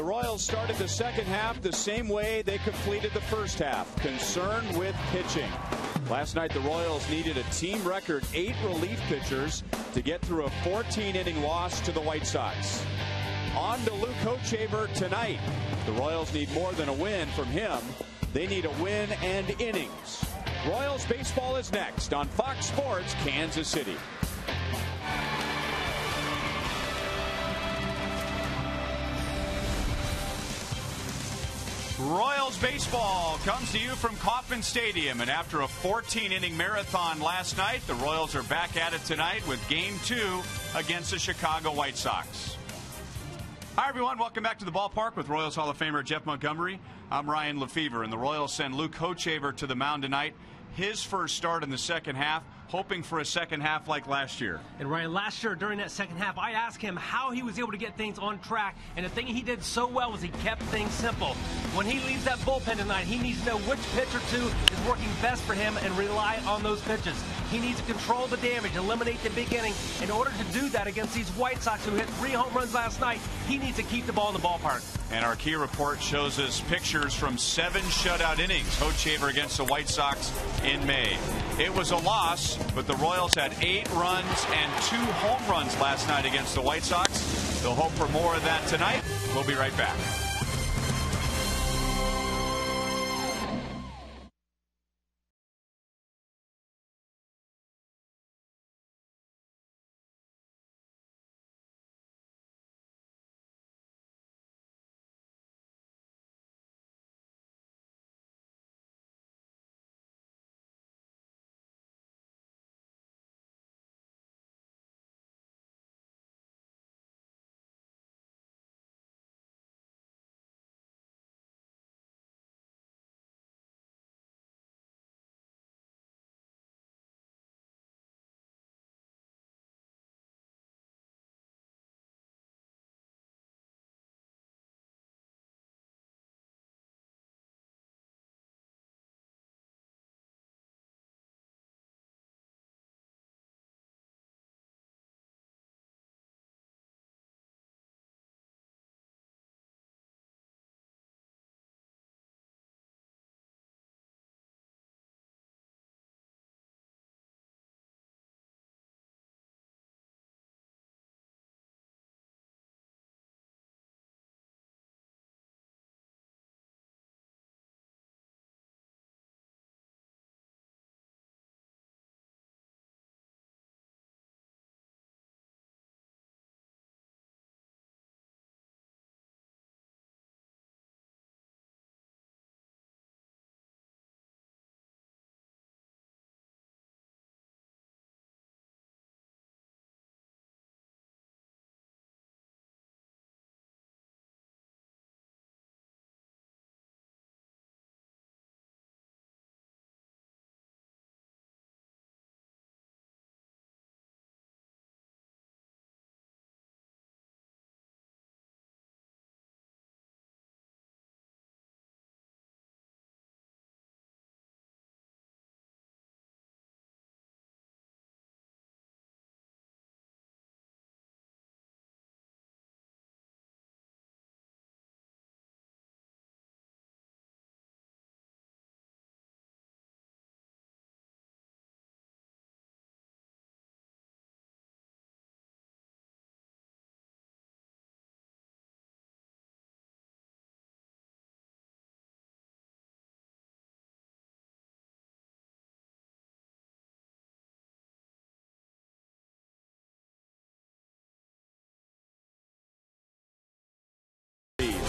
The Royals started the second half the same way they completed the first half, concerned with pitching. Last night, the Royals needed a team record 8 relief pitchers to get through a 14-inning loss to the White Sox. On to Luke Hochevar tonight. The Royals need more than a win from him. They need a win and innings. Royals baseball is next on Fox Sports Kansas City. Royals baseball comes to you from Kauffman Stadium, and after a 14-inning marathon last night, the Royals are back at it tonight with Game 2 against the Chicago White Sox. Hi, everyone. Welcome back to the ballpark with Royals Hall of Famer Jeff Montgomery. I'm Ryan Lefevre, and the Royals send Luke Hochevar to the mound tonight. His first start in the second half, hoping for a second half like last year. And Ryan, last year during that second half, I asked him how he was able to get things on track, and the thing he did so well was he kept things simple. When he leaves that bullpen tonight, he needs to know which pitch or two is working best for him and rely on those pitches. He needs to control the damage, eliminate the big inning. In order to do that against these White Sox who hit 3 home runs last night, he needs to keep the ball in the ballpark. And our key report shows us pictures from 7 shutout innings, Hochevar against the White Sox in May. It was a loss, but the Royals had 8 runs and 2 home runs last night against the White Sox. They'll hope for more of that tonight. We'll be right back.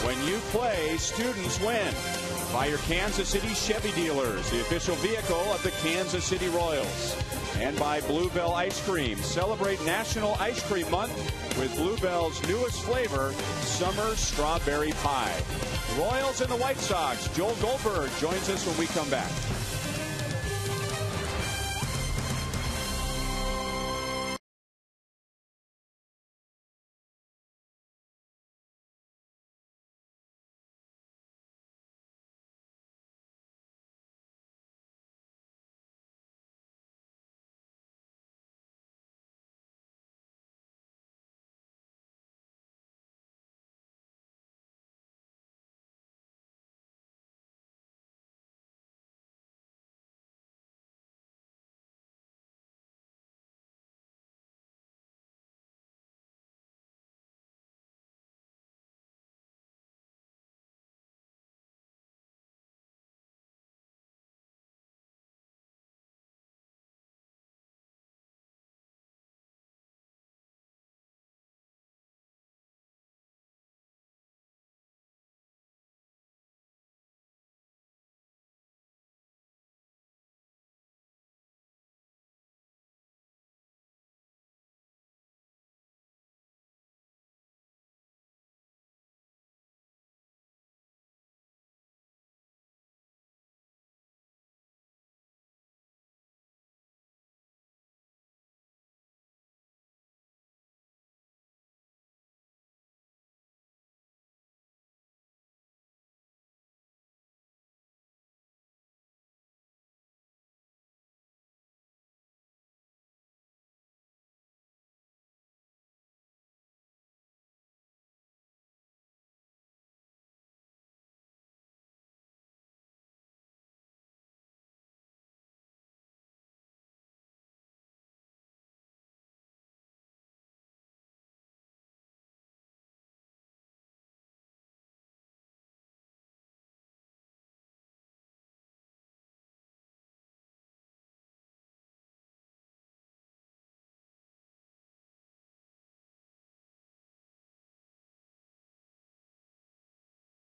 When you play, students win. By your Kansas City Chevy dealers, the official vehicle of the Kansas City Royals. And by Bluebell Ice Cream. Celebrate National Ice Cream Month with Bluebell's newest flavor, Summer Strawberry Pie. Royals and the White Sox. Joel Goldberg joins us when we come back.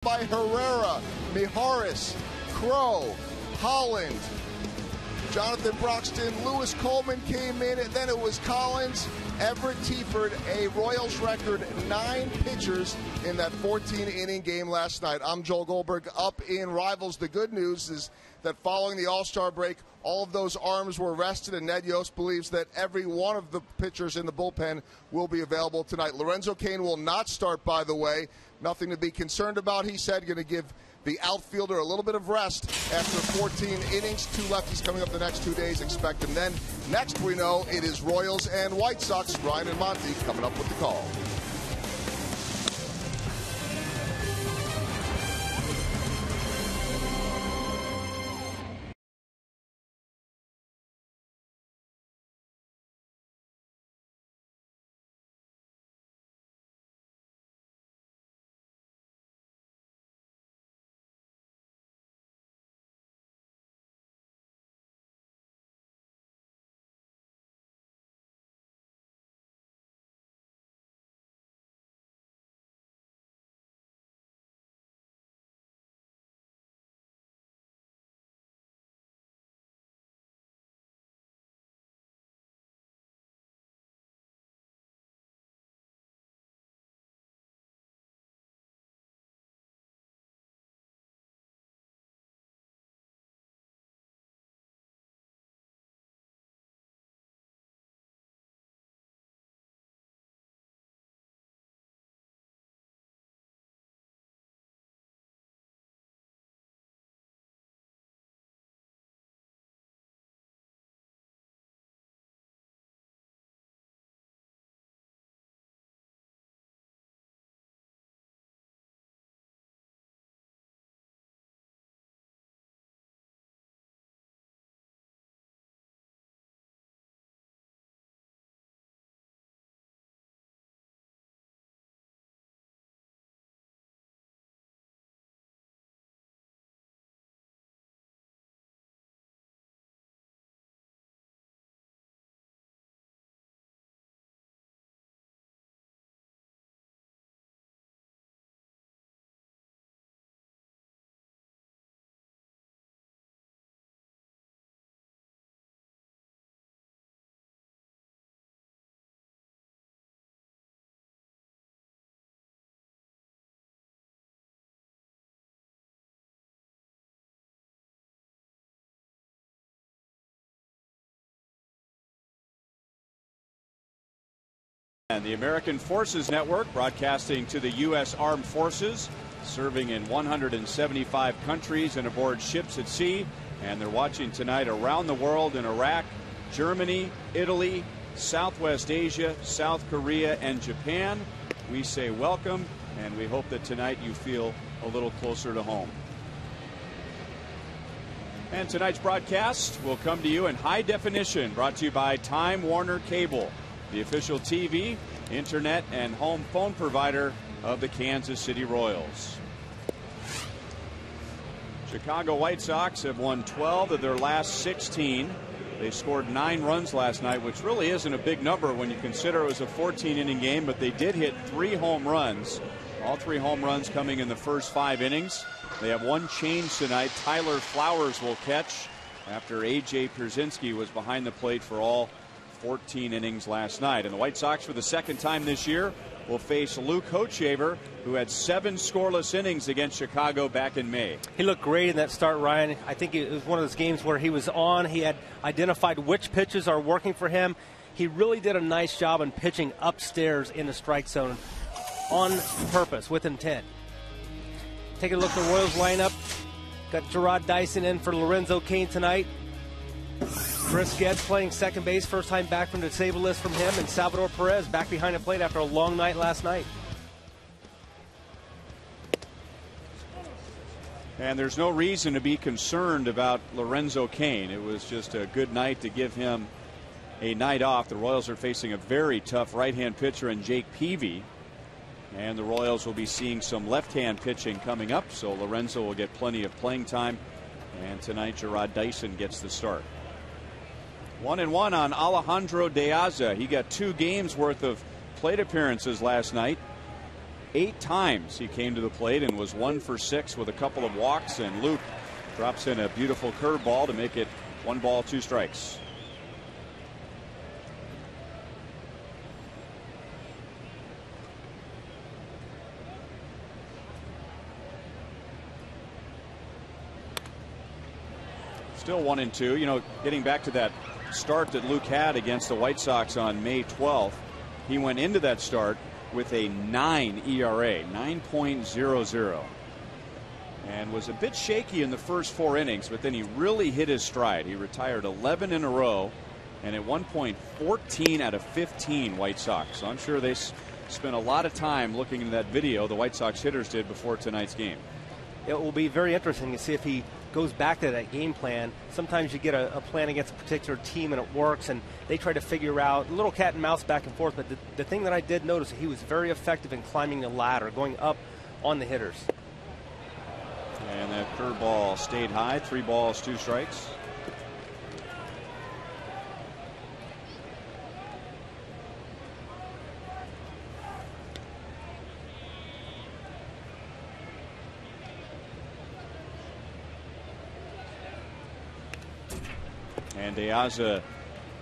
by Herrera, Mijares, Crow, Holland, Jonathan Broxton, Lewis Coleman came in, and then it was Collins, Everett Teaford, a Royals record 9 pitchers in that 14-inning game last night. I'm Joel Goldberg up in Rivals. The good news is that following the All-Star break, all of those arms were rested, and Ned Yost believes that every one of the pitchers in the bullpen will be available tonight. Lorenzo Cain will not start, by the way. Nothing to be concerned about, he said. Going to give the outfielder a little bit of rest after 14 innings. 2 lefties coming up the next 2 days. Expect them then. Next, we know it is Royals and White Sox. Ryan and Monty coming up with the call. And the American Forces Network, broadcasting to the U.S. Armed Forces, serving in 175 countries and aboard ships at sea. And they're watching tonight around the world in Iraq, Germany, Italy, Southwest Asia, South Korea, and Japan. We say welcome, and we hope that tonight you feel a little closer to home. And tonight's broadcast will come to you in high definition, brought to you by Time Warner Cable, the official TV, internet, and home phone provider of the Kansas City Royals. Chicago White Sox have won 12 of their last 16. They scored 9 runs last night, which really isn't a big number when you consider it was a 14-inning game, but they did hit 3 home runs. All 3 home runs coming in the first 5 innings. They have one change tonight. Tyler Flowers will catch after A.J. Pierzynski was behind the plate for all 14 innings last night. And the White Sox, for the second time this year, will face Luke Hochhaver, who had 7 scoreless innings against Chicago back in May. He looked great in that start, Ryan. I think it was one of those games where he was on. He had identified which pitches are working for him. He really did a nice job in pitching upstairs in the strike zone on purpose, with intent. Taking a look at the Royals lineup. Got Gerard Dyson in for Lorenzo Cain tonight. Chris Getz playing second base, first time back from the disabled list from him, and Salvador Perez back behind the plate after a long night last night. And there's no reason to be concerned about Lorenzo Cain. It was just a good night to give him a night off. The Royals are facing a very tough right-hand pitcher in Jake Peavy, and the Royals will be seeing some left-hand pitching coming up, so Lorenzo will get plenty of playing time, and tonight Gerard Dyson gets the start. 1-1 on Alejandro De Aza. He got 2 games worth of plate appearances last night. 8 times he came to the plate and was 1 for 6 with a couple of walks, and Luke drops in a beautiful curveball to make it 1 ball 2 strikes. Still 1-2. You know, getting back to that start that Luke had against the White Sox on May 12th, he went into that start with a 9 ERA, 9.00, and was a bit shaky in the first 4 innings, but then he really hit his stride. He retired 11 in a row, and at one point 14 out of 15 White Sox. So I'm sure they spent a lot of time looking at that video the White Sox hitters did before tonight's game. It will be very interesting to see if he goes back to that game plan. Sometimes you get a plan against a particular team and it works, and they try to figure out a little cat and mouse back and forth. But the thing that I did notice, he was very effective in climbing the ladder, going up on the hitters. And that curveball stayed high. 3 balls 2 strikes. And De Aza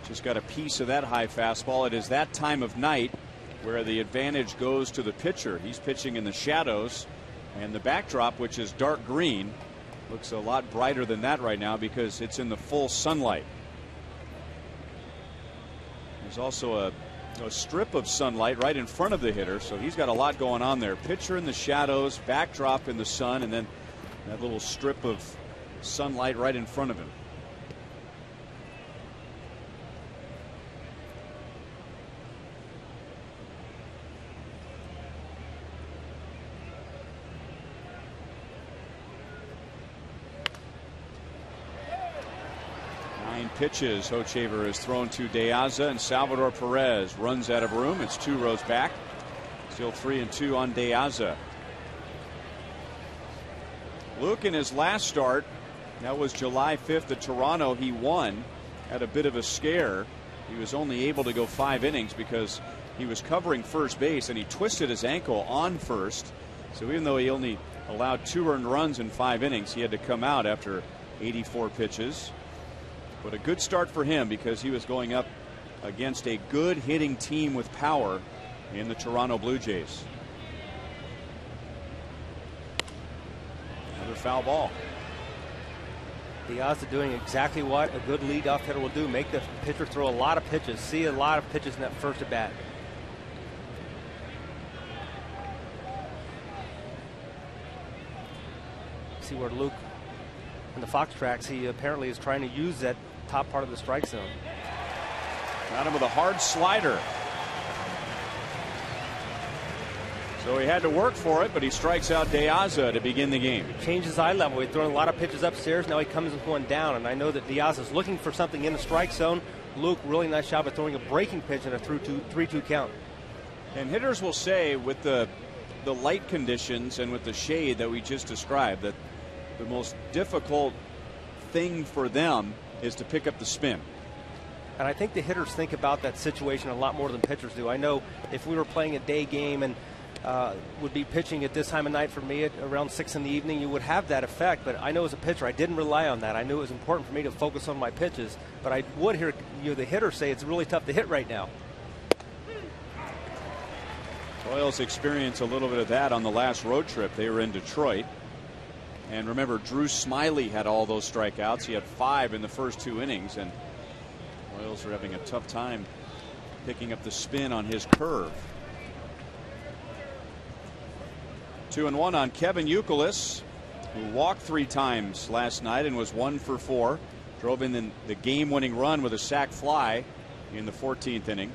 just got a piece of that high fastball. It is that time of night where the advantage goes to the pitcher. He's pitching in the shadows, and the backdrop, which is dark green, looks a lot brighter than that right now because it's in the full sunlight. There's also a strip of sunlight right in front of the hitter, so he's got a lot going on there. Pitcher in the shadows, backdrop in the sun, and then that little strip of sunlight right in front of him. Pitches Hochevar has thrown to De Aza, and Salvador Perez runs out of room. It's 2 rows back. Still 3-2 on De Aza. Luke in his last start, that was July 5th at Toronto, he won. Had a bit of a scare. He was only able to go 5 innings because he was covering first base and he twisted his ankle on first. So even though he only allowed 2 earned runs in 5 innings, he had to come out after 84 pitches. But a good start for him because he was going up against a good hitting team with power in the Toronto Blue Jays. Another foul ball. De Aza doing exactly what a good leadoff hitter will do, make the pitcher throw a lot of pitches, see a lot of pitches in that first at bat. See where Luke in the Fox tracks, he apparently is trying to use that top part of the strike zone. Got him with a hard slider. So he had to work for it, but he strikes out De Aza to begin the game. He changed his eye level. He'd thrown a lot of pitches upstairs. Now he comes with one down, and I know that De Aza is looking for something in the strike zone. Luke, really nice job of throwing a breaking pitch and a 3-2 count. And hitters will say with the light conditions and with the shade that we just described that the most difficult thing for them is to pick up the spin. And I think the hitters think about that situation a lot more than pitchers do. I know if we were playing a day game and would be pitching at this time of night for me at around 6 in the evening, you would have that effect. But I know as a pitcher, I didn't rely on that. I knew it was important for me to focus on my pitches. But I would hear the hitter say it's really tough to hit right now. Royals experienced a little bit of that on the last road trip. They were in Detroit. And remember, Drew Smiley had all those strikeouts. He had 5 in the first 2 innings, and Royals are having a tough time picking up the spin on his curve. 2-1 on Kevin Youkilis, who walked 3 times last night and was 1 for 4. Drove in the game-winning run with a sac fly in the 14th inning.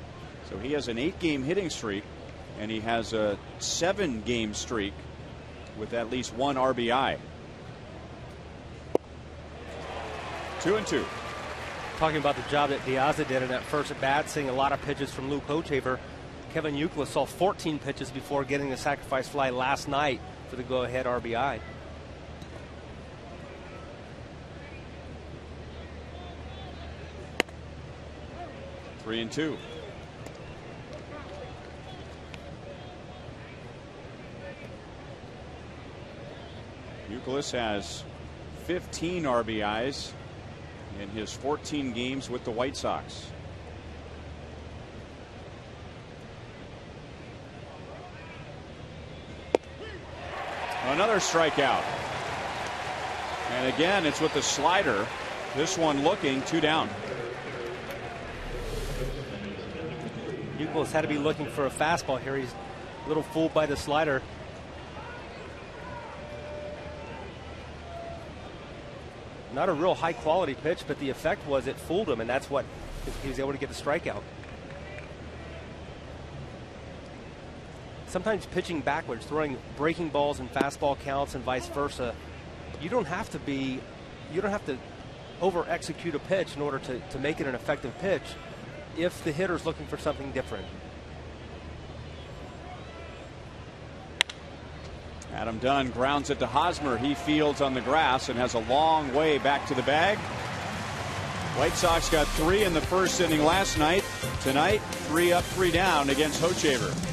So he has an 8-game hitting streak, and he has a 7-game streak with at least 1 RBI. 2-2. Talking about the job that De Aza did in that first at bat, seeing a lot of pitches from Luke Hochevar. Kevin Youkilis saw 14 pitches before getting the sacrifice fly last night for the go-ahead RBI. Youkilis has 15 RBIs in his 14 games with the White Sox. Another strikeout. And again, it's with the slider. This one looking 2 down. Youkilis had to be looking for a fastball here. He's a little fooled by the slider. Not a real high quality pitch, but the effect was it fooled him, and that's what he was able to get the strikeout. Sometimes pitching backwards, throwing breaking balls and fastball counts and vice versa, you don't have to over execute a pitch in order to make it an effective pitch if the hitter's looking for something different. Adam Dunn grounds it to Hosmer. He fields on the grass and has a long way back to the bag. White Sox got 3 in the first inning last night. Tonight, 3 up, 3 down against Hochevar.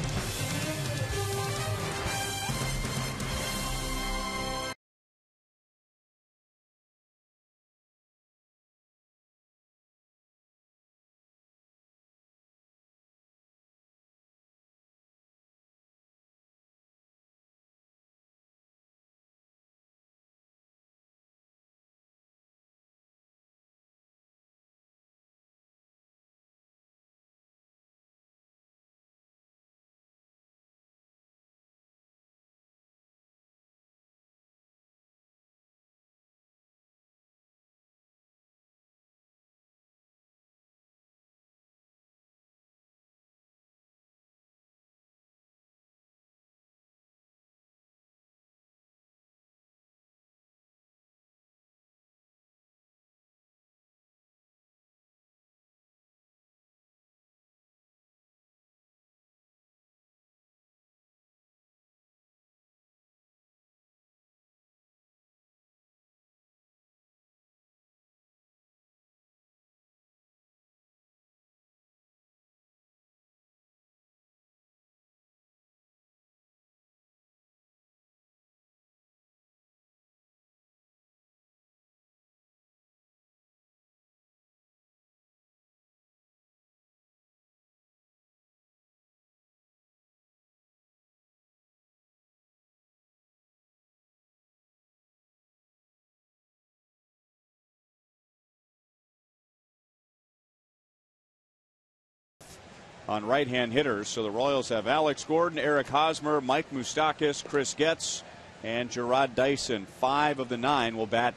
On right-hand hitters, so the Royals have Alex Gordon, Eric Hosmer, Mike Moustakas, Chris Getz, and Gerard Dyson. 5 of the 9 will bat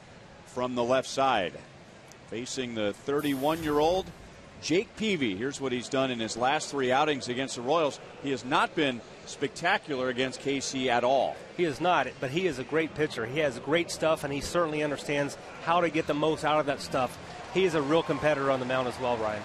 from the left side. Facing the 31-year-old Jake Peavy. Here's what he's done in his last 3 outings against the Royals. He has not been spectacular against KC at all. He is not, but he is a great pitcher. He has great stuff, and he certainly understands how to get the most out of that stuff. He is a real competitor on the mound as well, Ryan.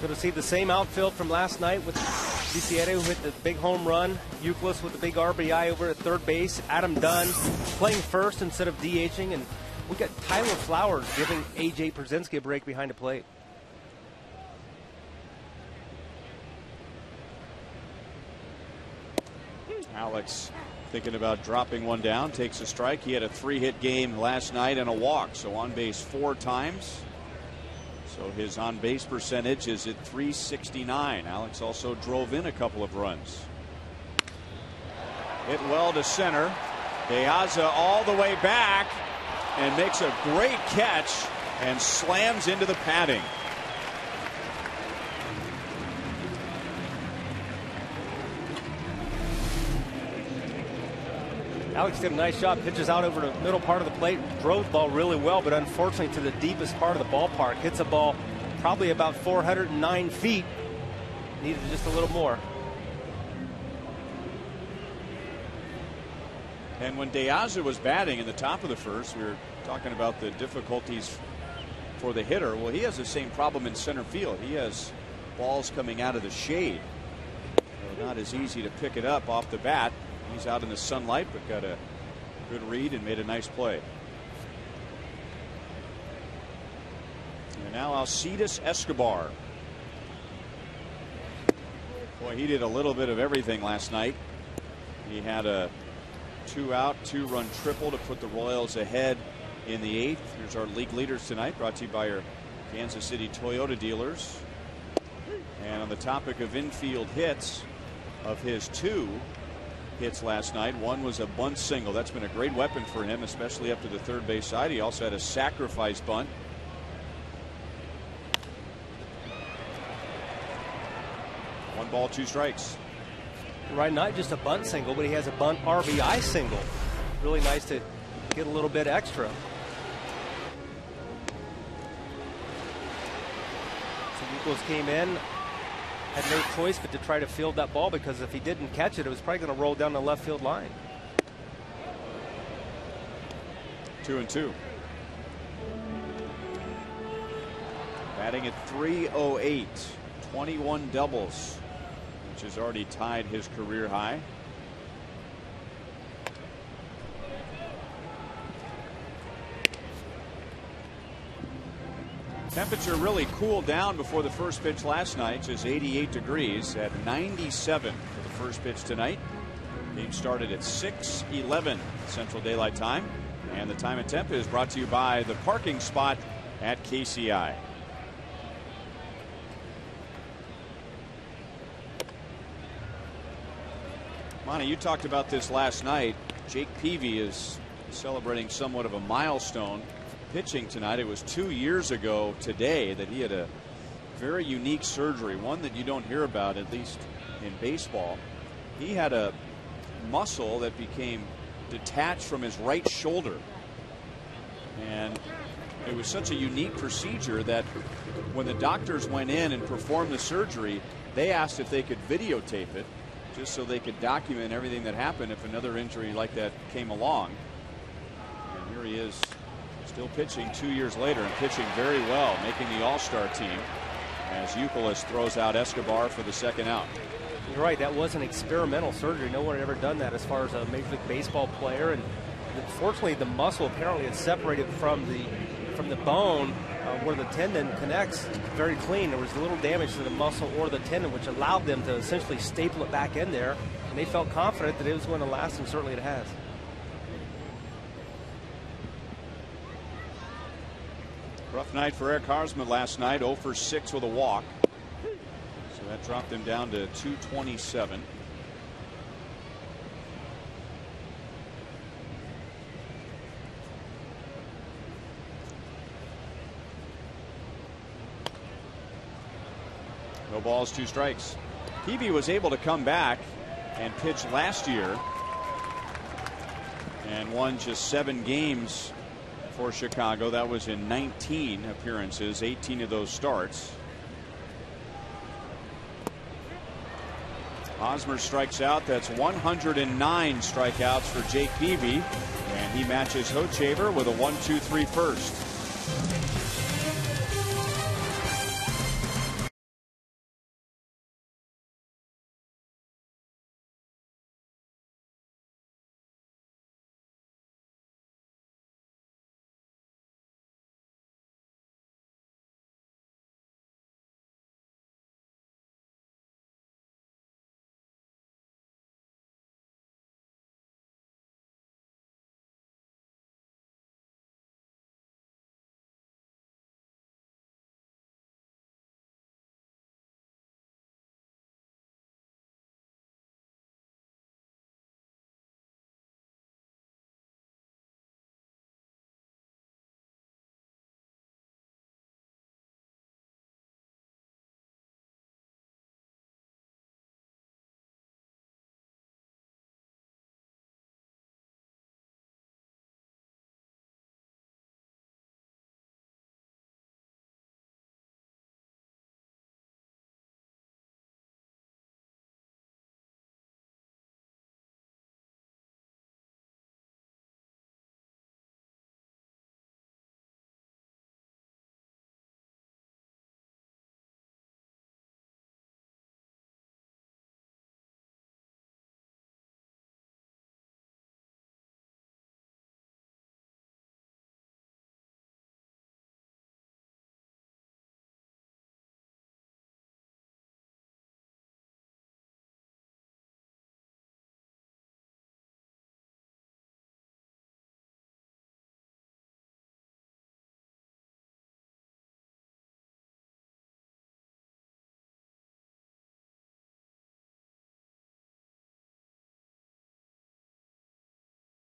Going to see the same outfield from last night with KCA, who hit the big home run. Youkilis with the big RBI over at third base. Adam Dunn playing first instead of DHing. And we got Tyler Flowers giving A.J. Przinsky a break behind the plate. Alex thinking about dropping one down. Takes a strike. He had a 3-hit game last night and a walk. So on base 4 times. So his on-base percentage is at .369. Alex also drove in a couple of runs. Hit well to center. De Aza all the way back and makes a great catch and slams into the padding. Alex did a nice job, pitches out over the middle part of the plate, drove the ball really well, but unfortunately to the deepest part of the ballpark. Hits a ball probably about 409 feet. Needed just a little more. And when De Aza was batting in the top of the first, we were talking about the difficulties for the hitter. Well, he has the same problem in center field. He has balls coming out of the shade. So not as easy to pick it up off the bat. He's out in the sunlight, but got a good read and made a nice play. And now Alcides Escobar. Boy, he did a little bit of everything last night. He had a 2-out, 2-run triple to put the Royals ahead in the 8th. Here's our league leaders tonight, brought to you by your Kansas City Toyota dealers. And on the topic of infield hits, of his 2 hits last night, one was a bunt single. That's been a great weapon for him, especially up to the third base side. He also had a sacrifice bunt. One ball, 2 strikes. Right, not just a bunt single, but he has a bunt RBI single. Really nice to get a little bit extra. So Nichols came in, had no choice but to try to field that ball, because if he didn't catch it, it was probably going to roll down the left field line. 2-2. Batting at .308, 21 doubles, which has already tied his career high. Temperature really cooled down before the first pitch last night, just 88 degrees at 97 for the first pitch tonight. Game started at 6:11 Central Daylight Time, and the time and temp is brought to you by the parking spot at KCI. Monty, you talked about this last night. Jake Peavy is celebrating somewhat of a milestone pitching tonight. It was 2 years ago today that he had a very unique surgery, one that you don't hear about, at least in baseball. He had a muscle that became detached from his right shoulder, and it was such a unique procedure that when the doctors went in and performed the surgery, they asked if they could videotape it, just so they could document everything that happened if another injury like that came along. And here he is, still pitching 2 years later, and pitching very well, making the All-Star team as Youkilis throws out Escobar for the second out. You're right, that was an experimental surgery. No one had ever done that as far as a Major League Baseball player, and fortunately the muscle apparently is separated from the bone where the tendon connects very clean. There was little damage to the muscle or the tendon, which allowed them to essentially staple it back in there, and they felt confident that it was going to last, and certainly it has. Rough night for Eric Harsman last night, 0 for 6 with a walk. So that dropped him down to 227. No balls, 2 strikes. Peavy was able to come back and pitch last year and won just 7 games for Chicago. That was in 19 appearances, 18 of those starts. Hosmer strikes out. That's 109 strikeouts for Jake Peavy, and he matches Hochevar with a 1-2-3 first.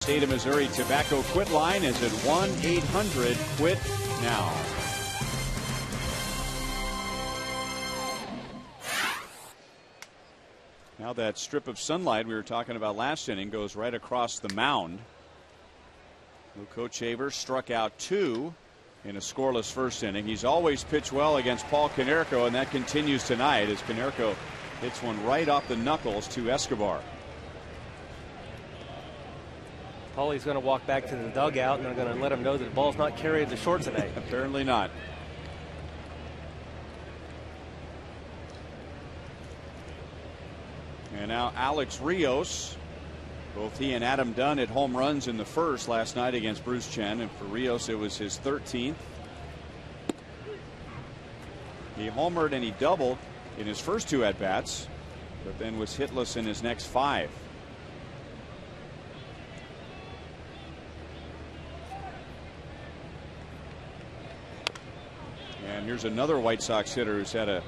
State of Missouri Tobacco Quit line is at 1-800-QUIT-NOW. Now that strip of sunlight we were talking about last inning goes right across the mound. Luke Kochaver struck out 2 in a scoreless first inning. He's always pitched well against Paul Konerko, and that continues tonight as Konerko hits one right off the knuckles to Escobar. Paulie's going to walk back to the dugout, and they're going to let him know that the ball's not carried to short tonight. Apparently not. And now Alex Rios. Both he and Adam Dunn hit home runs in the first last night against Bruce Chen, and for Rios it was his 13th. He homered and he doubled in his first 2 at-bats, but then was hitless in his next 5. And here's another White Sox hitter who's had a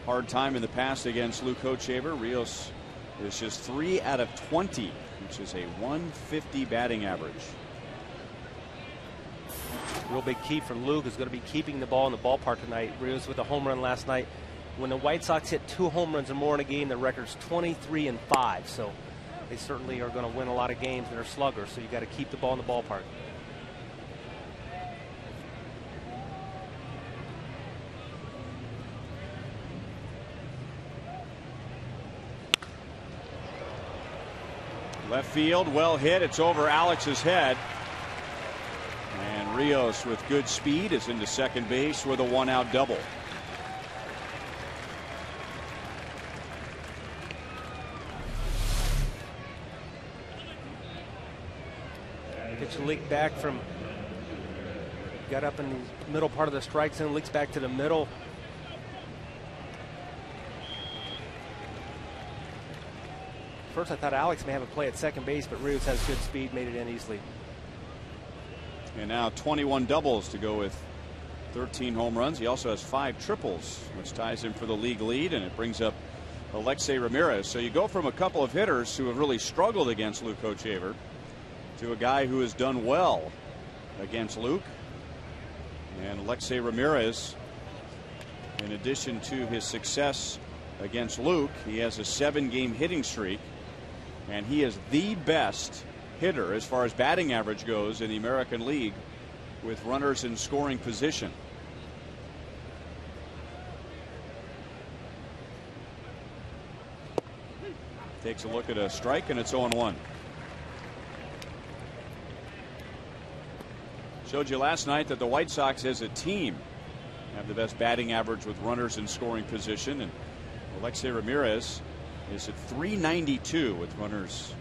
hard time in the past against Luke Kochaver. Rios is just 3 out of 20, which is a 150 batting average. Real big key for Luke is going to be keeping the ball in the ballpark tonight. Rios with a home run last night. When the White Sox hit 2 home runs or more in a game, the record's 23-5. So they certainly are going to win a lot of games that are sluggers. So you got to keep the ball in the ballpark. Left field, well hit. It's over Alex's head. And Rios with good speed is into second base with a 1-out double. Pitch leaked back from, got up in the middle part of the strike zone, leaks back to the middle. First I thought Alex may have a play at second base, but Rios has good speed, made it in easily. And now 21 doubles to go with 13 home runs. He also has 5 triples, which ties him for the league lead, and it brings up Alexei Ramirez. So you go from a couple of hitters who have really struggled against Luke Kochaver to a guy who has done well against Luke. And Alexei Ramirez, in addition to his success against Luke, he has a 7-game hitting streak, and he is the best hitter as far as batting average goes in the American League with runners in scoring position. Takes a look at a strike, and it's 0-1. Showed you last night that the White Sox as a team have the best batting average with runners in scoring position, and Alexei Ramirez is at .392 with runners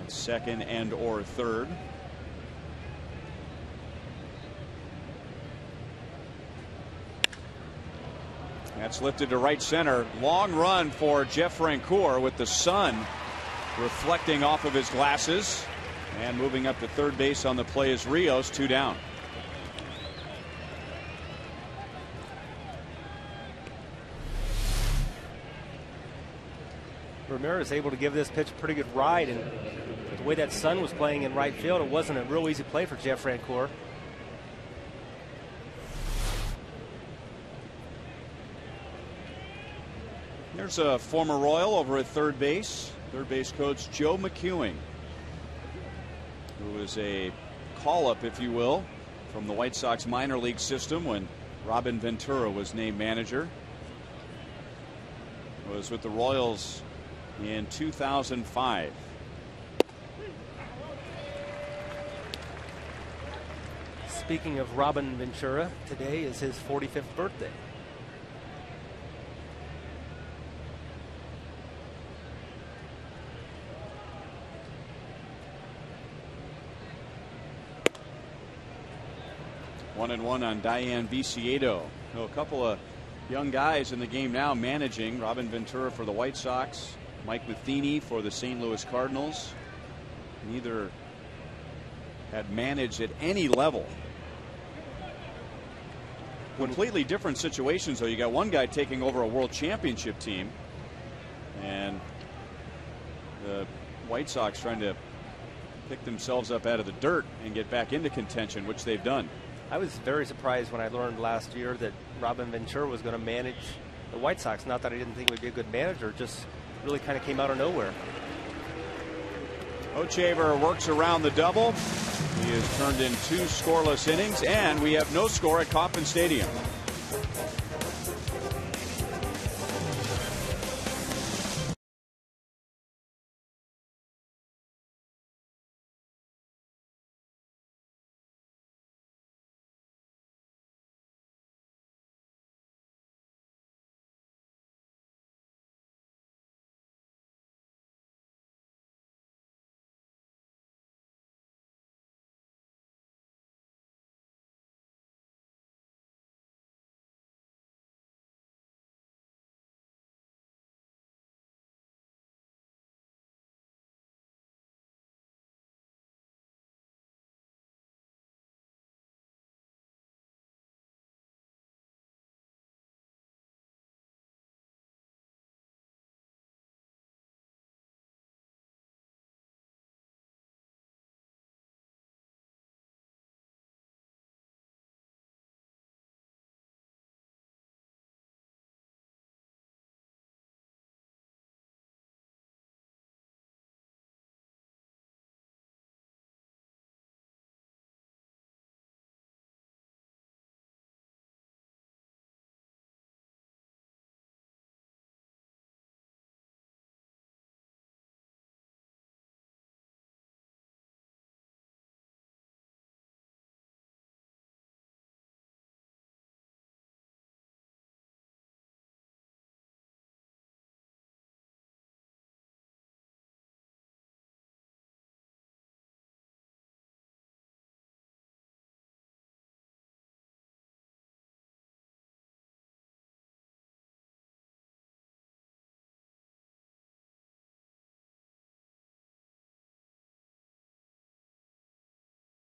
at second and or third. That's lifted to right center. Long run for Jeff Francoeur with the sun reflecting off of his glasses, and moving up to third base on the play is Rios, 2 down. Ramirez able to give this pitch a pretty good ride, and the way that sun was playing in right field, it wasn't a real easy play for Jeff Francoeur. There's a former Royal over at third base coach Joe McEwing, who was a call-up, if you will, from the White Sox minor league system when Robin Ventura was named manager. Was with the Royals in 2005. Speaking of Robin Ventura, today is his 45th birthday. One and one on Diane Viciedo. A couple of young guys in the game now managing. Robin Ventura for the White Sox, Mike Matheny for the St. Louis Cardinals. Neither had managed at any level. Completely different situations, though. You got one guy taking over a world championship team, and the White Sox trying to pick themselves up out of the dirt and get back into contention, which they've done. I was very surprised when I learned last year that Robin Ventura was going to manage the White Sox. Not that I didn't think he would be a good manager, just really kind of came out of nowhere. Ochever works around the double. He has turned in 2 scoreless innings, and we have no score at Kauffman Stadium.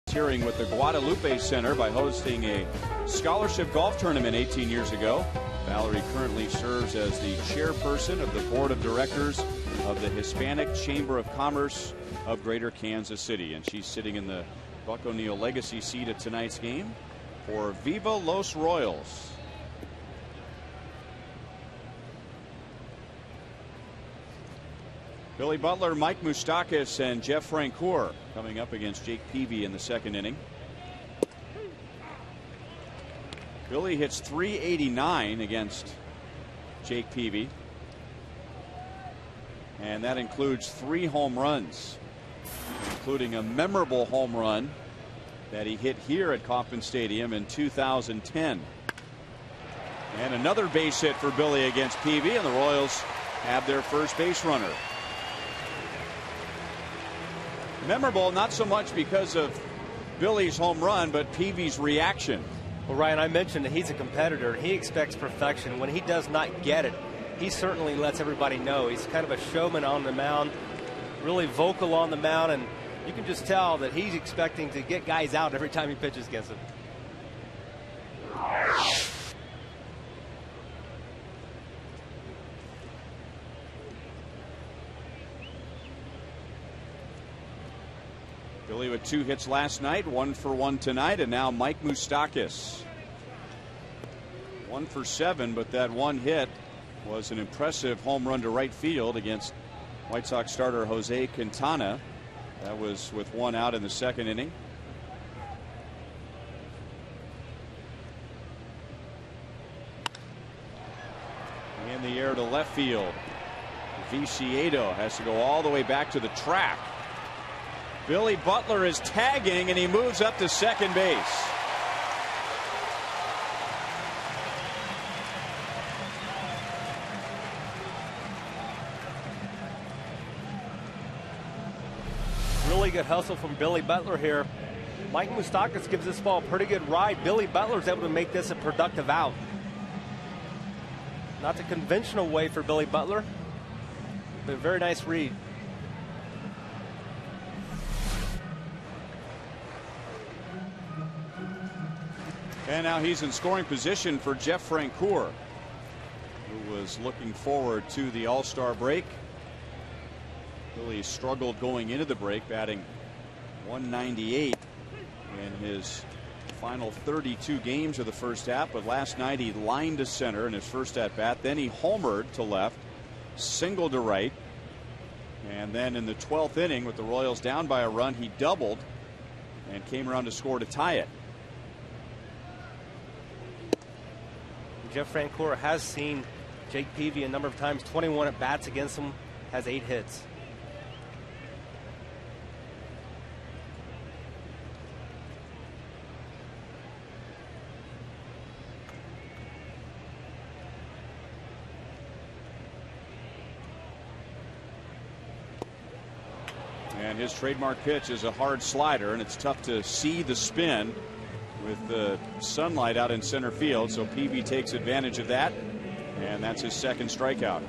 Cheering with the Guadalupe Center by hosting a scholarship golf tournament 18 years ago. Valerie currently serves as the chairperson of the board of directors of the Hispanic Chamber of Commerce of Greater Kansas City, and she's sitting in the Buck O'Neil legacy seat at tonight's game for Viva Los Royals. Billy Butler, Mike Moustakas, and Jeff Francoeur coming up against Jake Peavy in the second inning. Billy hits .389 against Jake Peavy, and that includes 3 home runs, including a memorable home run that he hit here at Kauffman Stadium in 2010. And another base hit for Billy against Peavy, and the Royals have their first base runner. Memorable not so much because of Billy's home run, but Peavy's reaction. Well, Ryan, I mentioned that he's a competitor. He expects perfection. When he does not get it, he certainly lets everybody know. He's kind of a showman on the mound, really vocal on the mound, and you can just tell that he's expecting to get guys out every time he pitches against them. Billy with 2 hits last night, 1 for 1 tonight, and now Mike Moustakas. 1 for 7, but that 1 hit was an impressive home run to right field against White Sox starter Jose Quintana. That was with 1 out in the second inning. In the air to left field. Viciedo has to go all the way back to the track. Billy Butler is tagging, and he moves up to second base. Really good hustle from Billy Butler here. Mike Moustakas gives this ball a pretty good ride. Billy Butler's able to make this a productive out. Not the conventional way for Billy Butler, but a very nice read. And now he's in scoring position for Jeff Francoeur, who was looking forward to the All-Star break. Billy struggled going into the break, batting 198 in his final 32 games of the first half, but last night he lined to center in his first at bat. Then he homered to left, singled to right, and then in the 12th inning, with the Royals down by a run, he doubled and came around to score to tie it. Jeff Francoeur has seen Jake Peavy a number of times. 21 at bats against him, has 8 hits. And his trademark pitch is a hard slider, and it's tough to see the spin with the sunlight out in center field. So Peavy takes advantage of that, and that's his second strikeout.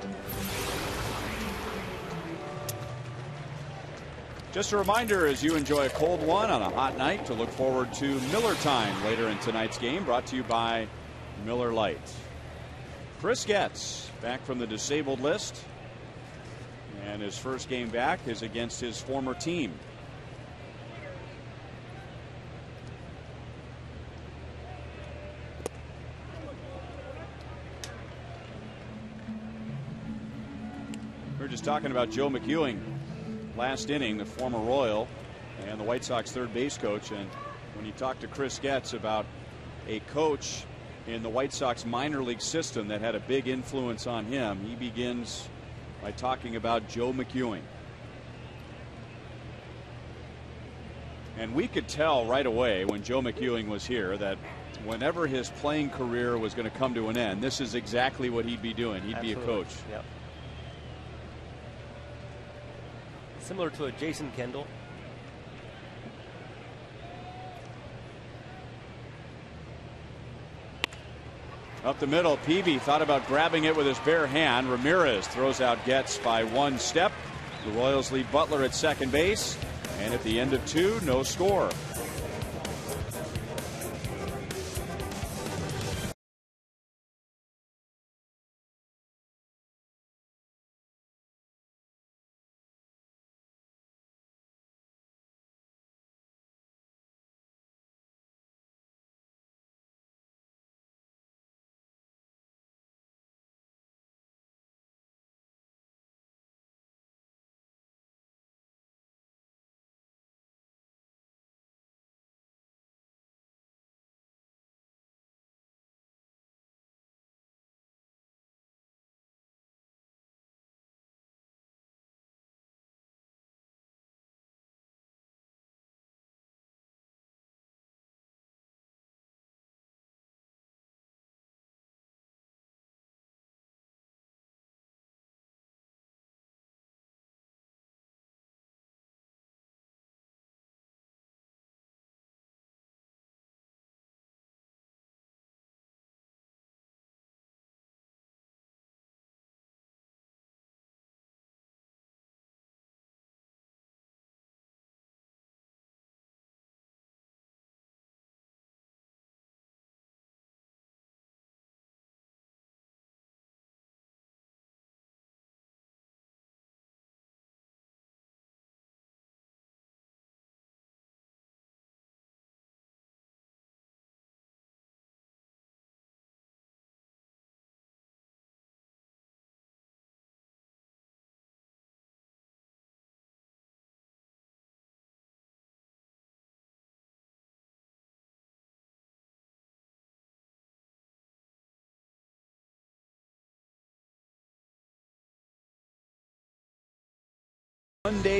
Just a reminder, as you enjoy a cold one on a hot night, to look forward to Miller Time later in tonight's game, brought to you by Miller Lite. Chris Getz back from the disabled list, and his first game back is against his former team. We were just talking about Joe McEwing last inning, the former Royal and the White Sox third base coach, and when you talk to Chris Getz about a coach in the White Sox minor league system that had a big influence on him, he begins by talking about Joe McEwing. And we could tell right away when Joe McEwing was here that whenever his playing career was going to come to an end, this is exactly what he'd be doing. He'd Absolutely. be a coach. Yep. Similar to a Jason Kendall. Up the middle, Peavy thought about grabbing it with his bare hand. Ramirez throws out Getz by 1 step. The Royals leave Butler at second base, and at the end of 2, no score.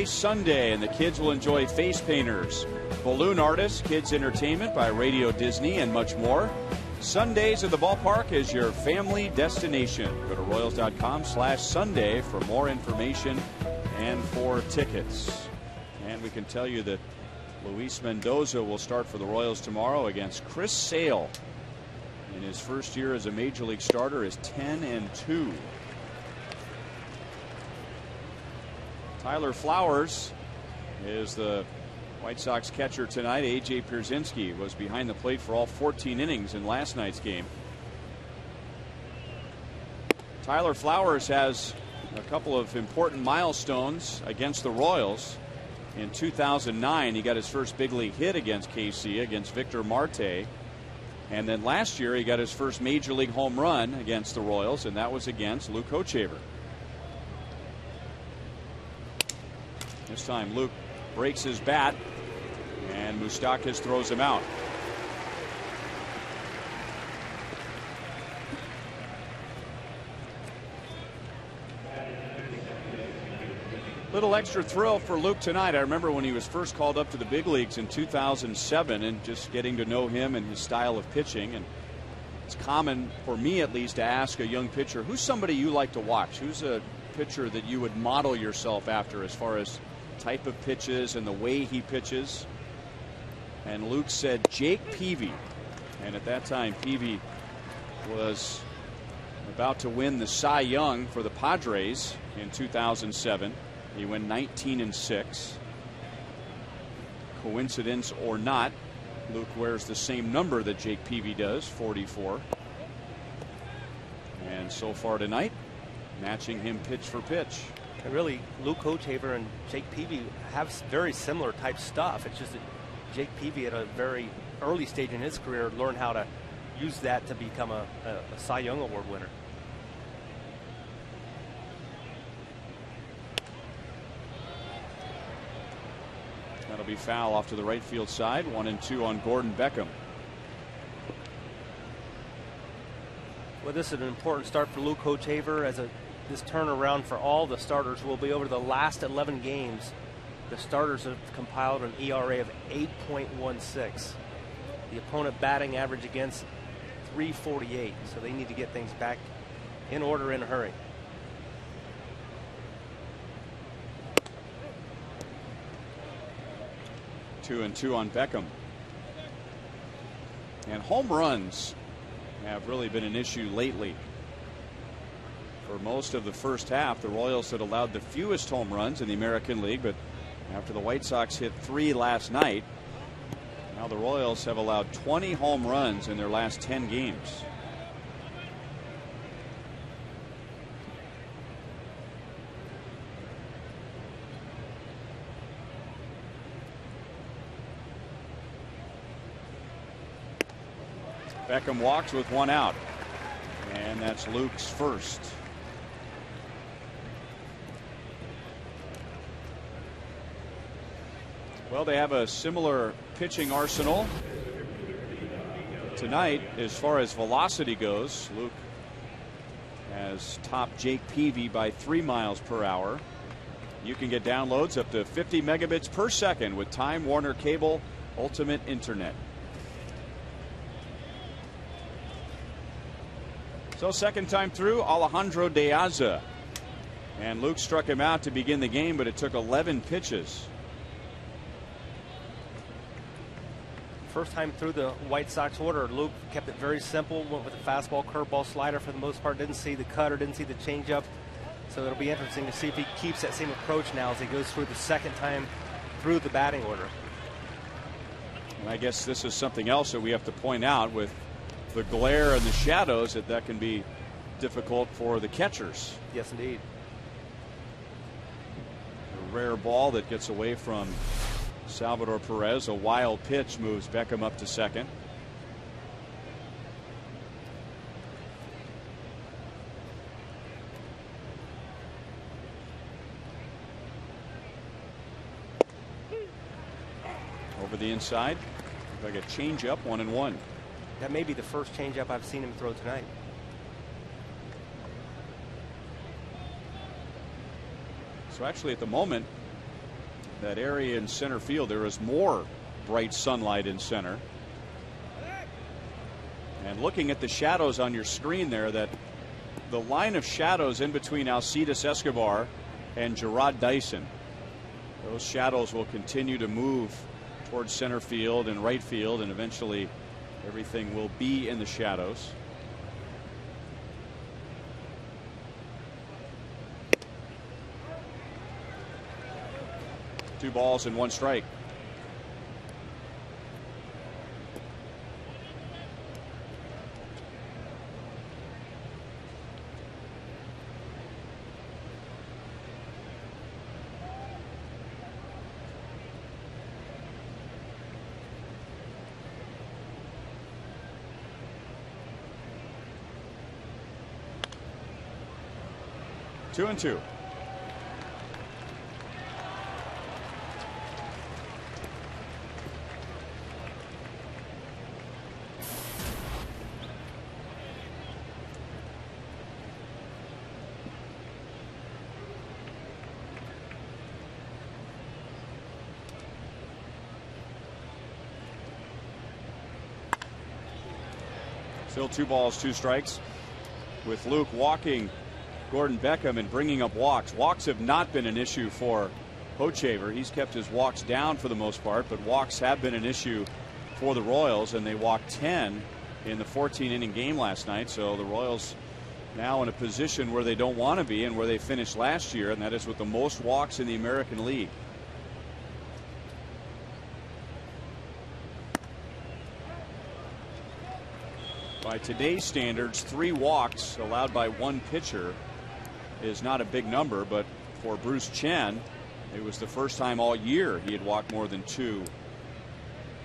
Sunday, and the kids will enjoy face painters, balloon artists, kids entertainment by Radio Disney, and much more. Sundays at the ballpark is your family destination. Go to Royals.com/Sunday for more information and for tickets. And we can tell you that Luis Mendoza will start for the Royals tomorrow against Chris Sale. In his first year as a major league starter is 10-2. Tyler Flowers is the White Sox catcher tonight. A.J. Pierzynski was behind the plate for all 14 innings in last night's game. Tyler Flowers has a couple of important milestones against the Royals. In 2009, he got his first big league hit against KC, against Victor Marte. And then last year, he got his first major league home run against the Royals, and that was against Luke Hochevar. This time, Luke breaks his bat, and Moustakas throws him out. Little extra thrill for Luke tonight. I remember when he was first called up to the big leagues in 2007 and just getting to know him and his style of pitching. And it's common for me, at least, to ask a young pitcher, who's somebody you like to watch? Who's a pitcher that you would model yourself after as far as type of pitches and the way he pitches? And Luke said Jake Peavy. And at that time, Peavy was about to win the Cy Young for the Padres in 2007. He went 19-6. Coincidence or not, Luke wears the same number that Jake Peavy does, 44. And so far tonight, matching him pitch for pitch. And really, Luke Hochevar and Jake Peavy have very similar type stuff. It's just that Jake Peavy at a very early stage in his career learned how to use that to become a Cy Young Award winner. That'll be foul off to the right field side. 1-2 on Gordon Beckham. Well, this is an important start for Luke Hochevar, as this turnaround for all the starters will be over the last 11 games. The starters have compiled an ERA of 8.16. The opponent batting average against 348, so they need to get things back in order in a hurry. 2-2 on Beckham. And home runs have really been an issue lately. For most of the first half, the Royals had allowed the fewest home runs in the American League, but after the White Sox hit 3 last night, now the Royals have allowed 20 home runs in their last 10 games. Beckham walks with 1 out, and that's Luke's first. Well, they have a similar pitching arsenal tonight as far as velocity goes. Luke has topped Jake Peavy by 3 miles per hour. You can get downloads up to 50 megabits per second with Time Warner Cable Ultimate Internet. So second time through, Alejandro De Aza. And Luke struck him out to begin the game, but it took 11 pitches. First time through the White Sox order, Luke kept it very simple, went with a fastball, curveball, slider for the most part, didn't see the cutter, didn't see the changeup. So it'll be interesting to see if he keeps that same approach now as he goes through the second time through the batting order. And I guess this is something else that we have to point out with the glare and the shadows, that can be difficult for the catchers. Yes, indeed. A rare ball that gets away from Salvador Perez. A wild pitch moves Beckham up to second. Over the inside, like a changeup, 1-1. That may be the first changeup I've seen him throw tonight. So actually, at the moment, that area in center field, there is more bright sunlight in center. And looking at the shadows on your screen there, that the line of shadows in between Alcides Escobar and Gerard Dyson, those shadows will continue to move towards center field and right field, and eventually everything will be in the shadows. Two balls and 1 strike. 2-2. Still 2 balls, 2 strikes. With Luke walking Gordon Beckham and bringing up walks. Walks have not been an issue for Hochevar. He's kept his walks down for the most part, but walks have been an issue for the Royals, and they walked 10 in the 14-inning game last night. So the Royals now in a position where they don't want to be and where they finished last year, and that is with the most walks in the American League. By today's standards, 3 walks allowed by 1 pitcher is not a big number, but for Bruce Chen, it was the first time all year he had walked more than 2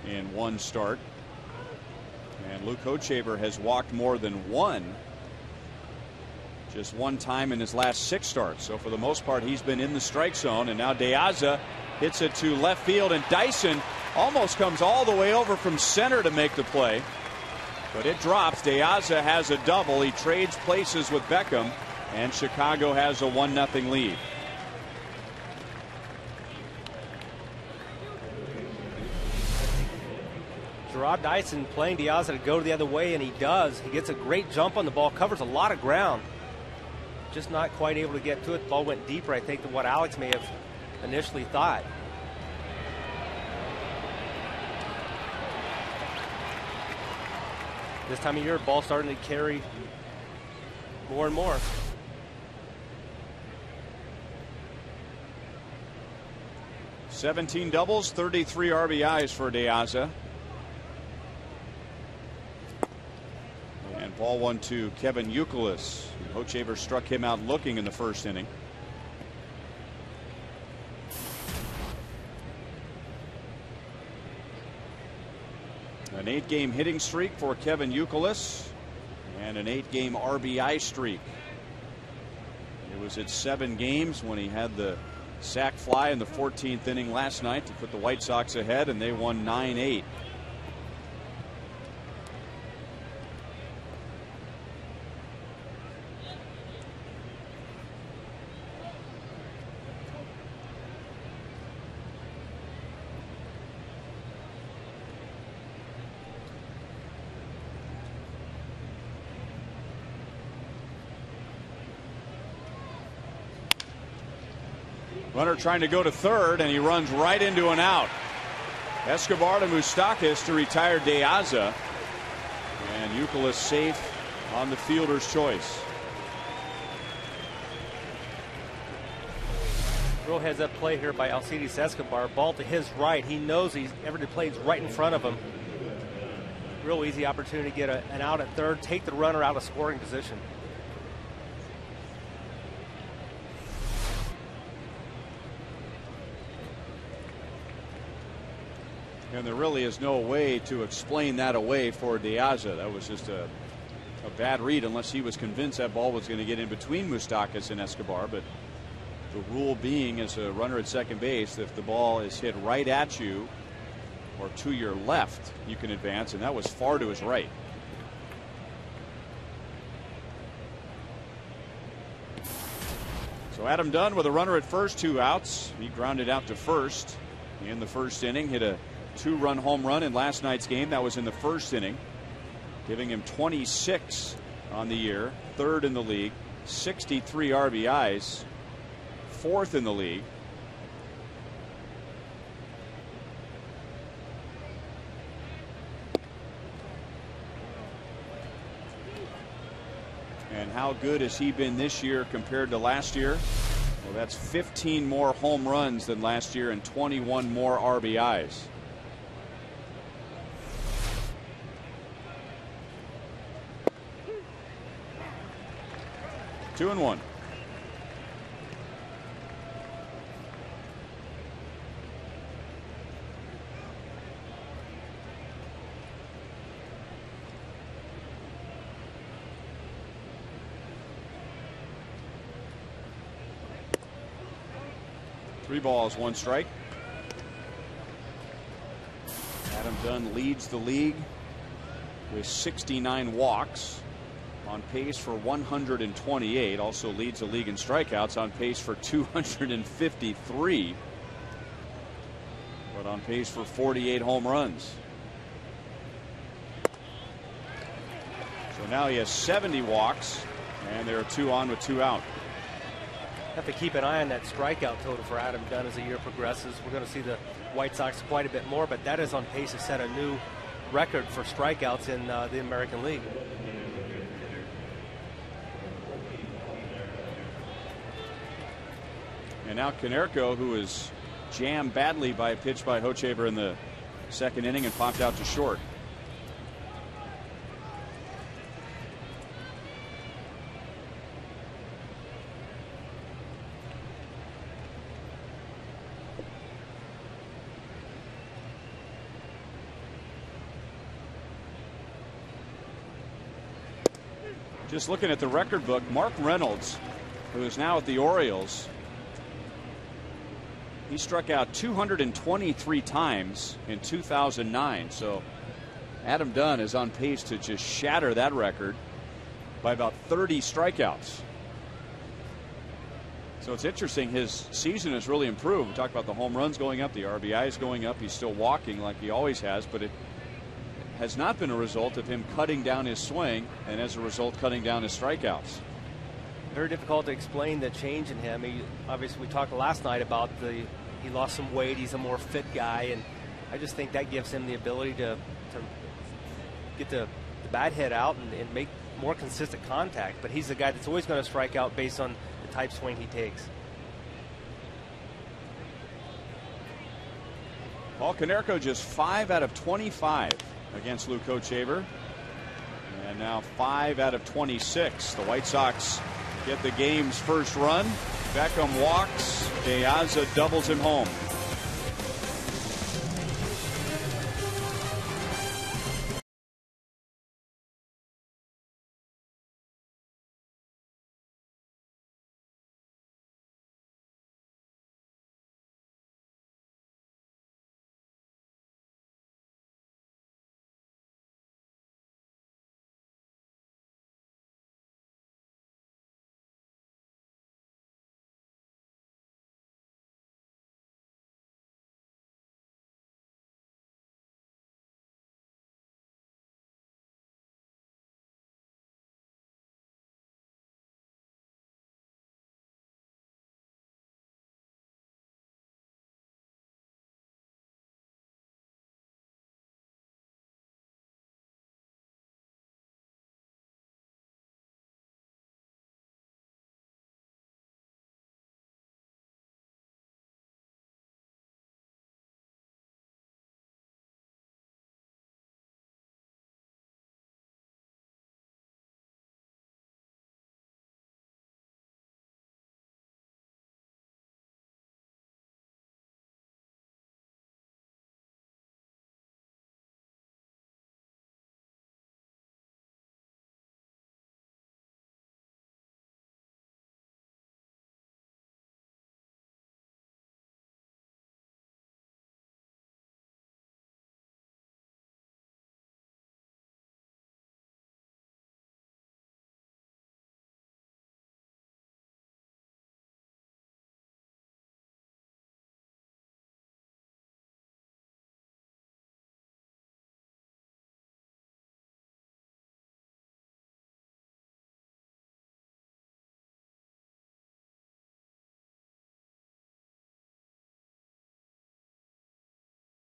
in 1 start. And Luke Hochevar has walked more than 1 just 1 time in his last 6 starts. So for the most part, he's been in the strike zone. And now De Aza hits it to left field, and Dyson almost comes all the way over from center to make the play. But it drops. De Aza has a double. He trades places with Beckham, and Chicago has a 1-0 lead. Gerard Dyson playing De Aza to go the other way, and he does. He gets a great jump on the ball, covers a lot of ground. Just not quite able to get to it. The ball went deeper, I think, than what Alex may have initially thought. This time of year, ball starting to carry more and more. $17 doubles, 33 RBIs for De Aza. And ball 1 to Kevin Youkilis. Hochevar struck him out looking in the first inning. An 8-game hitting streak for Kevin Youkilis, and an 8-game RBI streak. It was at 7 games when he had the sac fly in the 14th inning last night to put the White Sox ahead, and they won 9-8. Runner trying to go to third, and he runs right into an out. Escobar to Moustakas to retire De Aza, and Youkilis safe on the fielder's choice. Real heads up play here by Alcides Escobar. Ball to his right. He knows every play is right in front of him. Real easy opportunity to get an out at third, take the runner out of scoring position. And there really is no way to explain that away for De Aza. That was just a bad read, unless he was convinced that ball was going to get in between Moustakas and Escobar. But the rule being, as a runner at second base, if the ball is hit right at you or to your left, you can advance, and that was far to his right. So Adam Dunn with a runner at first, 2 outs. He grounded out to first in the first inning, hit a 2-run home run in last night's game. That was in the first inning, giving him 26 on the year, 3rd in the league, 63 RBIs, 4th in the league. And how good has he been this year compared to last year? Well, that's 15 more home runs than last year and 21 more RBIs. Two and one. 3 balls, 1 strike. Adam Dunn leads the league with 69 walks, on pace for 128. Also leads the league in strikeouts, on pace for 253. But on pace for 48 home runs. So now he has 70 walks, and there are 2 on with 2 out. Have to keep an eye on that strikeout total for Adam Dunn as the year progresses. We're going to see the White Sox quite a bit more, but that is on pace to set a new record for strikeouts in the American League. And now Konerko, who is jammed badly by a pitch by Hochevar in the 2nd inning and popped out to short. Just looking at the record book, Mark Reynolds, who is now at the Orioles, he struck out 223 times in 2009. So Adam Dunn is on pace to just shatter that record by about 30 strikeouts. So it's interesting, his season has really improved. We talked about the home runs going up, the RBIs going up. He's still walking like he always has, but it has not been a result of him cutting down his swing, and as a result cutting down his strikeouts. Very difficult to explain the change in him. Obviously, we talked last night about he lost some weight. He's a more fit guy, and I just think that gives him the ability to get the bat head out and make more consistent contact. But he's the guy that's always going to strike out based on the type swing he takes. Paul Konerko just 5 out of 25 against Luke Hochevar, and now 5 out of 26. The White Sox get the game's first run. Beckham walks. De Aza doubles him home.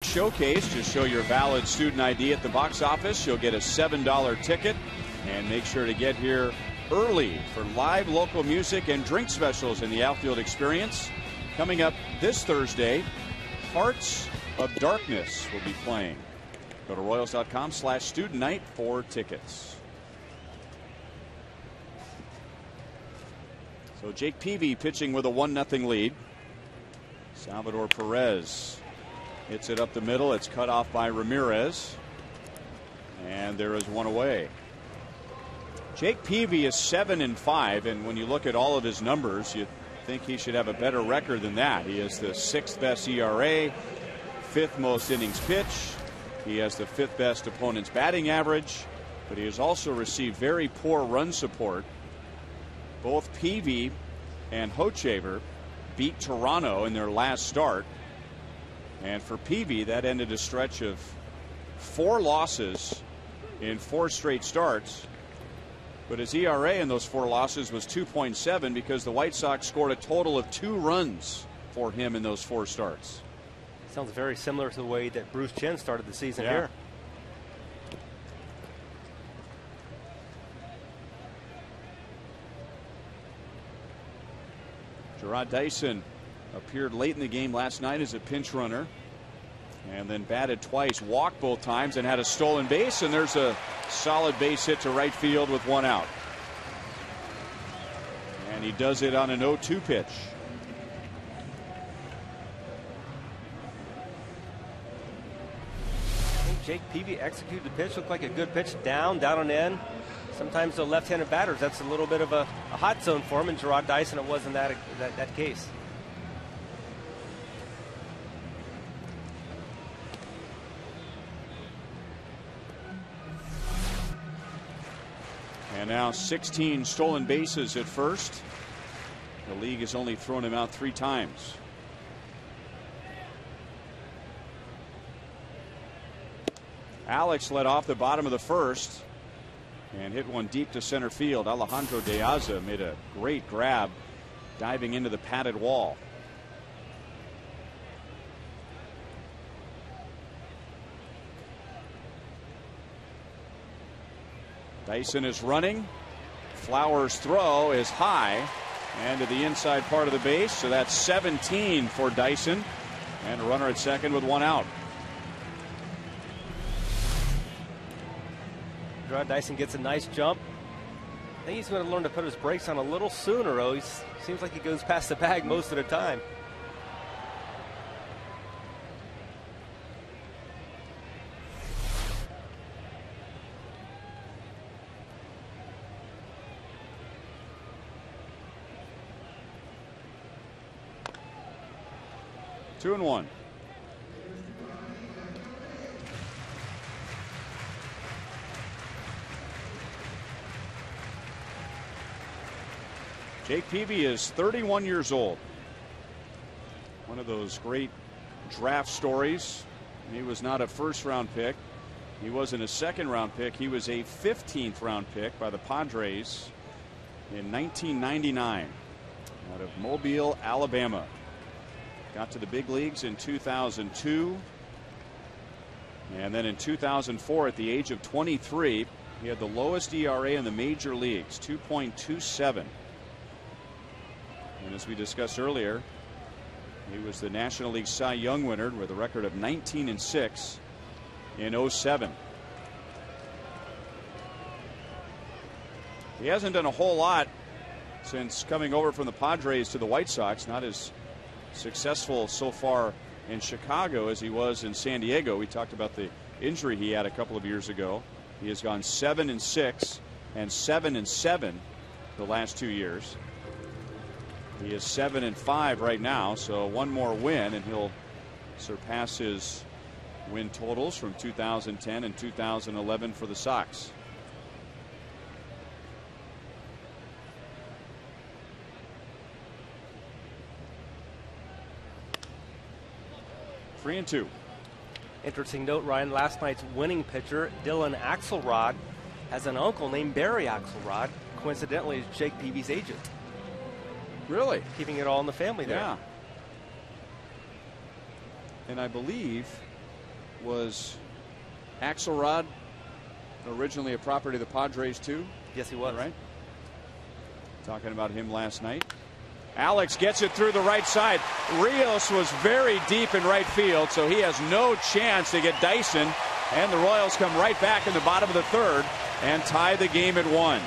Showcase. Just show your valid student ID at the box office. You'll get a $7 ticket. And make sure to get here early for live local music and drink specials in the Outfield Experience. Coming up this Thursday, Hearts of Darkness will be playing. Go to Royals.com/student night for tickets. So Jake Peavy pitching with a 1-0 lead. Salvador Perez hits it up the middle. It's cut off by Ramirez. And there is one away. Jake Peavy is 7-5, and when you look at all of his numbers, you think he should have a better record than that. He has the 6th best ERA, 5th most innings pitched. He has the 5th best opponent's batting average, but he has also received very poor run support. Both Peavy and Hochevar beat Toronto in their last start. And for Peavy, that ended a stretch of 4 losses in 4 straight starts. But his ERA in those 4 losses was 2.7 because the White Sox scored a total of 2 runs for him in those 4 starts. Sounds very similar to the way that Bruce Chen started the season here. Gerard Dyson appeared late in the game last night as a pinch runner and then batted twice, walked both times, and had a stolen base, and there's a solid base hit to right field with 1 out. And he does it on an 0-2 pitch. I think Jake Peavy executed the pitch. Looked like a good pitch, down and in. Sometimes the left-handed batters, that's a little bit of a hot zone for him. And Gerard Dyson, it wasn't that case. And now 16 stolen bases at first. The league has only thrown him out 3 times. Alex led off the bottom of the first and hit one deep to center field. Alejandro De Aza made a great grab, diving into the padded wall. Dyson is running. Flowers' throw is high and to the inside part of the base, so that's 17 for Dyson, and a runner at second with 1 out. Gerard Dyson gets a nice jump. I think he's going to learn to put his brakes on a little sooner, though. He seems like he goes past the bag most of the time. Two and one. Jake Peavy is 31 years old. One of those great draft stories. He was not a first-round pick. He wasn't a second-round pick. He was a 15th round pick by the Padres in 1999 out of Mobile, Alabama. Got to the big leagues in 2002. And then in 2004, at the age of 23, he had the lowest ERA in the major leagues, 2.27. And as we discussed earlier, he was the National League Cy Young winner with a record of 19-6 in 07. He hasn't done a whole lot since coming over from the Padres to the White Sox. Not as successful so far in Chicago as he was in San Diego. We talked about the injury he had a couple of years ago. He has gone 7-6 and 7-7 the last 2 years. He is 7-5 right now, so one more win and he'll surpass his win totals from 2010 and 2011 for the Sox. Three and two. Interesting note, Ryan, last night's winning pitcher, Dylan Axelrod, has an uncle named Barry Axelrod. Coincidentally, is Jake Peavy's agent. Really? Keeping it all in the family there. Yeah. And I believe was Axelrod originally a property of the Padres too? Yes, he was. Right? Talking about him last night. Alex gets it through the right side. Rios was very deep in right field, so he has no chance to get Dyson. And the Royals come right back in the bottom of the third and tie the game at 1.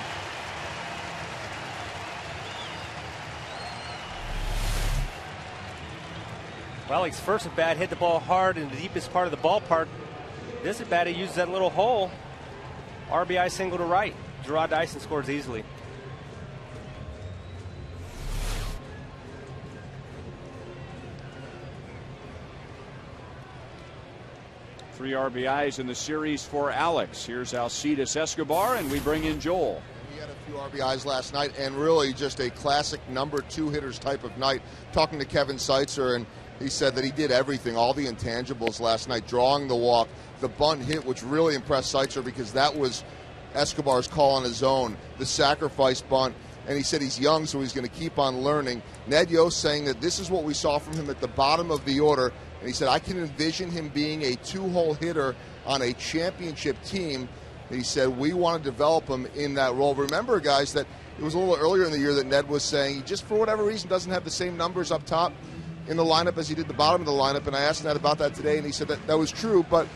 Well, Alex, first at bat hit the ball hard in the deepest part of the ballpark. This at bat, he uses that little hole. RBI single to right. Gerard Dyson scores easily. 3 RBIs in the series for Alex. Here's Alcides Escobar, and we bring in Joel. He had a few RBIs last night, and really just a classic number 2 hitters type of night. Talking to Kevin Seitzer, and he said that he did everything, all the intangibles last night, drawing the walk, the bunt hit, which really impressed Seitzer because that was Escobar's call on his own, the sacrifice bunt. And he said he's young, so he's going to keep on learning. Ned Yost saying that this is what we saw from him at the bottom of the order. And he said, I can envision him being a 2-hole hitter on a championship team. And he said, we want to develop him in that role. Remember, guys, that it was a little earlier in the year that Ned was saying he just, for whatever reason, doesn't have the same numbers up top in the lineup as he did the bottom of the lineup. And I asked Ned about that today, and he said that was true, but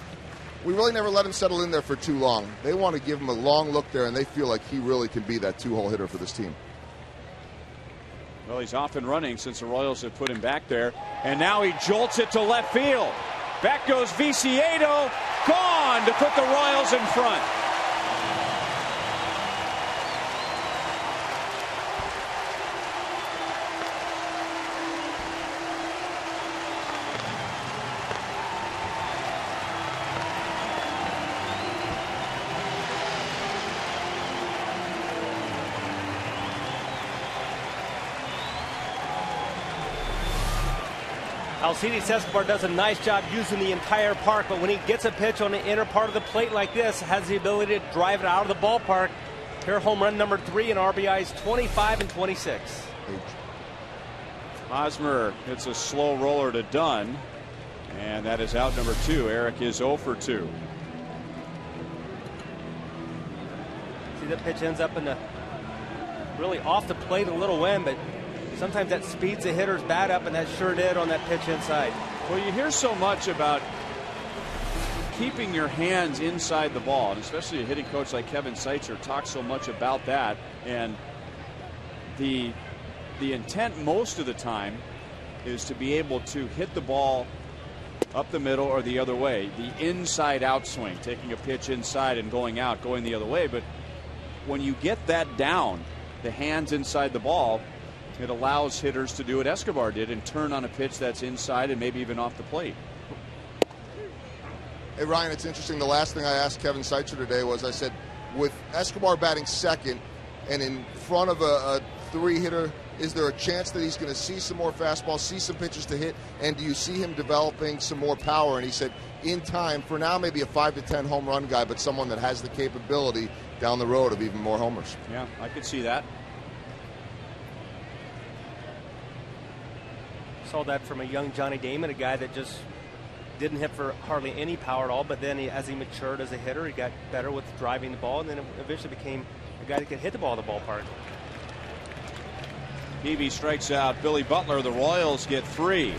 we really never let him settle in there for too long. They want to give him a long look there, and they feel like he really can be that 2-hole hitter for this team. Well, he's off and running since the Royals have put him back there. And now he jolts it to left field. Back goes Viciedo. Gone to put the Royals in front. Alcides Escobar does a nice job using the entire park, but when he gets a pitch on the inner part of the plate like this, has the ability to drive it out of the ballpark. Here, home run number 3 and RBIs 25 and 26. Hosmer hits a slow roller to Dunn, and that is out number 2. Eric is 0 for 2. See, that pitch ends up in the really off the plate a little wind, but sometimes that speeds the hitter's bat up, and that sure did on that pitch inside. Well, you hear so much about keeping your hands inside the ball, and especially a hitting coach like Kevin Seitzer talks so much about that. And the intent most of the time is to be able to hit the ball up the middle or the other way. The inside out swing, taking a pitch inside and going out, going the other way. But when you get that down, the hands inside the ball, it allows hitters to do what Escobar did and turn on a pitch that's inside and maybe even off the plate. Hey, Ryan, it's interesting. The last thing I asked Kevin Seitzer today was, I said, with Escobar batting second and in front of a 3-hitter, is there a chance that he's going to see some more fastballs, see some pitches to hit, and do you see him developing some more power? And he said, in time, for now, maybe a 5 to 10 home run guy, but someone that has the capability down the road of even more homers. Yeah, I could see that. Saw that from a young Johnny Damon, a guy that just didn't hit for hardly any power at all, but then as he matured as a hitter, he got better with driving the ball, and then eventually became a guy that could hit the ball in the ballpark. Peavy strikes out Billy Butler. The Royals get 3.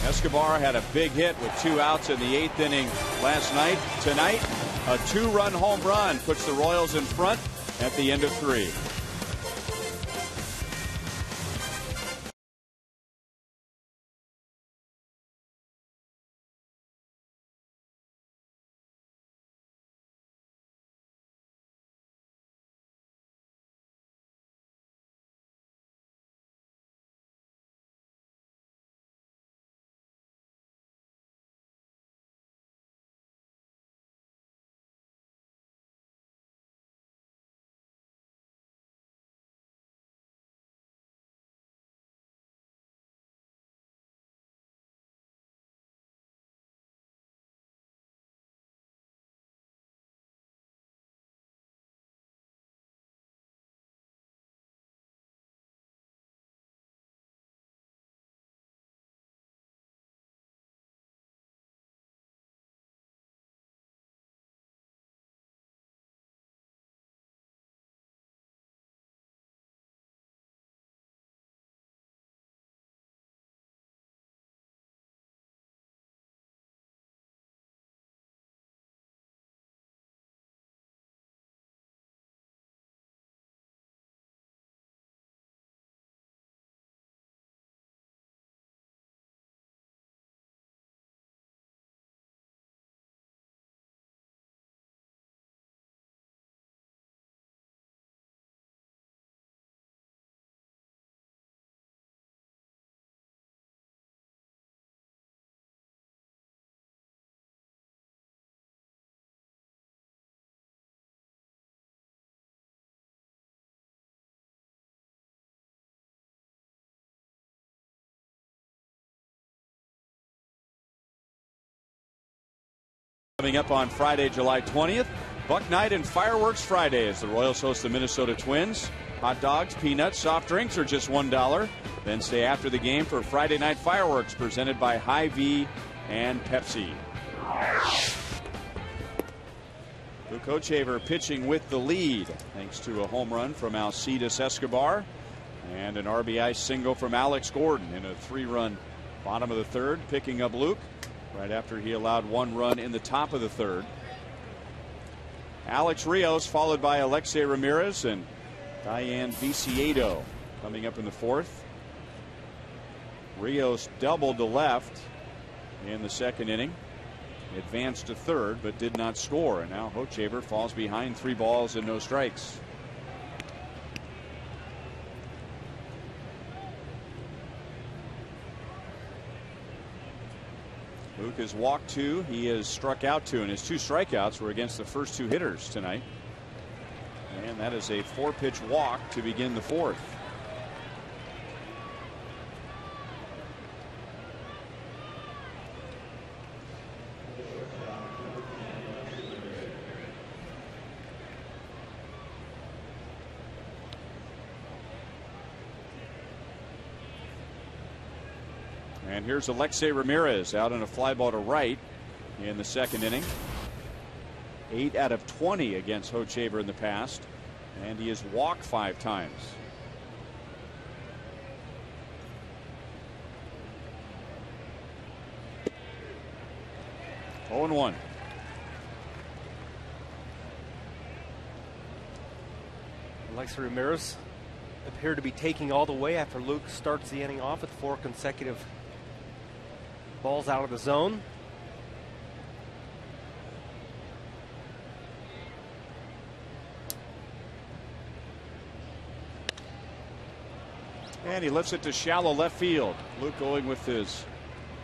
Escobar had a big hit with 2 outs in the 8th inning last night. Tonight, a 2-run home run puts the Royals in front at the end of 3. Coming up on Friday, July 20th, Buck Night and Fireworks Friday as the Royals host the Minnesota Twins. Hot dogs, peanuts, soft drinks are just $1. Then stay after the game for Friday Night Fireworks presented by Hy-Vee and Pepsi. Luke Hochevar pitching with the lead thanks to a home run from Alcides Escobar and an RBI single from Alex Gordon in a 3-run bottom of the third, picking up Luke right after he allowed 1 run in the top of the third. Alex Rios followed by Alexei Ramirez and Diane Viciedo coming up in the 4th. Rios doubled to left in the 2nd inning, advanced to 3rd but did not score, and now Hochevar falls behind 3 balls and no strikes. Luke has walked 2. He has struck out 2, and his 2 strikeouts were against the first 2 hitters tonight. And that is a 4-pitch walk to begin the 4th. And here's Alexei Ramirez out on a fly ball to right in the 2nd inning. 8 out of 20 against Hochevar in the past, and he has walked 5 times. Oh and 1. Alexei Ramirez appeared to be taking all the way after Luke starts the inning off with 4 consecutive balls out of the zone. And he lifts it to shallow left field. Luke going with his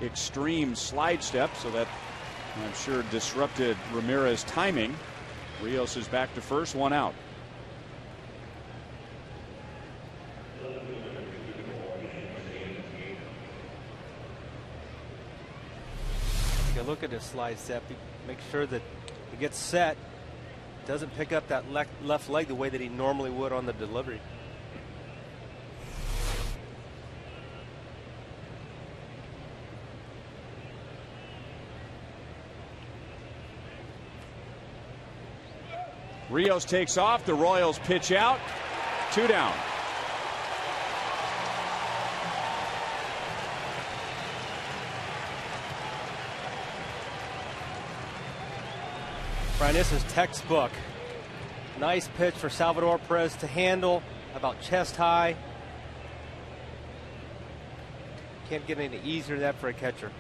extreme slide step, so that I'm sure disrupted Ramirez's timing. Rios is back to first, 1 out. Take a look at his slide step. Make sure that he gets set, doesn't pick up that left leg the way that he normally would on the delivery. Rios takes off. The Royals pitch out. 2 down. Brian, this is textbook. Nice pitch for Salvador Perez to handle, about chest high. Can't get any easier than that for a catcher.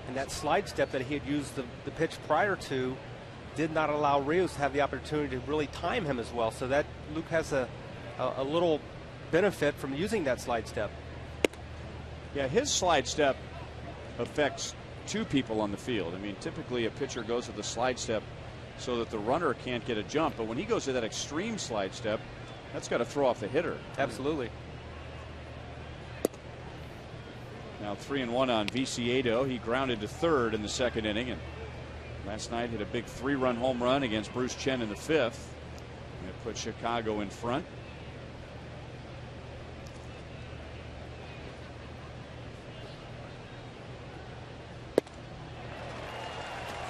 And that slide step that he had used the pitch prior to did not allow Rios to have the opportunity to really time him as well. So that Luke has a little benefit from using that slide step. Yeah, his slide step affects 2 people on the field. I mean, typically a pitcher goes with the slide step so that the runner can't get a jump. But when he goes to that extreme slide step, that's got to throw off the hitter. Absolutely. Now 3-1 on Viciedo. He grounded to 3rd in the 2nd inning, and last night hit a big 3-run home run against Bruce Chen in the 5th. And it put Chicago in front.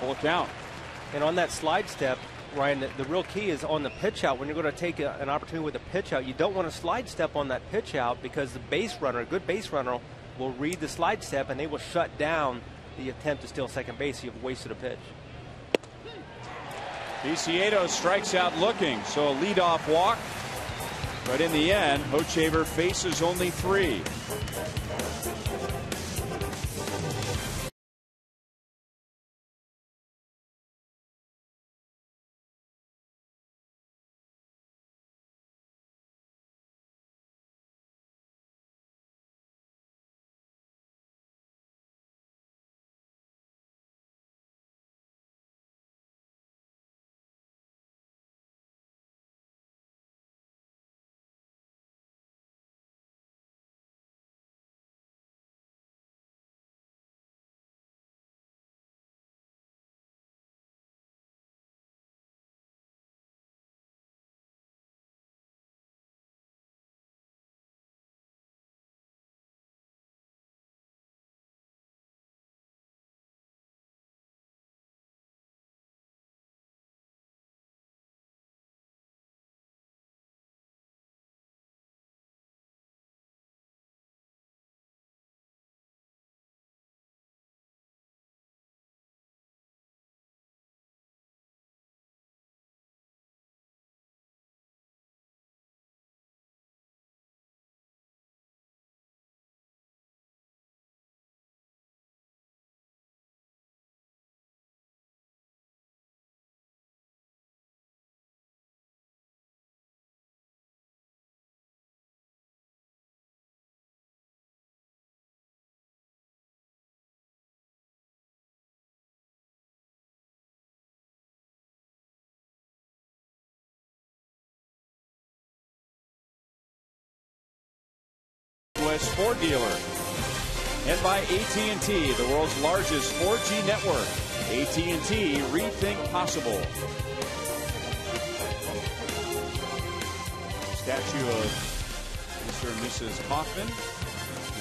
Full count. And on that slide step, Ryan, the real key is on the pitch out. When you're going to take an opportunity with a pitch out, you don't want to slide step on that pitch out, because the base runner, a good base runner, will read the slide step and they will shut down the attempt to steal second base. You've wasted a pitch. Viciedo strikes out looking, so a leadoff walk. But in the end, Hochevar faces only 3. U.S. Ford dealer. And by AT, the world's largest 4G network. AT, rethink possible. Statue of Mr. and Mrs. Kaufman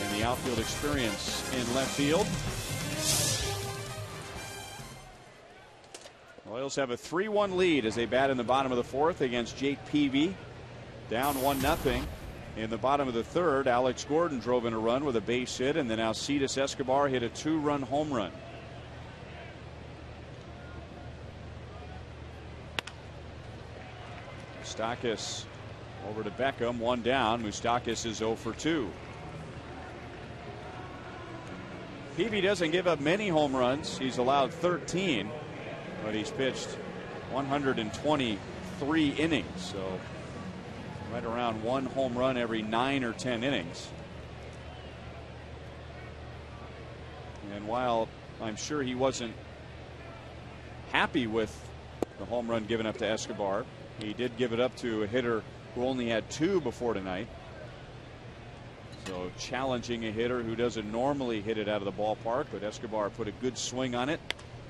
and the outfield experience in left field. Royals have a 3-1 lead as they bat in the bottom of the fourth against Jake Peavy. Down 1-0 in the bottom of the third. Alex Gordon drove in a run with a base hit, and then Alcides Escobar hit a 2-run home run. Moustakas over to Beckham, 1 down. Moustakas is 0 for 2. Peavy doesn't give up many home runs. He's allowed 13, but he's pitched 123 innings, so right around 1 home run every 9 or 10 innings. And while I'm sure he wasn't happy with the home run given up to Escobar, he did give it up to a hitter who only had 2 before tonight. So challenging a hitter who doesn't normally hit it out of the ballpark, but Escobar put a good swing on it.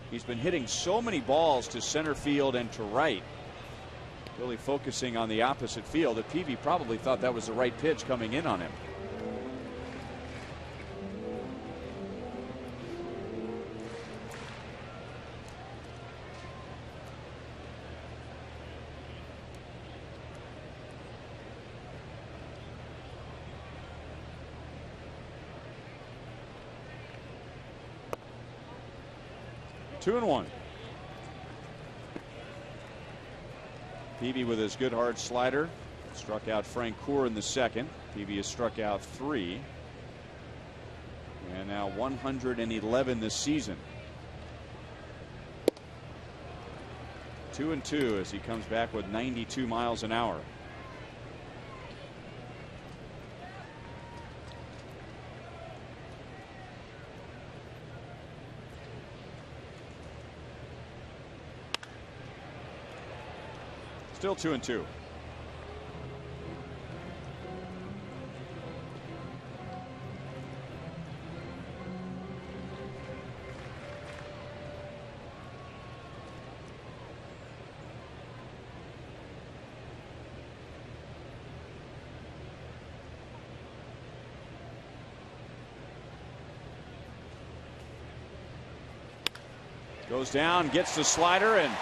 He's been hitting so many balls to center field and to right, really focusing on the opposite field, that Peavy probably thought that was the right pitch coming in on him. Two and one. Peavy with his good hard slider struck out Frank Coor in the second. Peavy has struck out 3. And now 111 this season. 2-2 as he comes back with 92 miles an hour. Still 2-2. Goes down, gets the slider, and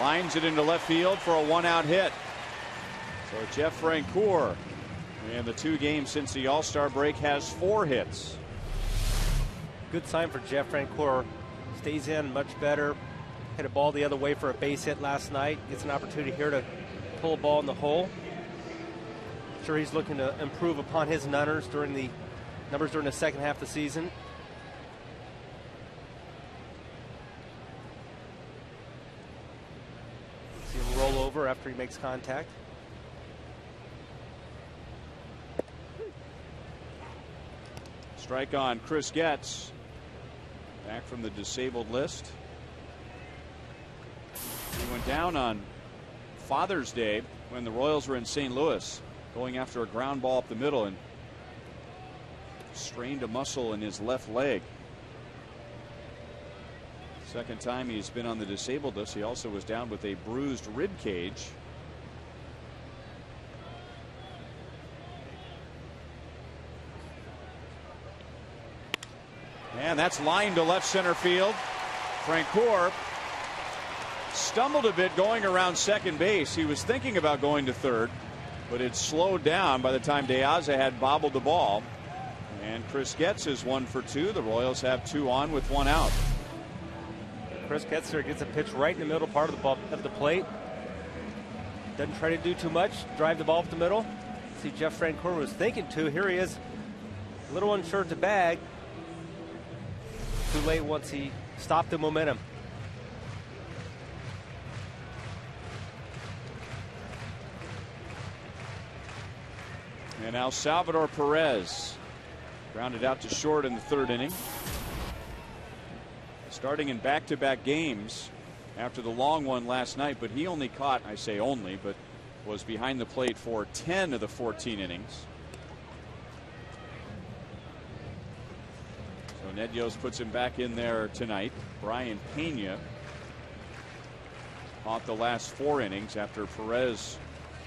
lines it into left field for a 1-out hit. So Jeff Francoeur, in the 2 games since the All-Star break, has 4 hits. Good sign for Jeff Francoeur. Stays in much better. Hit a ball the other way for a base hit last night. Gets an opportunity here to pull a ball in the hole. I'm sure he's looking to improve upon his numbers during the second half of the season. After he makes contact. Strike on Chris Getz, back from the disabled list. He went down on Father's Day when the Royals were in St. Louis, going after a ground ball up the middle, and strained a muscle in his left leg. Second time he's been on the disabled list. He also was down with a bruised rib cage. And that's lined to left center field. Francoeur stumbled a bit going around second base. He was thinking about going to third, but it slowed down by the time De Aza had bobbled the ball. And Chris Getz is 1 for 2. The Royals have 2 on with 1 out. Chris Getzer gets a pitch right in the middle part of the plate. Doesn't try to do too much. Drive the ball up the middle. See, Jeff Francoeur was thinking to. Here he is, a little unsure at the bag. Too late once he stopped the momentum. And now Salvador Perez grounded out to short in the 3rd inning. Starting in back-to-back games after the long one last night, but he only caught, I say only, but was behind the plate for 10 of the 14 innings. Nedios puts him back in there tonight. Brian Pena caught the last 4 innings after Perez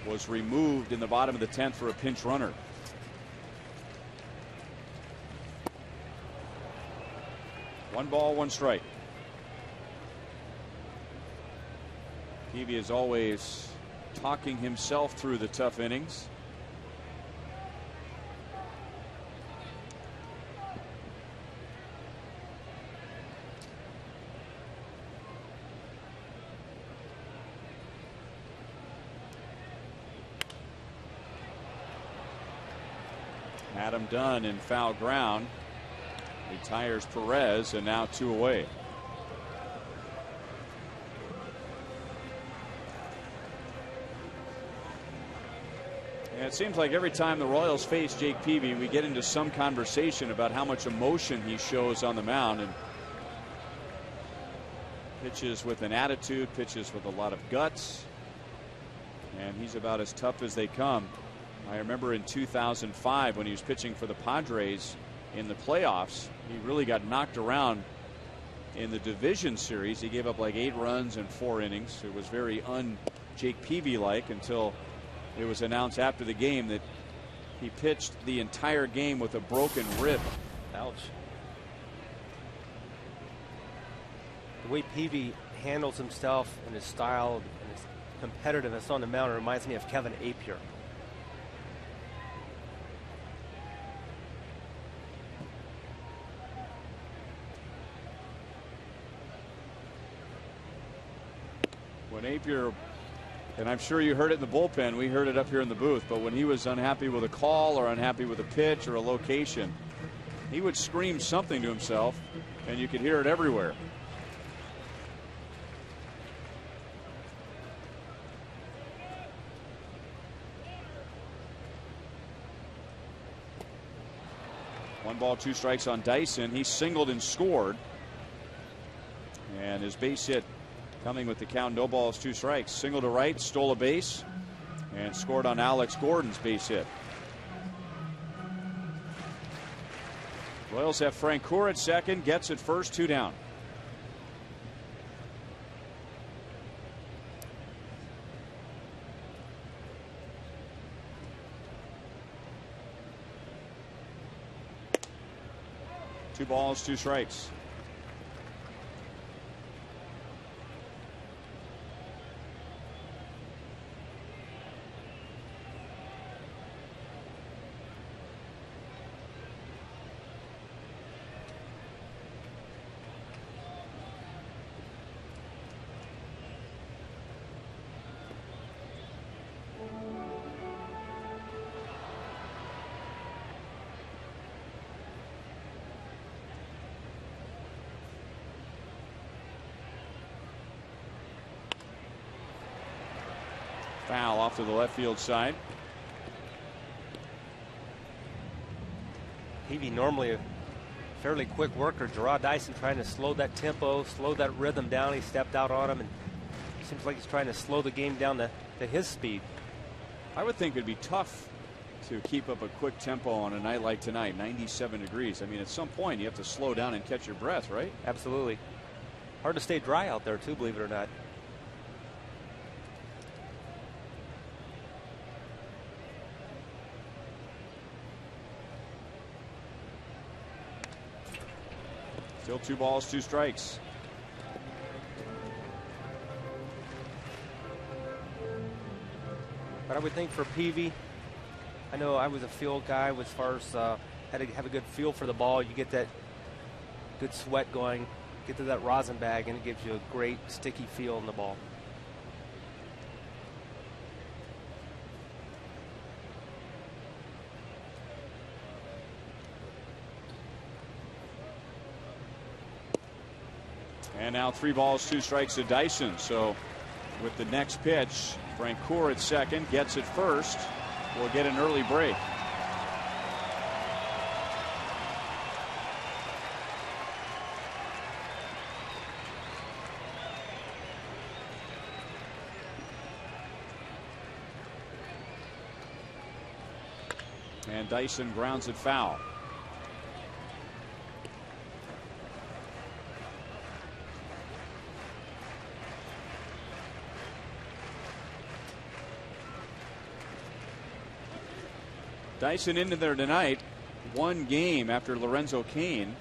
was removed in the bottom of the 10th for a pinch runner. One ball, one strike. Peavy is always talking himself through the tough innings. Adam Dunn in foul ground retires Perez, and now 2 away. And it seems like every time the Royals face Jake Peavy, we get into some conversation about how much emotion he shows on the mound, and pitches with an attitude, pitches with a lot of guts, and he's about as tough as they come. I remember in 2005 when he was pitching for the Padres in the playoffs, he really got knocked around in the division series. He gave up like 8 runs in 4 innings. It was very un-Jake Peavy-like until it was announced after the game that he pitched the entire game with a broken rib. Ouch. The way Peavy handles himself and his style and his competitiveness on the mound reminds me of Kevin Apier. When Apier, and I'm sure you heard it in the bullpen, we heard it up here in the booth, but when he was unhappy with a call or unhappy with a pitch or a location, he would scream something to himself, and you could hear it everywhere. One ball, 2 strikes on Dyson. He singled and scored, and his base hit coming with the count, no balls, 2 strikes. Single to right, stole a base, and scored on Alex Gordon's base hit. Royals have Francoeur at second, gets at first, 2 down. Two balls, 2 strikes. Foul off to the left field side. Peavy normally a fairly quick worker. Gerard Dyson trying to slow that tempo, slow that rhythm down. He stepped out on him, and it seems like he's trying to slow the game down to his speed. I would think it'd be tough to keep up a quick tempo on a night like tonight, 97 degrees. I mean, at some point you have to slow down and catch your breath, right? Absolutely. Hard to stay dry out there too, believe it or not. Still 2 balls, 2 strikes. But I would think for Peavy, I know I was a field guy as far as had to have a good feel for the ball. You get that good sweat going, get to that rosin bag, and it gives you a great sticky feel in the ball. And now 3 balls, 2 strikes to Dyson. So with the next pitch, Francoeur at second, gets it first. We'll get an early break. And Dyson grounds it foul. Dyson into there tonight. One game after Lorenzo Cain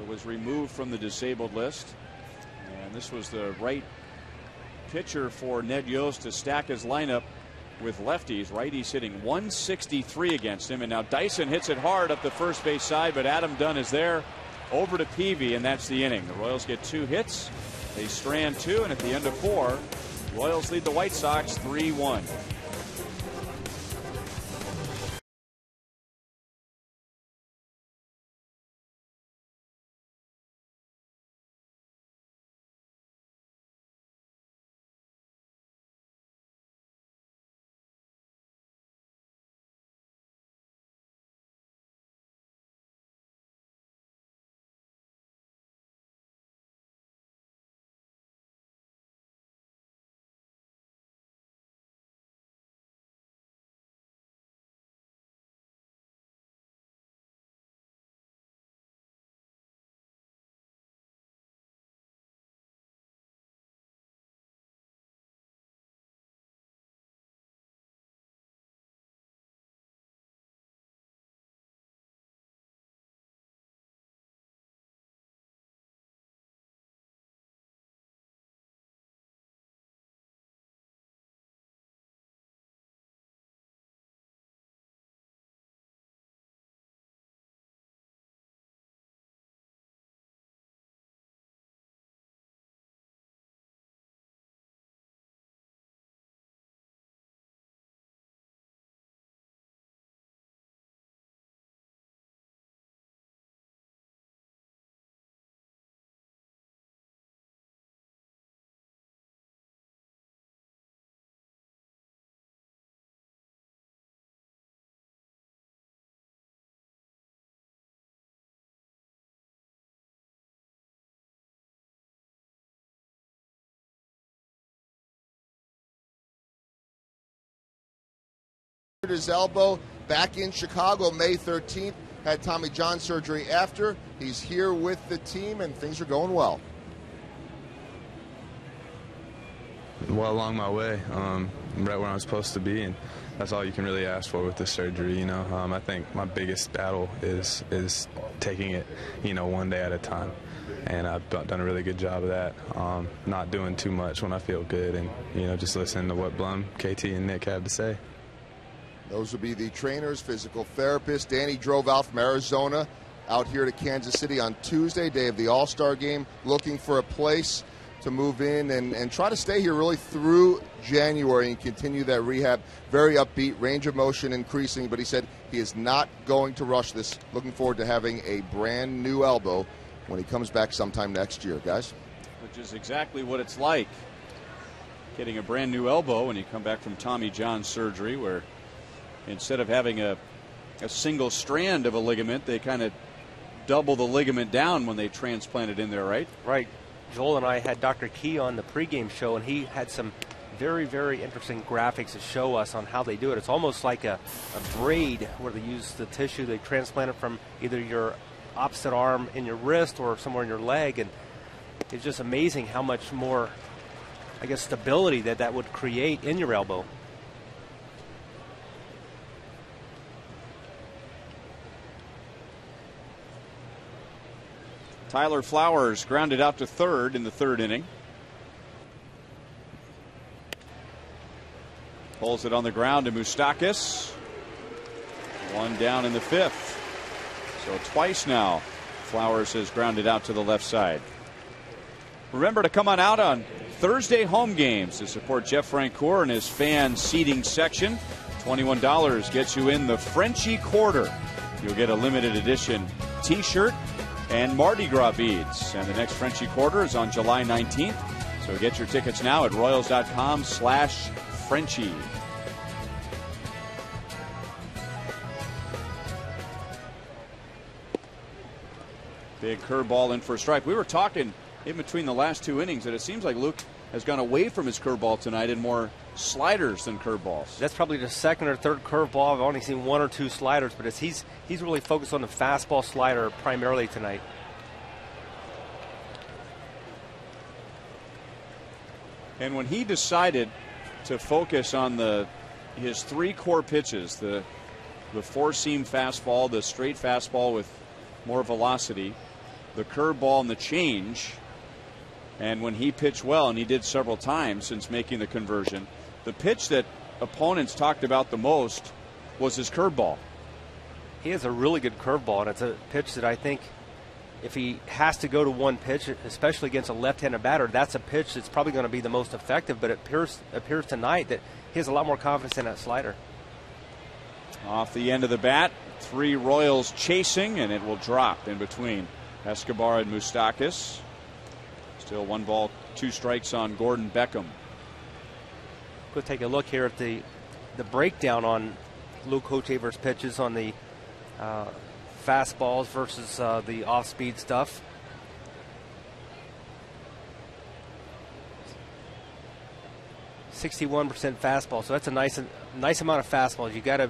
was removed from the disabled list. And this was the right pitcher for Ned Yost to stack his lineup with lefties. Righties hitting 163 against him. And now Dyson hits it hard up the first base side, but Adam Dunn is there over to Peavy, and that's the inning. The Royals get 2 hits. They strand 2, and at the end of 4, Royals lead the White Sox 3-1. His elbow back in Chicago May 13th. Had Tommy John surgery after. He's here with the team, and things are going well. Well along my way, right where I'm supposed to be, and that's all you can really ask for with this surgery. You know, I think my biggest battle is taking it, one day at a time, and I've done a really good job of that. Not doing too much when I feel good, and just listening to what Blum, KT, and Nick have to say. Those would be the trainers, physical therapists. Danny drove out from Arizona out here to Kansas City on Tuesday, day of the All-Star game, looking for a place to move in and try to stay here really through January and continue that rehab. Very upbeat, range of motion increasing, but he said he is not going to rush this. Looking forward to having a brand new elbow when he comes back sometime next year, guys. Which is exactly what it's like, getting a brand new elbow when you come back from Tommy John surgery, where instead of having a single strand of a ligament, they kind of double the ligament down when they transplant it in there, right? Right. Joel and I had Dr. Key on the pregame show, and he had some very, very interesting graphics to show us on how they do it. It's almost like a braid where they use the tissue. They transplant it from either your opposite arm in your wrist or somewhere in your leg, and it's just amazing how much more, stability that would create in your elbow. Tyler Flowers grounded out to third in the third inning. Pulls it on the ground to Moustakas. One down in the fifth. So twice now Flowers has grounded out to the left side. Remember to come on out on Thursday home games to support Jeff Francoeur and his fan seating section. $21 gets you in the Frenchie Quarter. You'll get a limited edition t-shirt and Mardi Gras beads. And the next Frenchie Quarter is on July 19th. So get your tickets now at Royals.com/Frenchie. Big curveball in for a strike. We were talking in between the last two innings that it seems like Luke has gone away from his curveball tonight and more sliders than curveballs. That's probably the second or third curveball. I've only seen one or two sliders, but he's really focused on the fastball slider primarily tonight. And when he decided to focus on the his three core pitches, the four-seam fastball, the straight fastball with more velocity, the curveball, and the change. And when he pitched well, and he did several times since making the conversion, the pitch that opponents talked about the most was his curveball. He has a really good curveball, and it's a pitch that I think if he has to go to one pitch, especially against a left-handed batter, that's a pitch that's probably going to be the most effective. But it appears tonight that he has a lot more confidence in that slider. Off the end of the bat, three Royals chasing, and it will drop in between Escobar and Moustakas. Still 1 ball, 2 strikes on Gordon Beckham. We'll take a look here at the breakdown on Luke Hochevar's pitches on the fastballs versus the off-speed stuff. .61% fastball, so that's a nice amount of fastballs. You got to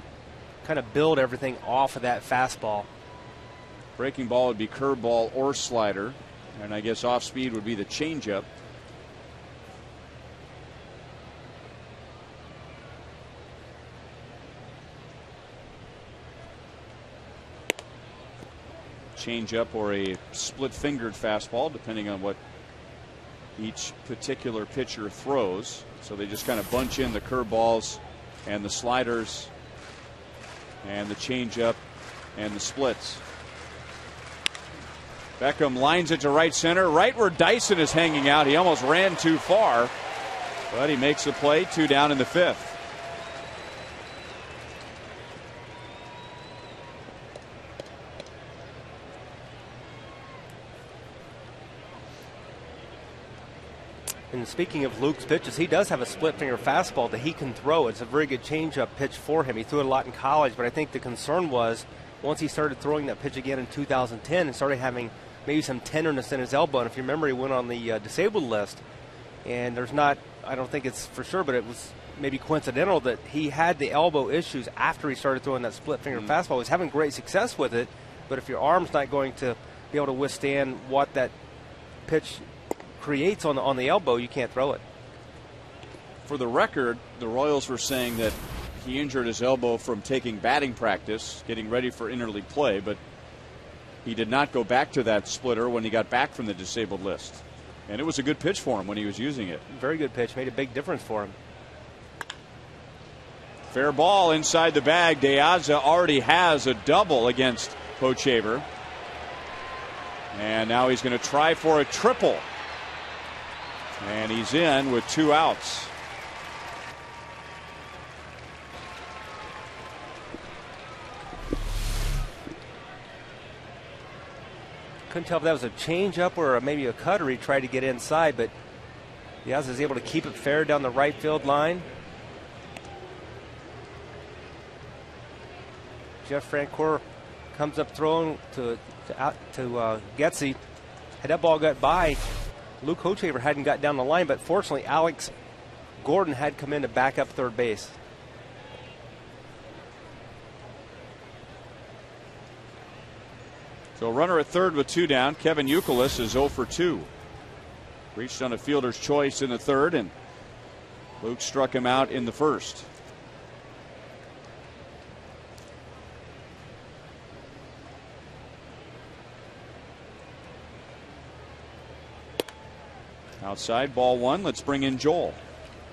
kind of build everything off of that fastball. Breaking ball would be curveball or slider, and I guess off speed would be the changeup. Changeup or a split fingered fastball, depending on what each particular pitcher throws. So they just kind of bunch in the curveballs and the sliders and the changeup and the splits. Beckham lines it to right center, right where Dyson is hanging out. He almost ran too far, but he makes the play. 2 down in the 5th. And speaking of Luke's pitches, he does have a split finger fastball that he can throw. It's a very good changeup pitch for him. He threw it a lot in college, but I think the concern was once he started throwing that pitch again in 2010 and started having maybe some tenderness in his elbow. And if you remember, he went on the disabled list. And there's not, I don't think it's for sure, but it was maybe coincidental that he had the elbow issues after he started throwing that split finger fastball. He was having great success with it, but if your arm's not going to be able to withstand what that pitch creates on the elbow, you can't throw it. For the record, the Royals were saying that he injured his elbow from taking batting practice, getting ready for interleague play, but he did not go back to that splitter when he got back from the disabled list. And it was a good pitch for him when he was using it. Very good pitch, made a big difference for him. Fair ball inside the bag. De Aza already has a double against Hochevar. And now he's going to try for a triple. And he's in with 2 outs. Couldn't tell if that was a changeup or maybe a cutter. He tried to get inside, but Diaz is able to keep it fair down the right field line. Jeff Francoeur comes up throwing to Getsy. Had that ball got by, Luke Hochevar hadn't got down the line, but fortunately Alex Gordon had come in to back up third base. So runner at third with 2 down. Kevin Youkilis is 0 for 2. Reached on a fielder's choice in the third, and Luke struck him out in the first. Outside, ball 1. Let's bring in Joel.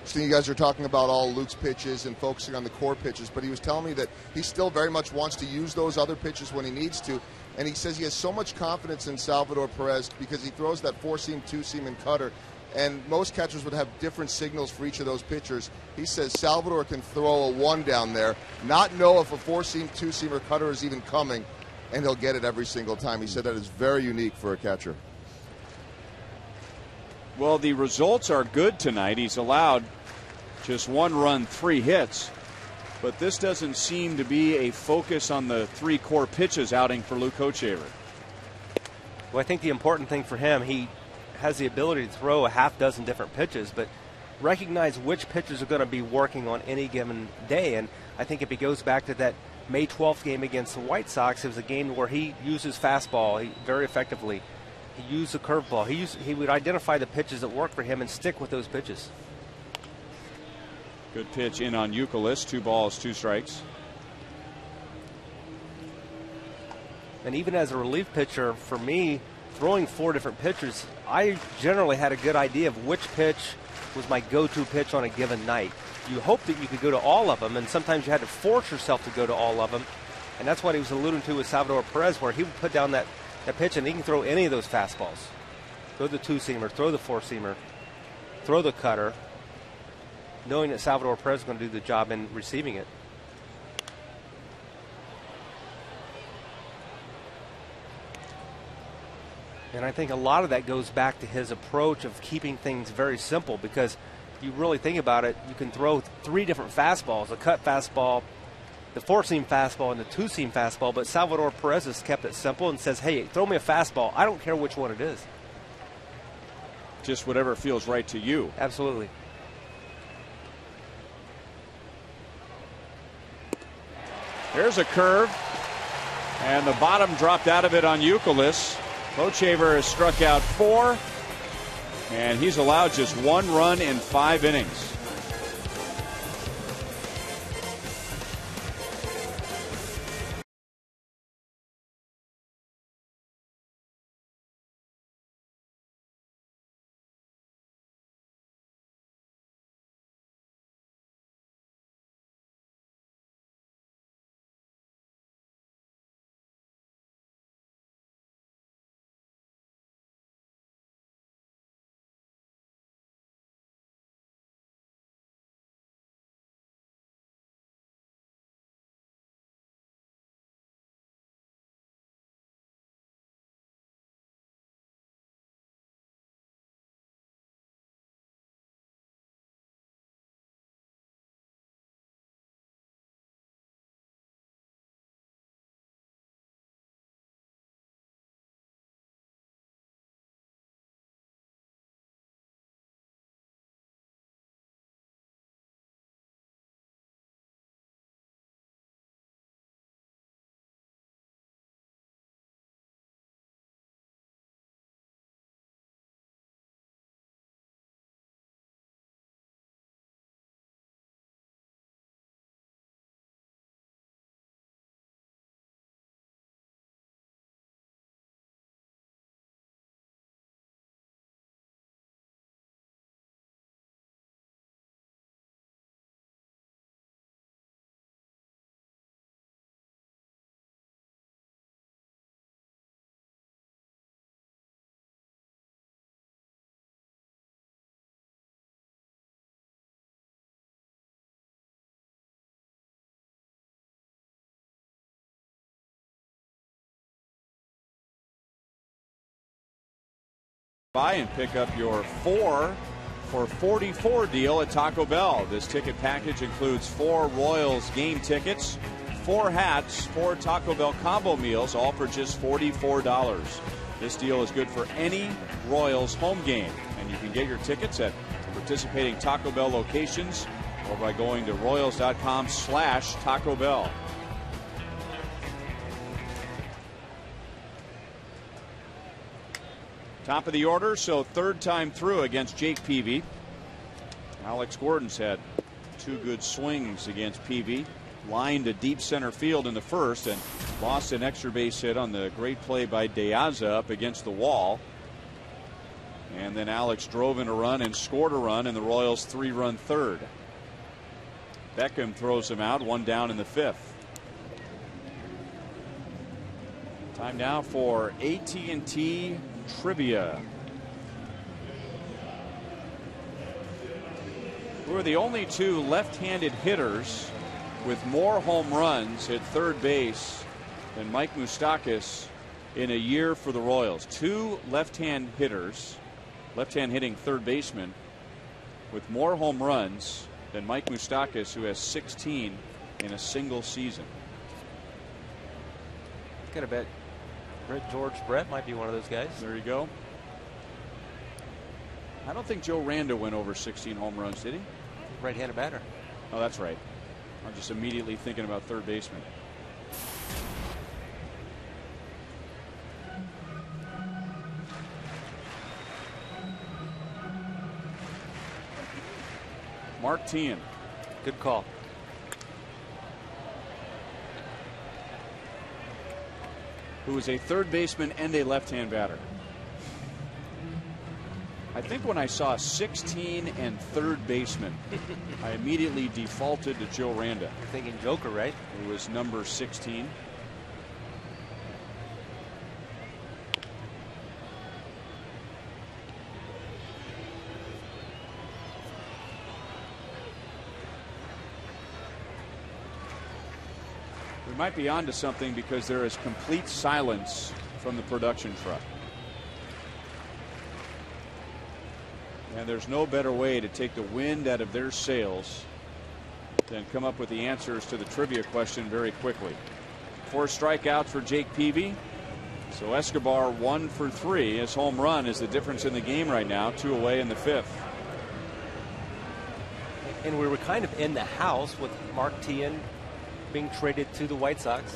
So you guys are talking about all Luke's pitches and focusing on the core pitches, but he was telling me that he still very much wants to use those other pitches when he needs to. And he says he has so much confidence in Salvador Perez because he throws that 4-seam, 2-seam, and cutter. And most catchers would have different signals for each of those pitchers. He says Salvador can throw a 1 down there, not know if a 4-seam, 2-seam, or cutter is even coming, and he'll get it every single time. He said that is very unique for a catcher. Well, the results are good tonight. He's allowed just 1 run, 3 hits. But this doesn't seem to be a focus on the 3 core pitches outing for Luke Hochevar. Well, I think the important thing for him, he has the ability to throw a half dozen different pitches, but recognize which pitches are going to be working on any given day. And I think if he goes back to that May 12th game against the White Sox, it was a game where he used his fastball very effectively. He used the curveball. He would identify the pitches that work for him and stick with those pitches. Good pitch in on Youkilis. 2 balls, 2 strikes. And even as a relief pitcher, for me, throwing 4 different pitches, I generally had a good idea of which pitch was my go-to pitch on a given night. You hope that you could go to all of them, and sometimes you had to force yourself to go to all of them. And that's what he was alluding to with Salvador Perez, where he would put down that pitch and he can throw any of those fastballs. Throw the 2-seamer, throw the 4-seamer, throw the cutter, knowing that Salvador Perez is going to do the job in receiving it. And I think a lot of that goes back to his approach of keeping things very simple, because you really think about it, you can throw 3 different fastballs, a cut fastball, the 4-seam fastball, and the 2-seam fastball, but Salvador Perez has kept it simple and says, hey, throw me a fastball. I don't care which one it is. Just whatever feels right to you. Absolutely. There's a curve, and the bottom dropped out of it on Youkilis. Bochaver has struck out 4, and he's allowed just 1 run in 5 innings. Buy and pick up your 4 for $44 deal at Taco Bell. This ticket package includes 4 Royals game tickets, 4 hats, 4 Taco Bell combo meals, all for just $44. This deal is good for any Royals home game, and you can get your tickets at participating Taco Bell locations or by going to royals.com/Taco Bell. Top of the order, so 3rd time through against Jake Peavy. Alex Gordon's had 2 good swings against Peavy. Lined to deep center field in the 1st and lost an extra base hit on the great play by De Aza up against the wall. And then Alex drove in a run and scored a run in the Royals' 3-run 3rd. Beckham throws him out, 1 down in the 5th. Time now for AT Trivia. Who are the only 2 left-handed hitters with more home runs at 3rd base than Mike Moustakas in a year for the Royals? 2 left-hand hitters, left-hand hitting 3rd baseman with more home runs than Mike Moustakas, who has 16 in a single season. Got a bet. George Brett might be one of those guys. There you go. I don't think Joe Randa went over 16 home runs, did he? Right-handed batter. Oh, that's right. I'm just immediately thinking about 3rd baseman. Mark Teahan. Good call. Who is a third baseman and a left-hand batter. I think when I saw 16 and third baseman, I immediately defaulted to Joe Randa. You're thinking Joker, right? Who was number 16. We might be onto something because there is complete silence from the production truck. And there's no better way to take the wind out of their sails than come up with the answers to the trivia question very quickly. 4 strikeouts for Jake Peavy. So Escobar 1 for 3. His home run is the difference in the game right now. 2 away in the 5th. And we were kind of in the house with Mark Tien being traded to the White Sox.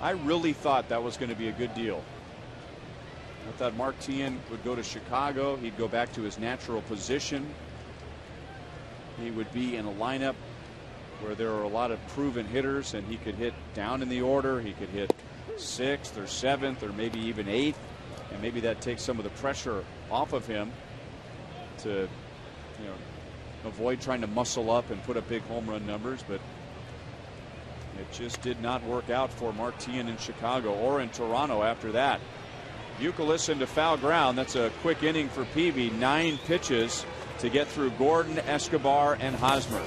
I really thought that was going to be a good deal. I thought Mark Tien would go to Chicago. He'd go back to his natural position. He would be in a lineup where there are a lot of proven hitters, and he could hit down in the order. He could hit 6th or 7th or maybe even 8th, and maybe that takes some of the pressure off of him to, avoid trying to muscle up and put up big home run numbers. But it just did not work out for Mark Tien in Chicago or in Toronto after that. Youkilis into foul ground. That's a quick inning for Peavy. 9 pitches to get through Gordon, Escobar, and Hosmer.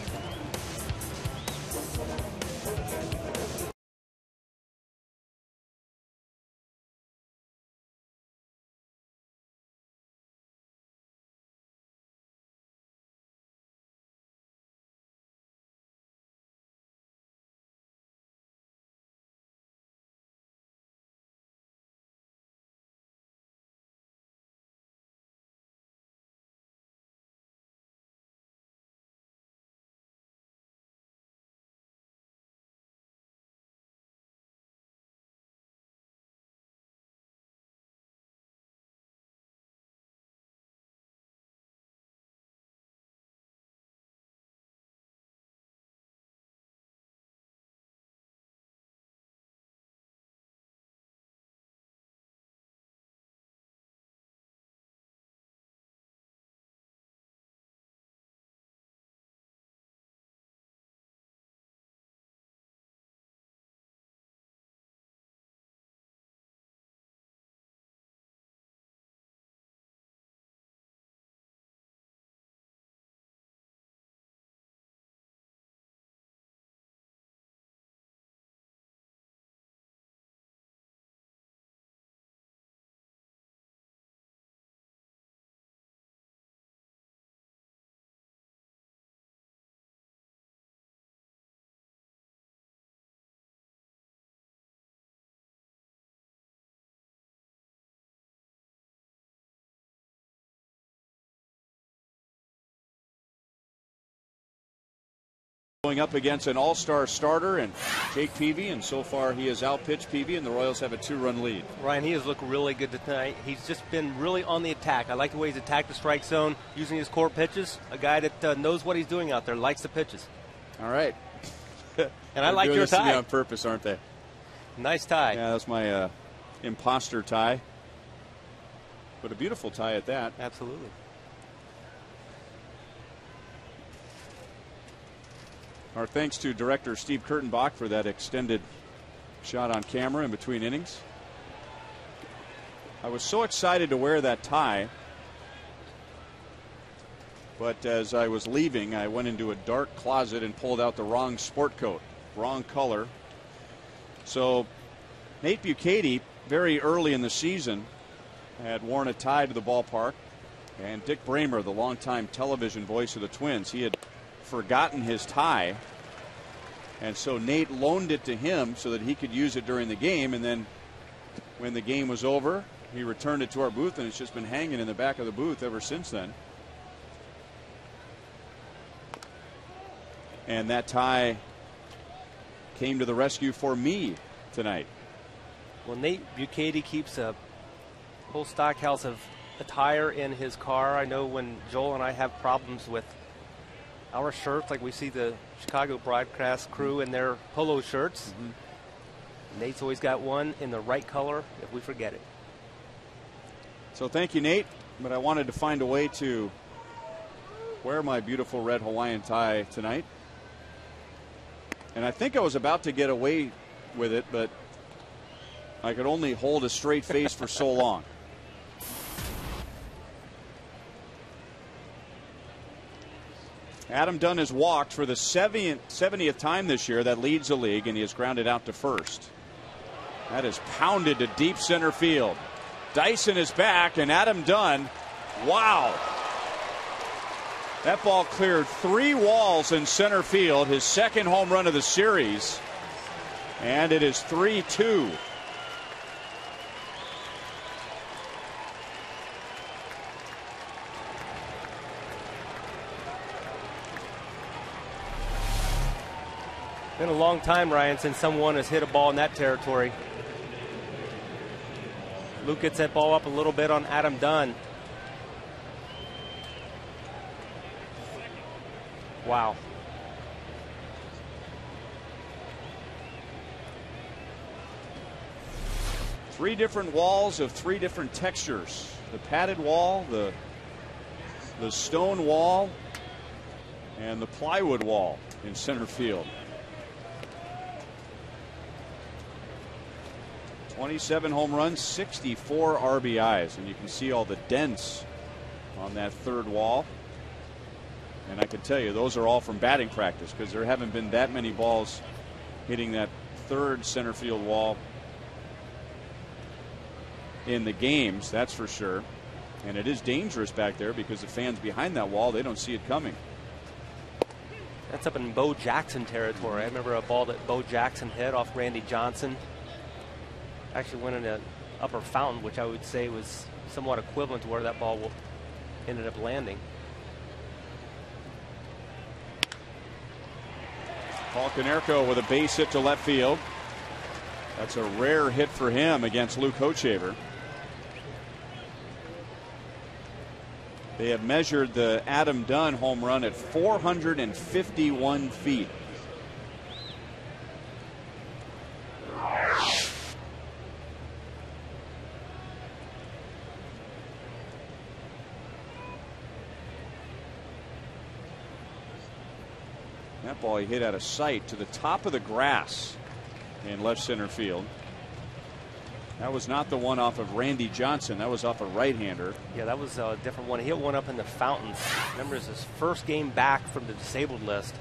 Going up against an all-star starter and Jake Peavy, and so far he has outpitched Peavy, and the Royals have a 2-run lead. Ryan, he has looked really good tonight. He's just been really on the attack. I like the way he's attacked the strike zone using his core pitches. A guy that knows what he's doing out there, likes the pitches. All right. And I like your tie. To me on purpose, aren't they? Nice tie. Yeah, that's my imposter tie. But a beautiful tie at that. Absolutely. Our thanks to director Steve Kurtenbach for that extended shot on camera in between innings. I was so excited to wear that tie, but as I was leaving, I went into a dark closet and pulled out the wrong sport coat, wrong color. So Nate Bukaty, very early in the season, had worn a tie to the ballpark, and Dick Bramer, the longtime television voice of the Twins, he had forgotten his tie, and so Nate loaned it to him so that he could use it during the game, and then when the game was over, he returned it to our booth, and it's just been hanging in the back of the booth ever since then. And that tie came to the rescue for me tonight. Well, Nate Bukaty keeps a whole stockhouse of attire in his car. I know when Joel and I have problems with our shirts, like we see the Chicago broadcast crew in their polo shirts. Nate's always got one in the right color if we forget it. So thank you, Nate. But I wanted to find a way to wear my beautiful red Hawaiian tie tonight. And I think I was about to get away with it, but I could only hold a straight face for so long. Adam Dunn has walked for the 70th time this year. That leads the league, and he has grounded out to first. That is pounded to deep center field. Dyson is back, and Adam Dunn, wow. That ball cleared 3 walls in center field, his second home run of the series, and it is 3-2. Been a long time, Ryan, since someone has hit a ball in that territory. Luke gets that ball up a little bit on Adam Dunn. Wow. Three different walls of 3 different textures. The padded wall, the stone wall, and the plywood wall in center field. 27 home runs, 64 RBIs, and you can see all the dents on that third wall. And I can tell you those are all from batting practice, because there haven't been that many balls hitting that third center field wall in the games, that's for sure. And it is dangerous back there because the fans behind that wall, they don't see it coming. That's up in Bo Jackson territory. I remember a ball that Bo Jackson hit off Randy Johnson. Actually went in an upper fountain, which I would say was somewhat equivalent to where that ball ended up landing. Paul Konerko with a base hit to left field. That's a rare hit for him against Luke Hochevar. They have measured the Adam Dunn home run at 451 feet. That ball he hit out of sight to the top of the grass in left center field. That was not the one off of Randy Johnson. That was off a right-hander. Yeah, that was a different one. He hit one up in the fountains. Remember, it's his first game back from the disabled list.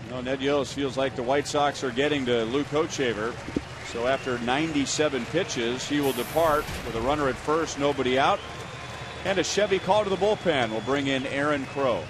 No, Ned Yost feels like the White Sox are getting to Luke Hochevar. So after 97 pitches, he will depart with a runner at first, nobody out. And a Chevy call to the bullpen will bring in Aaron Crow.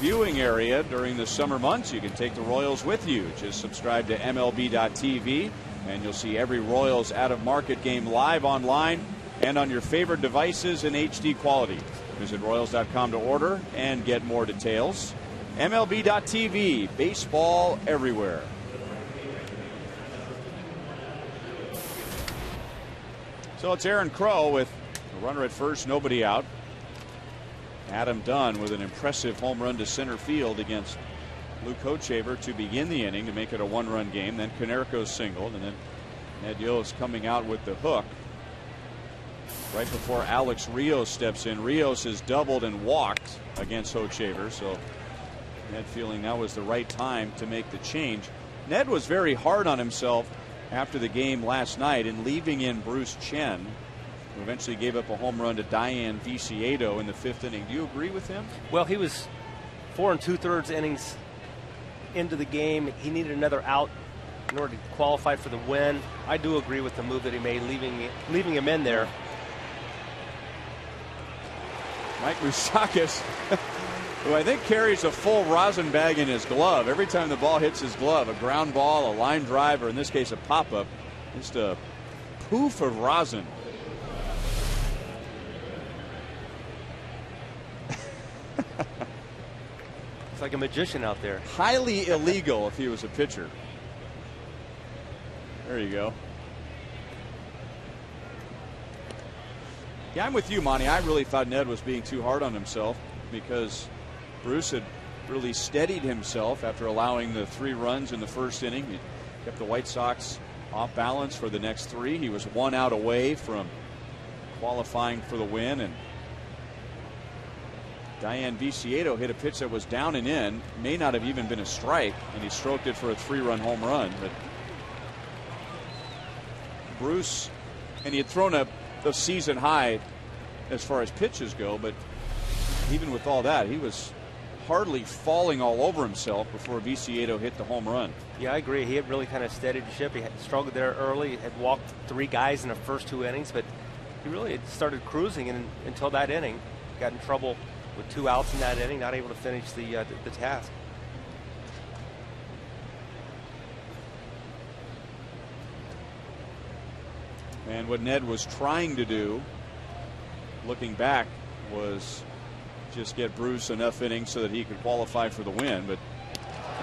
viewing area during the summer months. You can take the Royals with you. Just subscribe to MLB.tv and you'll see every Royals out-of-market game live online and on your favorite devices in HD quality. Visit Royals.com to order and get more details. MLB.tv, baseball everywhere. So it's Aaron Crow with a runner at first, nobody out. Adam Dunn with an impressive home run to center field against Luke Hochevar to begin the inning to make it a one-run game. Then Konerko singled, and then Ned Yost coming out with the hook right before Alex Rios steps in. Rios has doubled and walked against Hochevar, so Ned feeling that was the right time to make the change. Ned was very hard on himself after the game last night in leaving in Bruce Chen, who eventually gave up a home run to Diane Viciedo in the 5th inning. Do you agree with him? Well, he was 4 2/3 innings into the game. He needed another out in order to qualify for the win. I do agree with the move that he made, leaving him in there. Mike Moustakas, who I think carries a full rosin bag in his glove. Every time the ball hits his glove, a ground ball, a line drive, or in this case a pop-up, just a poof of rosin. It's like a magician out there. Highly illegal if he was a pitcher. There you go. Yeah, I'm with you, Monty. I really thought Ned was being too hard on himself because Bruce had really steadied himself after allowing the 3 runs in the 1st inning. He kept the White Sox off balance for the next 3. He was 1 out away from qualifying for the win, and Diane Viciedo hit a pitch that was down and in, may not have even been a strike, and he stroked it for a 3-run home run. But Bruce, and he had thrown a season high as far as pitches go, but even with all that, he was hardly falling all over himself before Viciedo hit the home run. Yeah, I agree. He had really kind of steadied the ship. He had struggled there early. He had walked 3 guys in the first 2 innings, but he really had started cruising until that inning. Got in trouble with 2 outs in that inning, not able to finish the task. And what Ned was trying to do, looking back, was just get Bruce enough innings so that he could qualify for the win. But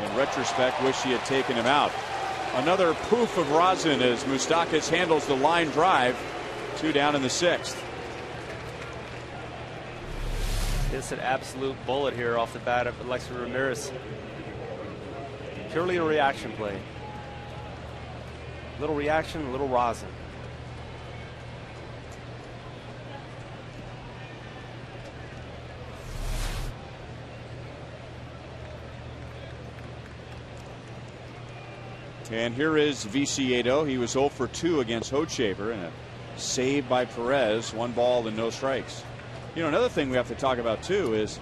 in retrospect, wish he had taken him out. Another poof of rosin as Moustakas handles the line drive. 2 down in the 6th. It's an absolute bullet here off the bat of Alexis Ramirez. Purely a reaction play. Little reaction, little rosin. And here is Viciedo. He was 0 for 2 against Hochevar, and a save by Perez. 1 ball and no strikes. You know, another thing we have to talk about too is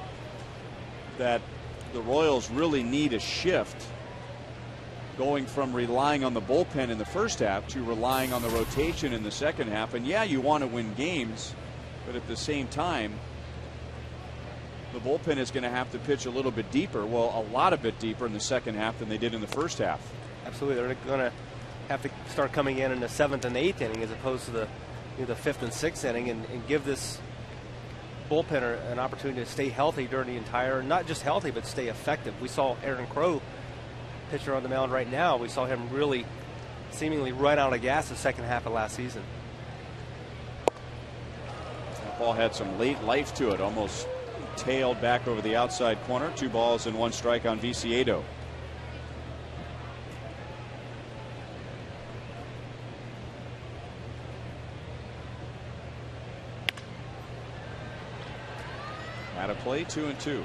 that the Royals really need a shift, going from relying on the bullpen in the first half to relying on the rotation in the second half. And yeah, you want to win games, but at the same time, the bullpen is going to have to pitch a little bit deeper, well, a lot of bit deeper in the second half than they did in the first half. Absolutely. They're going to have to start coming in the 7th and 8th inning as opposed to the 5th and 6th inning, and give this bullpen an opportunity to stay healthy during the entire, not just healthy, but stay effective. We saw Aaron Crow, pitcher on the mound right now. We saw him really seemingly run out of gas the second half of last season. That ball had some late life to it, almost tailed back over the outside corner. 2 balls and 1 strike on Viciedo. Out of play, 2-2.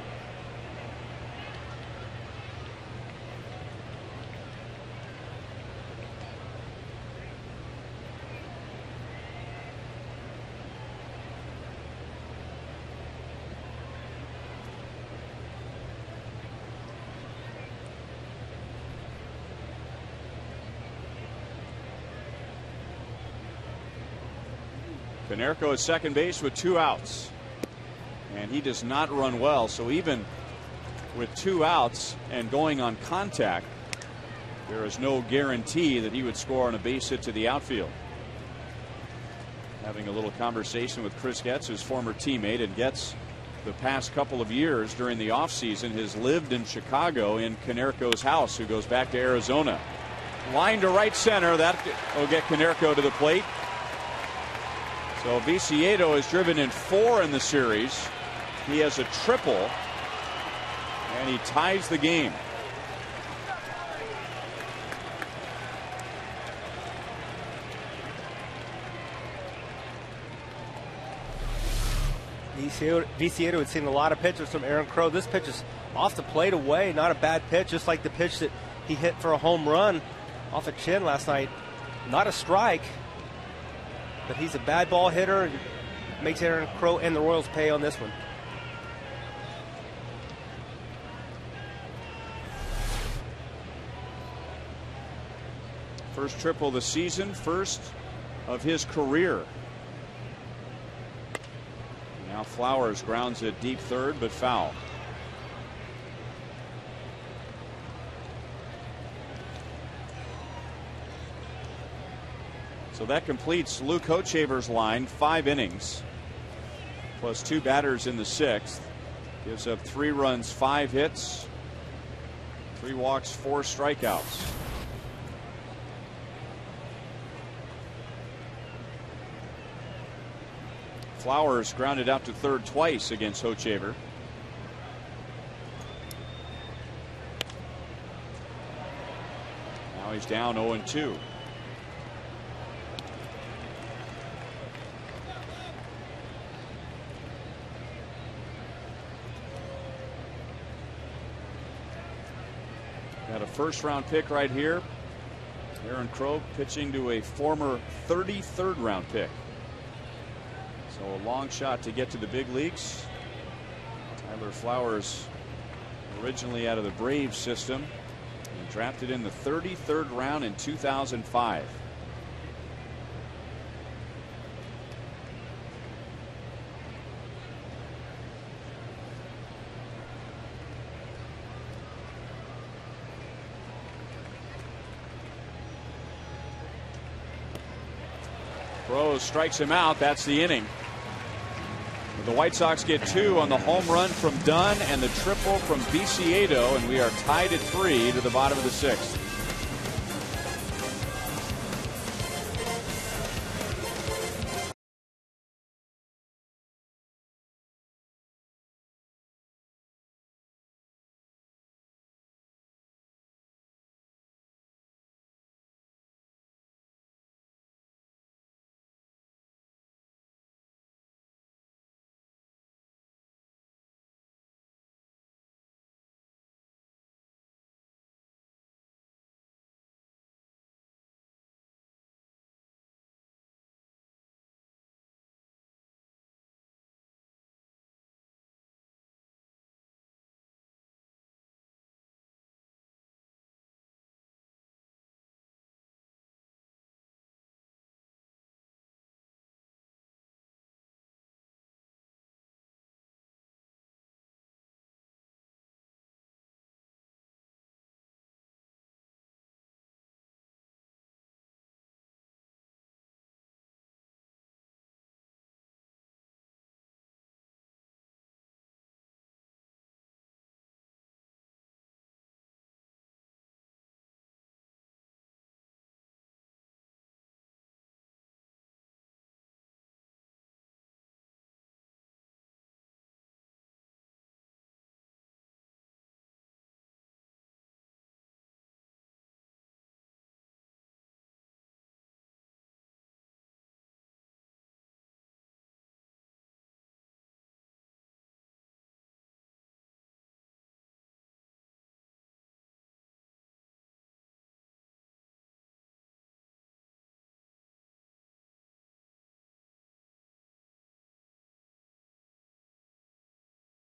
Konerko at second base with 2 outs. And he does not run well, so even with 2 outs and going on contact, there is no guarantee that he would score on a base hit to the outfield. Having a little conversation with Chris Getz, his former teammate, and Getz the past couple of years during the offseason has lived in Chicago in Konerko's house, who goes back to Arizona. Line to right center. That will get Konerko to the plate. So Viciedo has driven in 4 in the series. He has a triple, and he ties the game. Viciedo had seen a lot of pitches from Aaron Crow. This pitch is off the plate away, not a bad pitch, just like the pitch that he hit for a home run off a chin last night. Not a strike, but he's a bad ball hitter and makes Aaron Crow and the Royals pay on this one. First triple of the season, first of his career. Now Flowers grounds it deep third, but foul. So that completes Luke Hochevar's line. 5 innings plus 2 batters in the 6th. Gives up 3 runs, 5 hits, 3 walks, 4 strikeouts. Flowers grounded out to third twice against Hochevar. Now he's down 0-2. Got a first-round pick right here. Aaron Crow pitching to a former 33rd round pick. So a long shot to get to the big leagues. Tyler Flowers, originally out of the Braves system, and drafted in the 33rd round in 2005. Crow strikes him out. That's the inning. The White Sox get 2 on the home run from Dunn and the triple from Viciedo, and we are tied at 3 to the bottom of the 6th.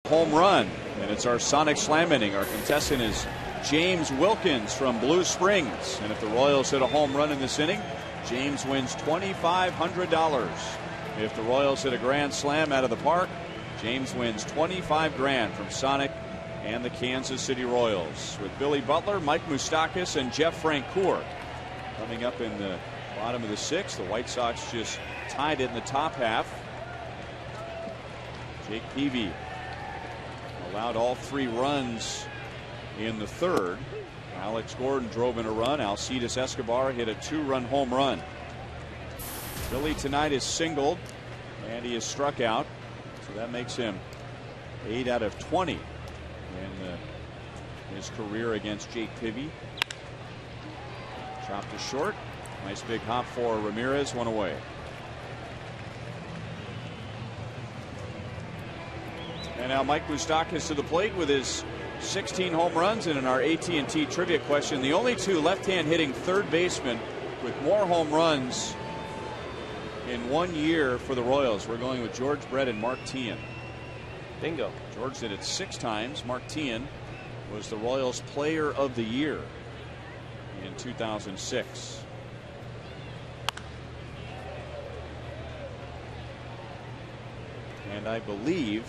Home run, and it's our Sonic Slam inning. Our contestant is James Wilkins from Blue Springs, and if the Royals hit a home run in this inning, James wins $2,500. If the Royals hit a grand slam out of the park, James wins $25,000 from Sonic and the Kansas City Royals, with Billy Butler, Mike Moustakas, and Jeff Francoeur coming up in the bottom of the 6th. The White Sox just tied it in the top half. Jake Peavy allowed all 3 runs in the 3rd. Alex Gordon drove in a run. Alcides Escobar hit a 2-run home run. Billy tonight is singled, and he is struck out, so that makes him 8 out of 20 in his career against Jake Peavy. Chopped to short. Nice big hop for Ramirez. 1 away. And now Mike Moustakas to the plate with his 16 home runs. And in our AT&T trivia question, the only 2 left-hand hitting third basemen with more home runs in 1 year for the Royals. We're going with George Brett and Mark Teahen. Bingo. George did it 6 times. Mark Teahen was the Royals Player of the Year in 2006. And I believe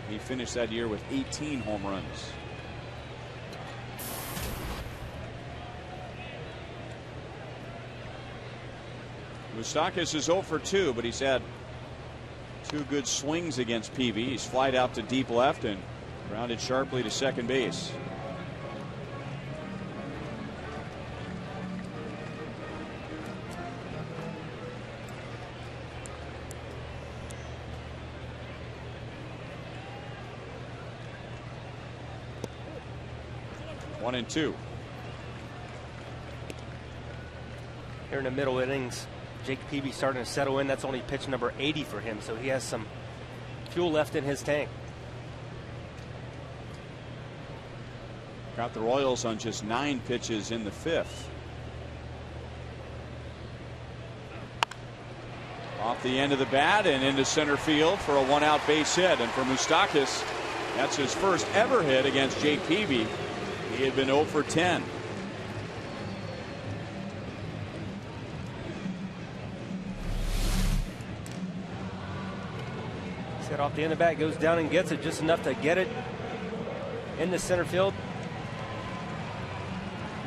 he finished that year with 18 home runs. Moustakas is 0 for 2, but he's had 2 good swings against Peavy. He's flied out to deep left and grounded sharply to second base. One and 2. Here in the middle innings, Jake Peavy starting to settle in. That's only pitch number 80 for him, so he has some fuel left in his tank. Got the Royals on just 9 pitches in the 5th. Off the end of the bat and into center field for a 1-out base hit. And for Moustakas, that's his first ever hit against Jake Peavy. He had been 0 for 10. Set off the end of the bat, goes down and gets it just enough to get it in the center field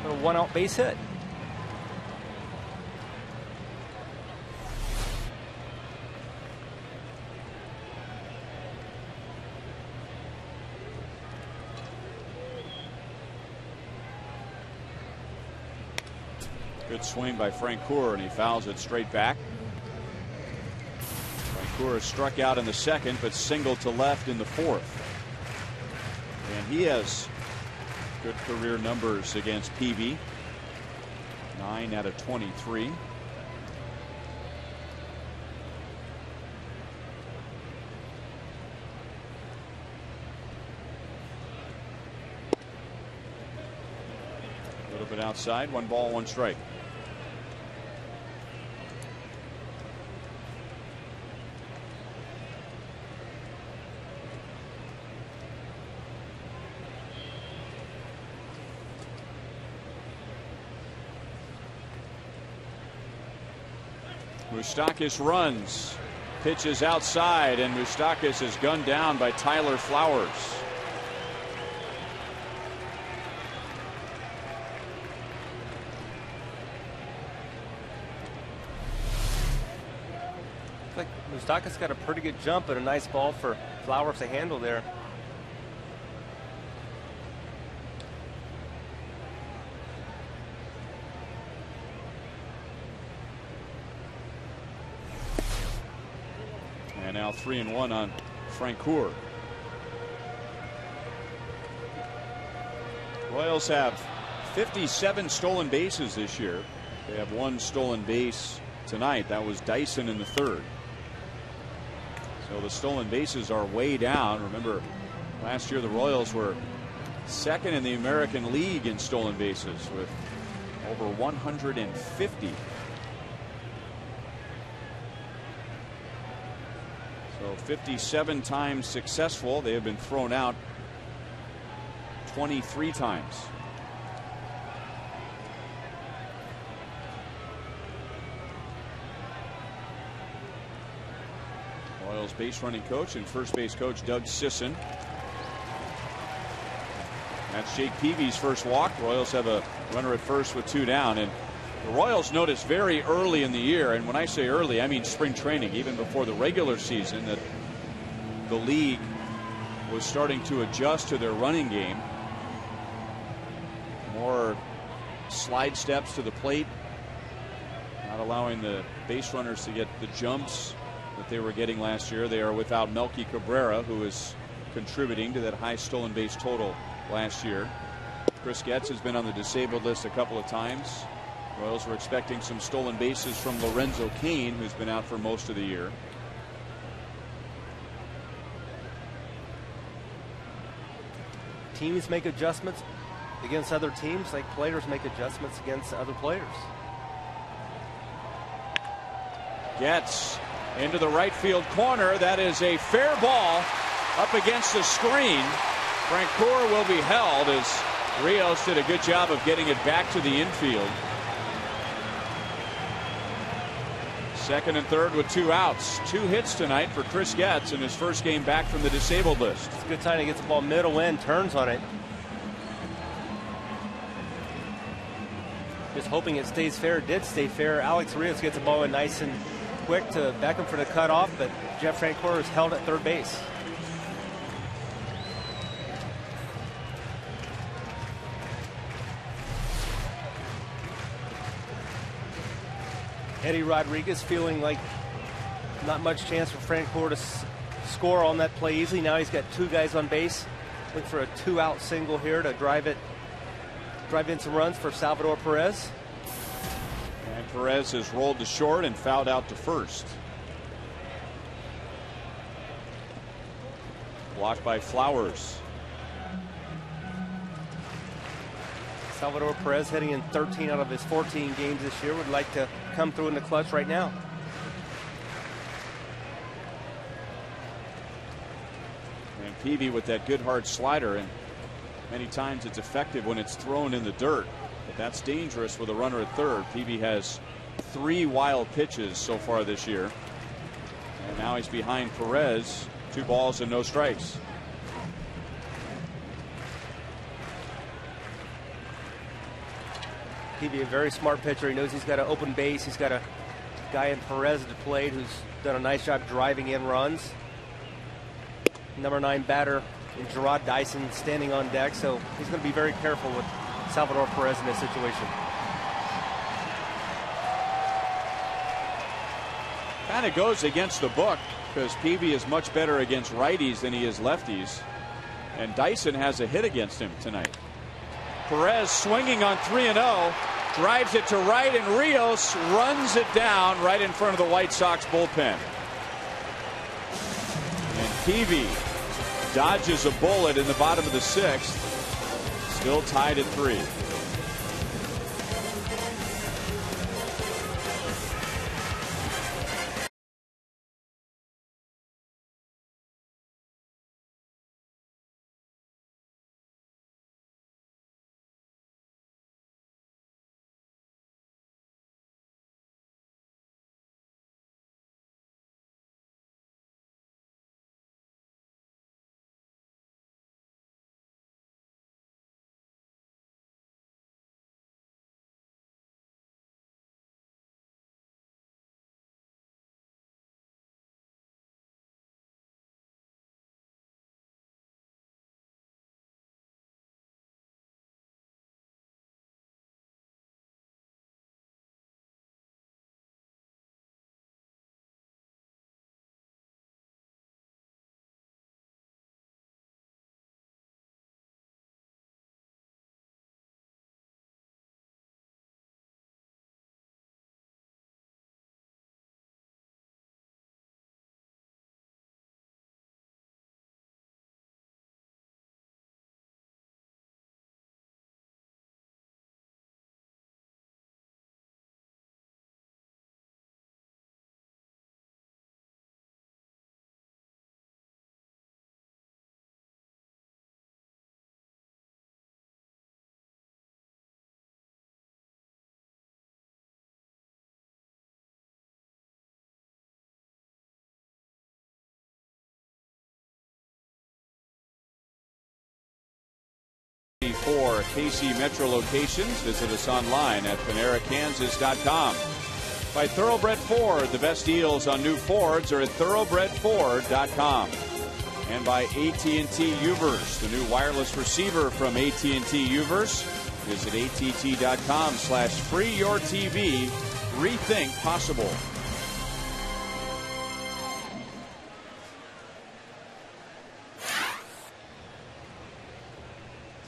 for a 1-out base hit. Good swing by Francoeur, and he fouls it straight back. Francoeur struck out in the 2nd, but singled to left in the 4th. And he has good career numbers against Peavy. 9 out of 23. A little bit outside. 1 ball, 1 strike. Moustakas runs, pitches outside, and Moustakas is gunned down by Tyler Flowers. Looks like Moustakas got a pretty good jump and a nice ball for Flowers to handle there. And now 3-1 on Francoeur. Royals have 57 stolen bases this year. They have 1 stolen base tonight. That was Dyson in the 3rd. So the stolen bases are way down. Remember, last year the Royals were 2nd in the American League in stolen bases with over 150. So 57 times successful. They have been thrown out 23 times. Royals base running coach and first base coach Doug Sisson That's Jake Peavy's first walk. Royals have a runner at first with 2 down. And the Royals noticed very early in the year, and when I say early, I mean spring training, even before the regular season, that the league was starting to adjust to their running game. More slide steps to the plate, not allowing the base runners to get the jumps that they were getting last year. They are without Melky Cabrera, who is contributing to that high stolen base total last year. Chris Getz has been on the disabled list a couple of times. Royals were expecting some stolen bases from Lorenzo Cain, who's been out for most of the year. Teams make adjustments against other teams like players make adjustments against other players. Getz into the right field corner. That is a fair ball up against the screen. Francoeur will be held as Rios did a good job of getting it back to the infield. Second and third with 2 outs. 2 hits tonight for Chris Getz in his first game back from the disabled list. It's a good time. He gets the ball middle in, turns on it. Just hoping it stays fair. It did stay fair. Alex Rios gets the ball in nice and quick to back him for the cutoff, but Jeff Francoeur is held at third base. Eddie Rodriguez feeling like not much chance for Francoeur to score on that play easily. Now he's got 2 guys on base. Look for a 2-out single here to drive in some runs for Salvador Perez. And Perez has rolled to short and fouled out to first. Blocked by Flowers. Salvador Perez heading in 13 out of his 14 games this year. Would like to come through in the clutch right now. And Peavy with that good hard slider, and many times it's effective when it's thrown in the dirt, but that's dangerous with a runner at third. Peavy has 3 wild pitches so far this year, and now he's behind Perez. 2 balls and no strikes. Peavy, a very smart pitcher. He knows he's got an open base. He's got a guy in Perez at the plate who's done a nice job driving in runs. Number 9 batter in Gerard Dyson standing on deck, so he's going to be very careful with Salvador Perez in this situation. Kind of goes against the book because Peavy is much better against righties than he is lefties, and Dyson has a hit against him tonight. Perez swinging on 3-0, drives it to right, and Rios runs it down right in front of the White Sox bullpen. And Peavy dodges a bullet in the bottom of the 6th, still tied at 3. 74 KC Metro locations. Visit us online at PaneraKansas.com. By Thoroughbred Ford, the best deals on new Fords are at thoroughbredford.com. And by AT Uverse, the new wireless receiver from AT Uverse. Visit att.com/freeyourtv. Rethink possible.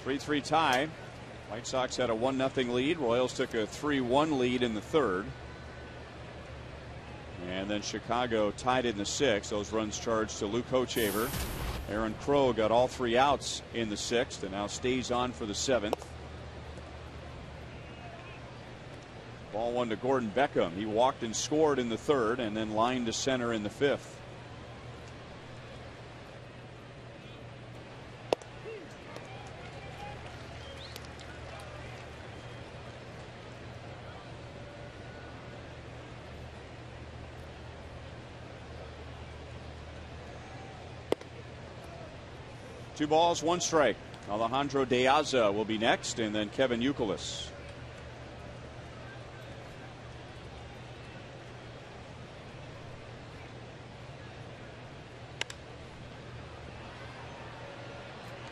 3-3 tie. White Sox had a 1-0 lead. Royals took a 3-1 lead in the third. And then Chicago tied in the sixth. Those runs charged to Luke Hochevar. Aaron Crow got all 3 outs in the sixth and now stays on for the seventh. Ball one to Gordon Beckham. He walked and scored in the third and then lined to center in the fifth. Two balls, one strike. Alejandro De Aza will be next, and then Kevin Youkilis.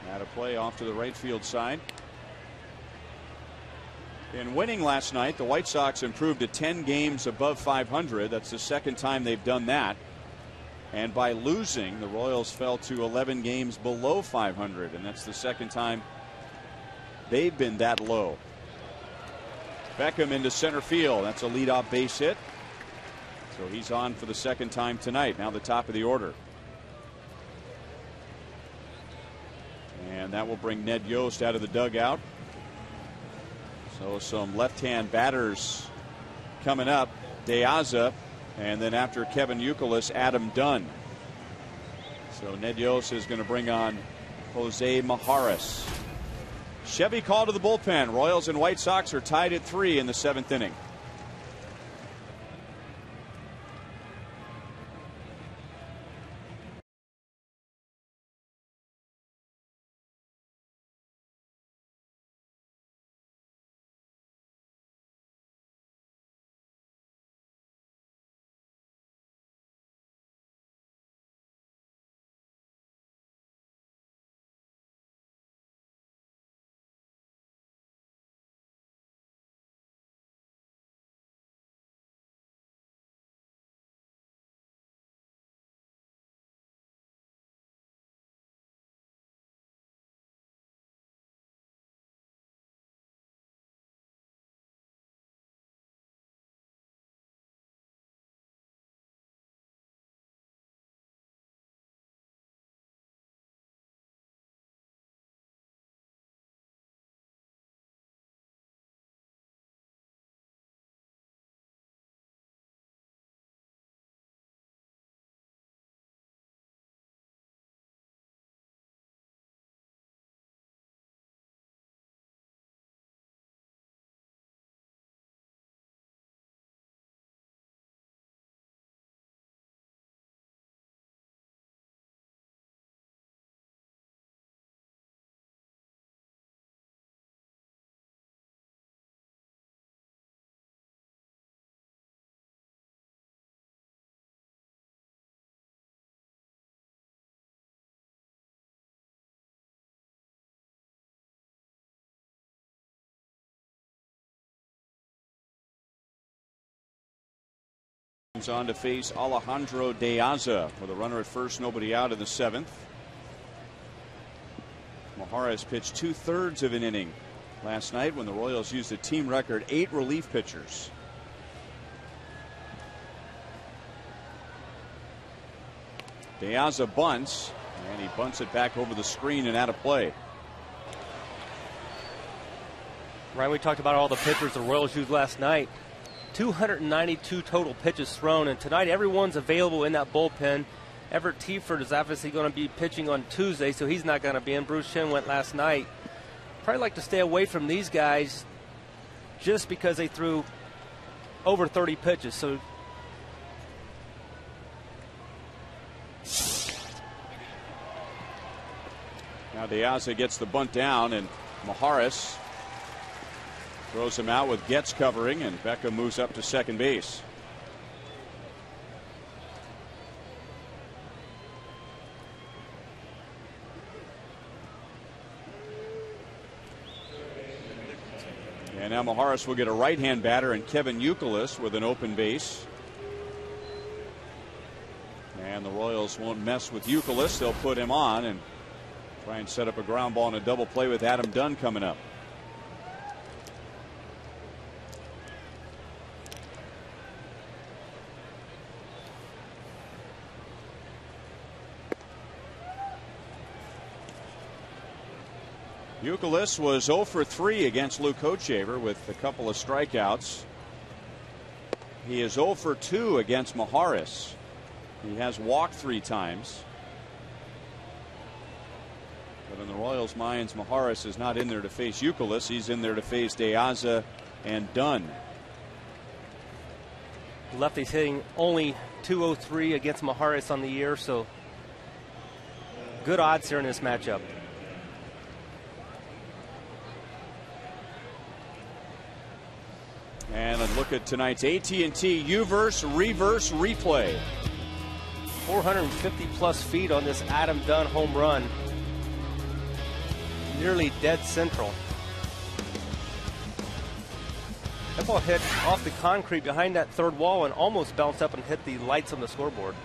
Had a play off to the right field side. In winning last night, the White Sox improved to 10 games above 500. That's the second time they've done that. And by losing, the Royals fell to 11 games below 500, and that's the second time they've been that low. Beckham into center field. That's a leadoff base hit. So he's on for the second time tonight. Now the top of the order. And that will bring Ned Yost out of the dugout. So some left-hand batters coming up. De Aza. And then after Kevin Youkilis, Adam Dunn. So Ned Yost is going to bring on Jose Mijares. Chevy call to the bullpen. Royals and White Sox are tied at 3 in the seventh inning. On to face Alejandro De Aza with a runner at first, nobody out in the seventh. Mijares pitched 2/3 of an inning last night when the Royals used a team record 8 relief pitchers. De Aza bunts, and he bunts it back over the screen and out of play. Ryan, we talked about all the pitchers the Royals used last night. 292 total pitches thrown, and tonight everyone's available in that bullpen. Everett Tieford is obviously going to be pitching on Tuesday, so he's not going to be in. Bruce Shin went last night. Probably like to stay away from these guys just because they threw over 30 pitches. So now De Aza gets the bunt down, and Maharis throws him out with Getz covering, and Beckham moves up to second base. And now Maharis will get a right-hand batter and Kevin Youkilis with an open base. And the Royals won't mess with Youkilis. They'll put him on and try and set up a ground ball and a double play with Adam Dunn coming up. Youkilis was 0 for 3 against Luke Hochevar with a couple of strikeouts. He is 0 for 2 against Maharis. He has walked 3 times. But in the Royals' minds, Maharis is not in there to face Youkilis. He's in there to face De Aza and Dunn. Lefty's hitting only .203 against Maharis on the year, so good odds here in this matchup. And a look at tonight's AT&T Uverse Reverse Replay. 450 plus feet on this Adam Dunn home run. Nearly dead central. That ball hit off the concrete behind that third wall and almost bounced up and hit the lights on the scoreboard.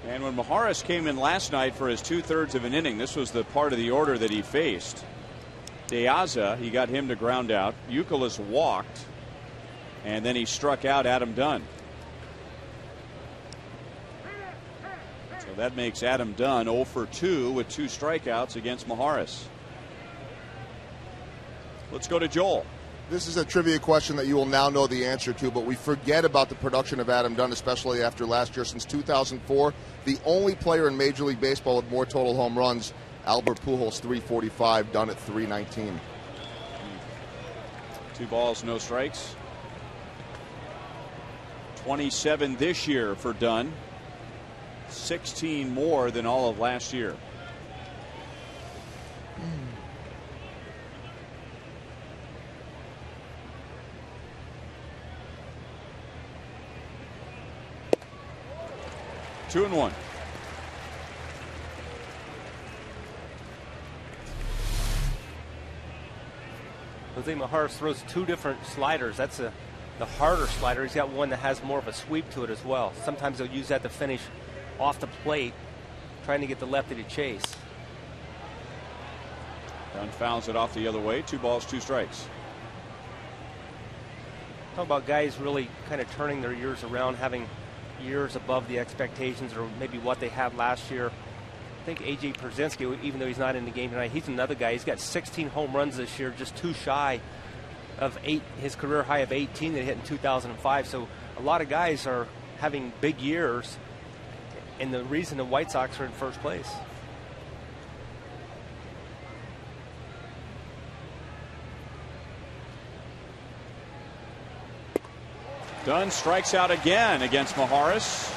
And when Maharis came in last night for his 2/3 of an inning, this was the part of the order that he faced. De Aza, he got him to ground out. Youkilis walked, and then he struck out Adam Dunn. So that makes Adam Dunn 0 for 2 with 2 strikeouts against Maharis. Let's go to Joel. This is a trivia question that you will now know the answer to, but we forget about the production of Adam Dunn, especially after last year. Since 2004, the only player in Major League Baseball with more total home runs, Albert Pujols, 345, Dunn at 319. 2 balls, no strikes. 27 this year for Dunn. 16 more than all of last year. Two and one. Jose Maharis throws 2 different sliders. That's the harder slider. He's got one that has more of a sweep to it as well. Sometimes he'll use that to finish off the plate, trying to get the lefty to chase. Dunn fouls it off the other way. 2 balls, 2 strikes. Talk about guys really kind of turning their years around, having years above the expectations or maybe what they had last year. I think A.J. Pierzynski, even though he's not in the game tonight, he's another guy. He's got 16 home runs this year, just 2 shy of his career high of 18 that he hit in 2005. So a lot of guys are having big years, and the reason the White Sox are in first place. Dunn strikes out again against Maharis.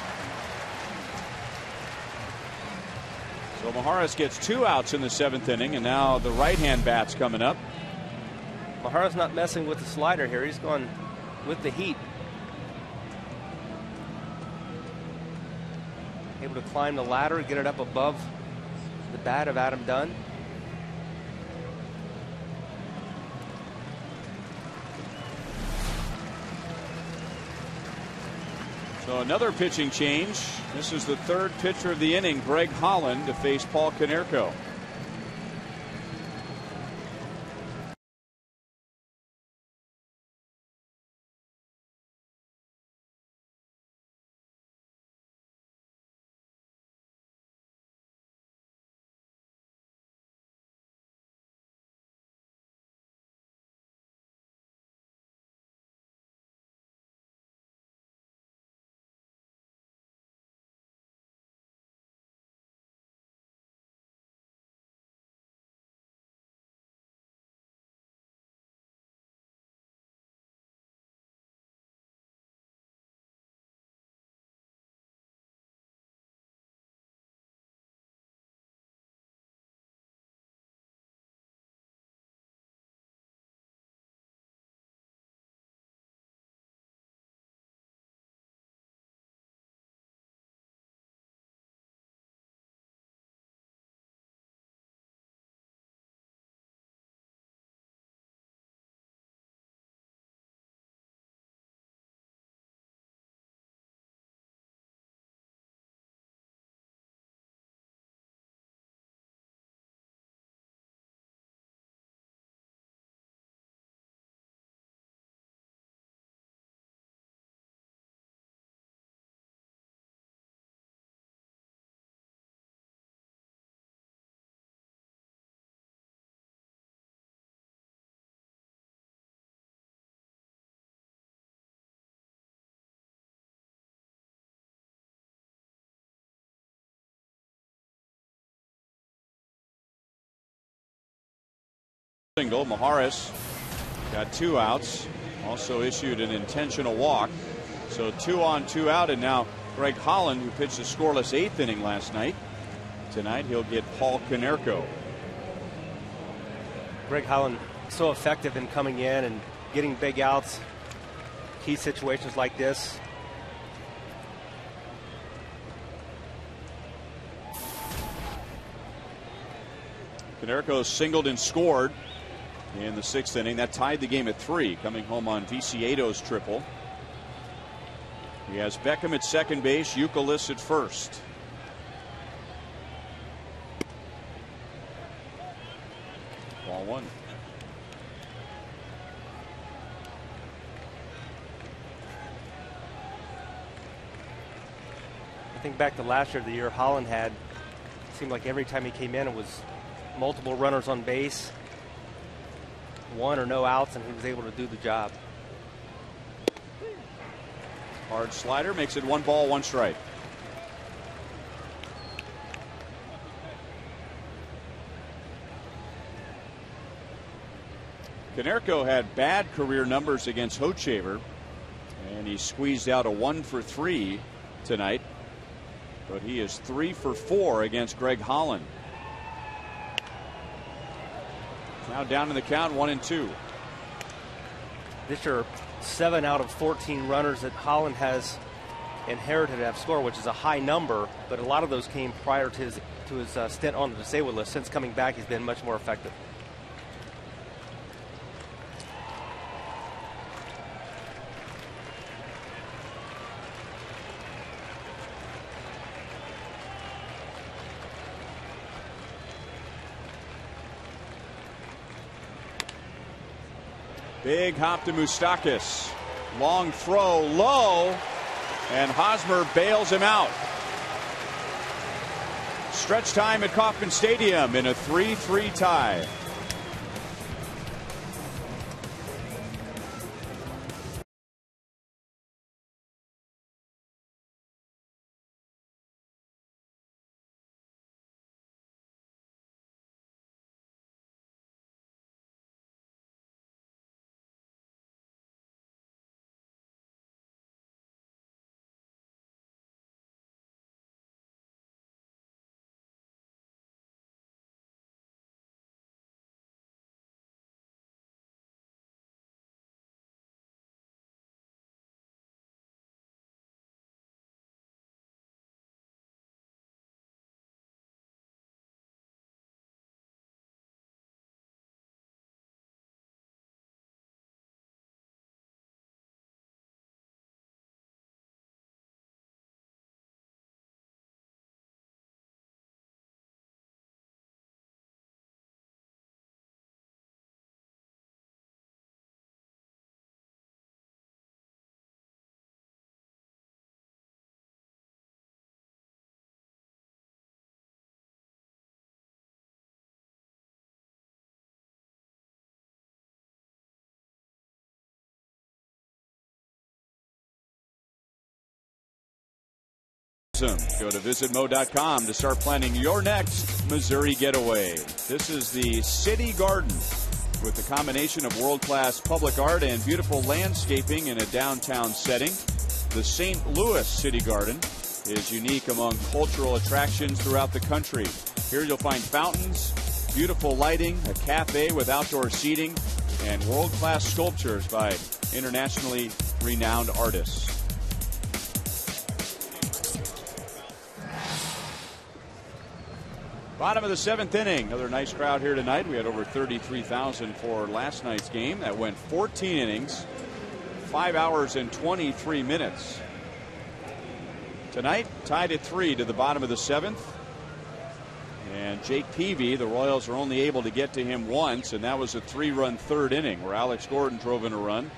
So Maharis gets 2 outs in the 7th inning, and now the right-hand bat's coming up. Maharis not messing with the slider here. He's going with the heat. Able to climb the ladder, get it up above the bat of Adam Dunn. So another pitching change. This is the 3rd pitcher of the inning, Greg Holland, to face Paul Konerko. Single. Maharis got 2 outs. Also issued an intentional walk. So 2 on, 2 out, and now Greg Holland, who pitched a scoreless 8th inning last night. Tonight he'll get Paul Konerko. Greg Holland so effective in coming in and getting big outs, key situations like this. Konerko singled and scored in the 6th inning. That tied the game at 3, coming home on Vicieto's triple. He has Beckham at second base, Youkilis at first. Ball 1. I think back to last year, the year Holland had, it seemed like every time he came in it was multiple runners on base, 1 or no outs, and he was able to do the job. Hard slider makes it 1 ball, 1 strike. Konerko had bad career numbers against Hochhaver, and he squeezed out a 1 for 3 tonight. But he is 3 for 4 against Greg Holland. Now down in the count, 1-2. This year, 7 out of 14 runners that Holland has inherited have scored, which is a high number, but a lot of those came prior to his stint on the disabled list. Since coming back, he's been much more effective. Big hop to Moustakas. Long throw low, and Hosmer bails him out. Stretch time at Kauffman Stadium in a 3-3 tie. Go to visitmo.com to start planning your next Missouri getaway. This is the City Garden with the combination of world-class public art and beautiful landscaping in a downtown setting. The St. Louis City Garden is unique among cultural attractions throughout the country. Here you'll find fountains, beautiful lighting, a cafe with outdoor seating, and world-class sculptures by internationally renowned artists. Bottom of the 7th inning. Another nice crowd here tonight. We had over 33,000 for last night's game. That went 14 innings, 5 hours and 23 minutes. Tonight, tied at 3 to the bottom of the 7th. And Jake Peavy, the Royals are only able to get to him once, and that was a 3-run 3rd inning where Alex Gordon drove in a run.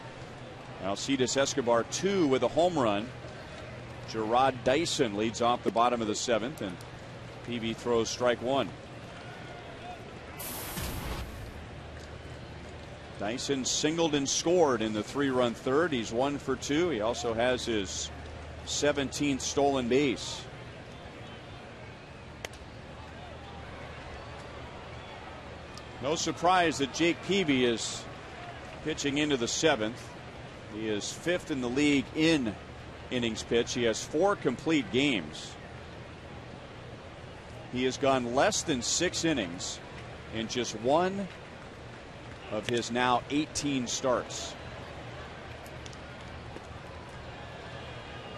Alcides Escobar 2 with a home run. Gerard Dyson leads off the bottom of the 7th, and Peavy throws strike 1. Dyson singled and scored in the 3-run 3rd. He's 1 for 2. He also has his 17th stolen base. No surprise that Jake Peavy is pitching into the 7th. He is 5th in the league in innings pitched. He has 4 complete games. He has gone less than 6 innings in just 1 of his now 18 starts.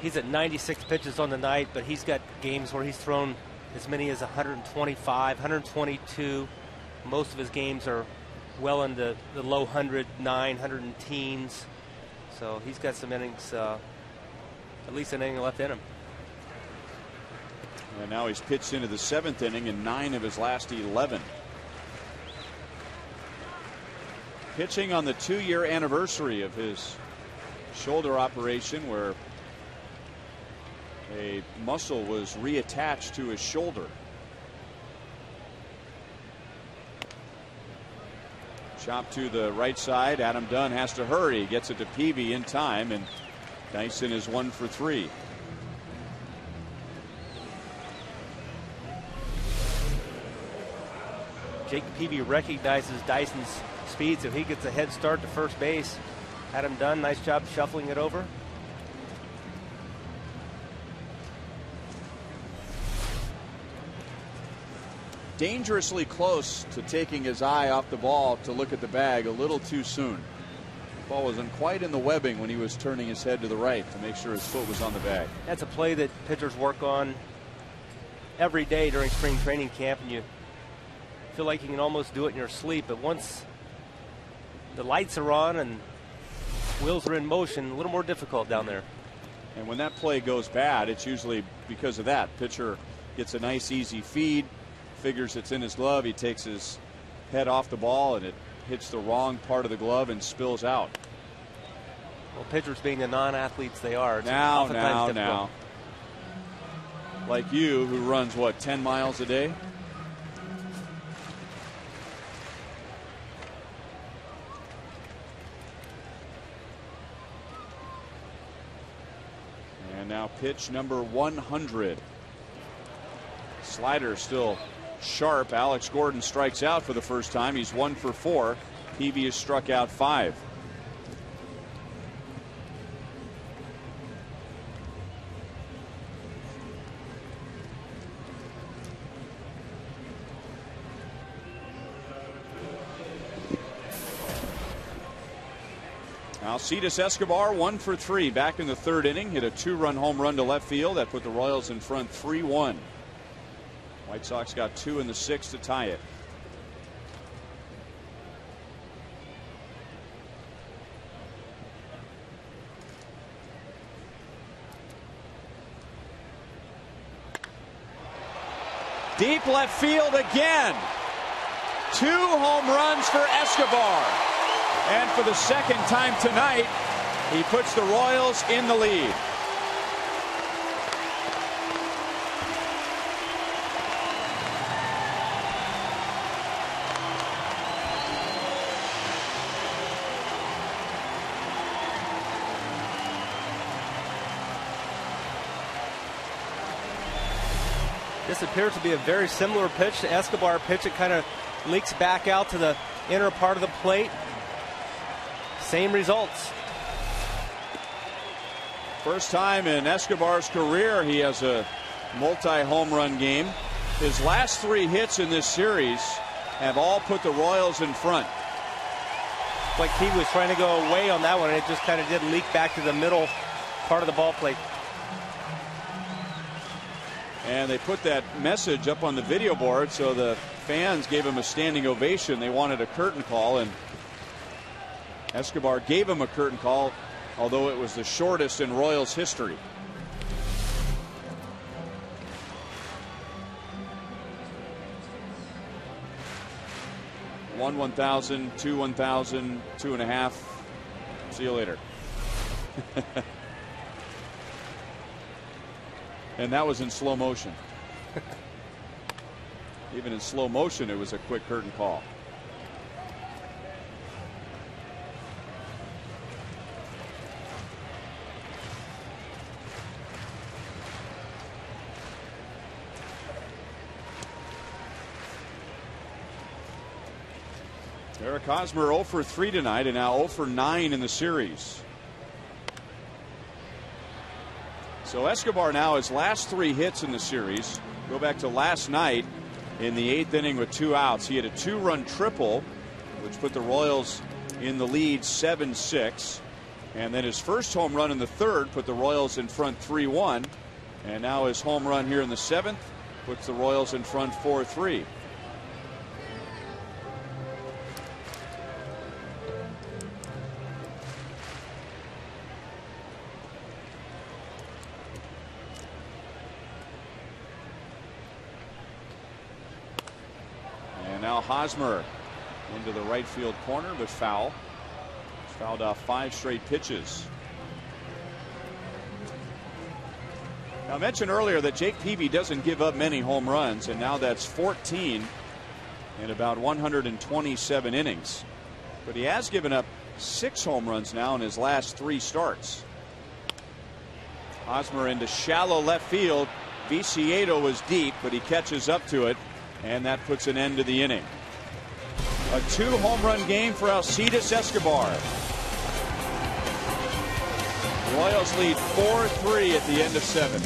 He's at 96 pitches on the night, but he's got games where he's thrown as many as 125, 122. Most of his games are well into the low 109, 100 teens. So he's got some innings, at least an inning left in him. And now he's pitched into the 7th inning in 9 of his last 11. Pitching on the 2-year anniversary of his shoulder operation, where a muscle was reattached to his shoulder. Chop to the right side. Adam Dunn has to hurry. Gets it to Peavy in time, and Dyson is 1 for 3. Jake Peavy recognizes Dyson's speed, so he gets a head start to first base. Adam Dunn, nice job shuffling it over. Dangerously close to taking his eye off the ball to look at the bag a little too soon. The ball wasn't quite in the webbing when he was turning his head to the right to make sure his foot was on the bag. That's a play that pitchers work on every day during spring training camp, and you feel like you can almost do it in your sleep. But once the lights are on and wheels are in motion, a little more difficult down there. And when that play goes bad, it's usually because of that. Pitcher gets a nice easy feed, figures it's in his glove, he takes his head off the ball and it hits the wrong part of the glove and spills out. Well, pitchers being the non-athletes they are, it's now difficult. Like you, who runs what, 10 miles a day? And now pitch number 100. Slider still sharp. Alex Gordon strikes out for the first time. He's 1 for 4. Peavy has struck out 5. Alcides Escobar 1 for 3 back in the 3rd inning. Hit a 2-run home run to left field. That put the Royals in front 3-1. White Sox got 2 in the 6th to tie it. Deep left field again. 2 home runs for Escobar. And for the 2nd time tonight, he puts the Royals in the lead. This appears to be a very similar pitch to Escobar pitch. It kind of leaks back out to the inner part of the plate. Same results. First time in Escobar's career he has a multi-home run game. His last 3 hits in this series have all put the Royals in front. Like he was trying to go away on that one, and it just kind of did leak back to the middle part of the ball plate. And they put that message up on the video board, so the fans gave him a standing ovation. They wanted a curtain call, and Escobar gave him a curtain call, although it was the shortest in Royals history. One 1,000, 2 1,000, 2.5. See you later. And that was in slow motion. Even in slow motion, it was a quick curtain call. Eric Hosmer 0 for 3 tonight and now 0 for 9 in the series. So Escobar now his last 3 hits in the series. Go back to last night in the 8th inning with 2 outs. He had a 2-run triple, which put the Royals in the lead 7-6. And then his first home run in the 3rd put the Royals in front 3-1. And now his home run here in the 7th puts the Royals in front 4-3. And now Hosmer into the right field corner, but foul. He's fouled off 5 straight pitches. Now, I mentioned earlier that Jake Peavy doesn't give up many home runs, and now that's 14 in about 127 innings. But he has given up 6 home runs now in his last 3 starts. Hosmer into shallow left field. Viciedo was deep, but he catches up to it, and that puts an end to the inning. A 2-home run game for Alcides Escobar. Royals lead 4-3 at the end of 7.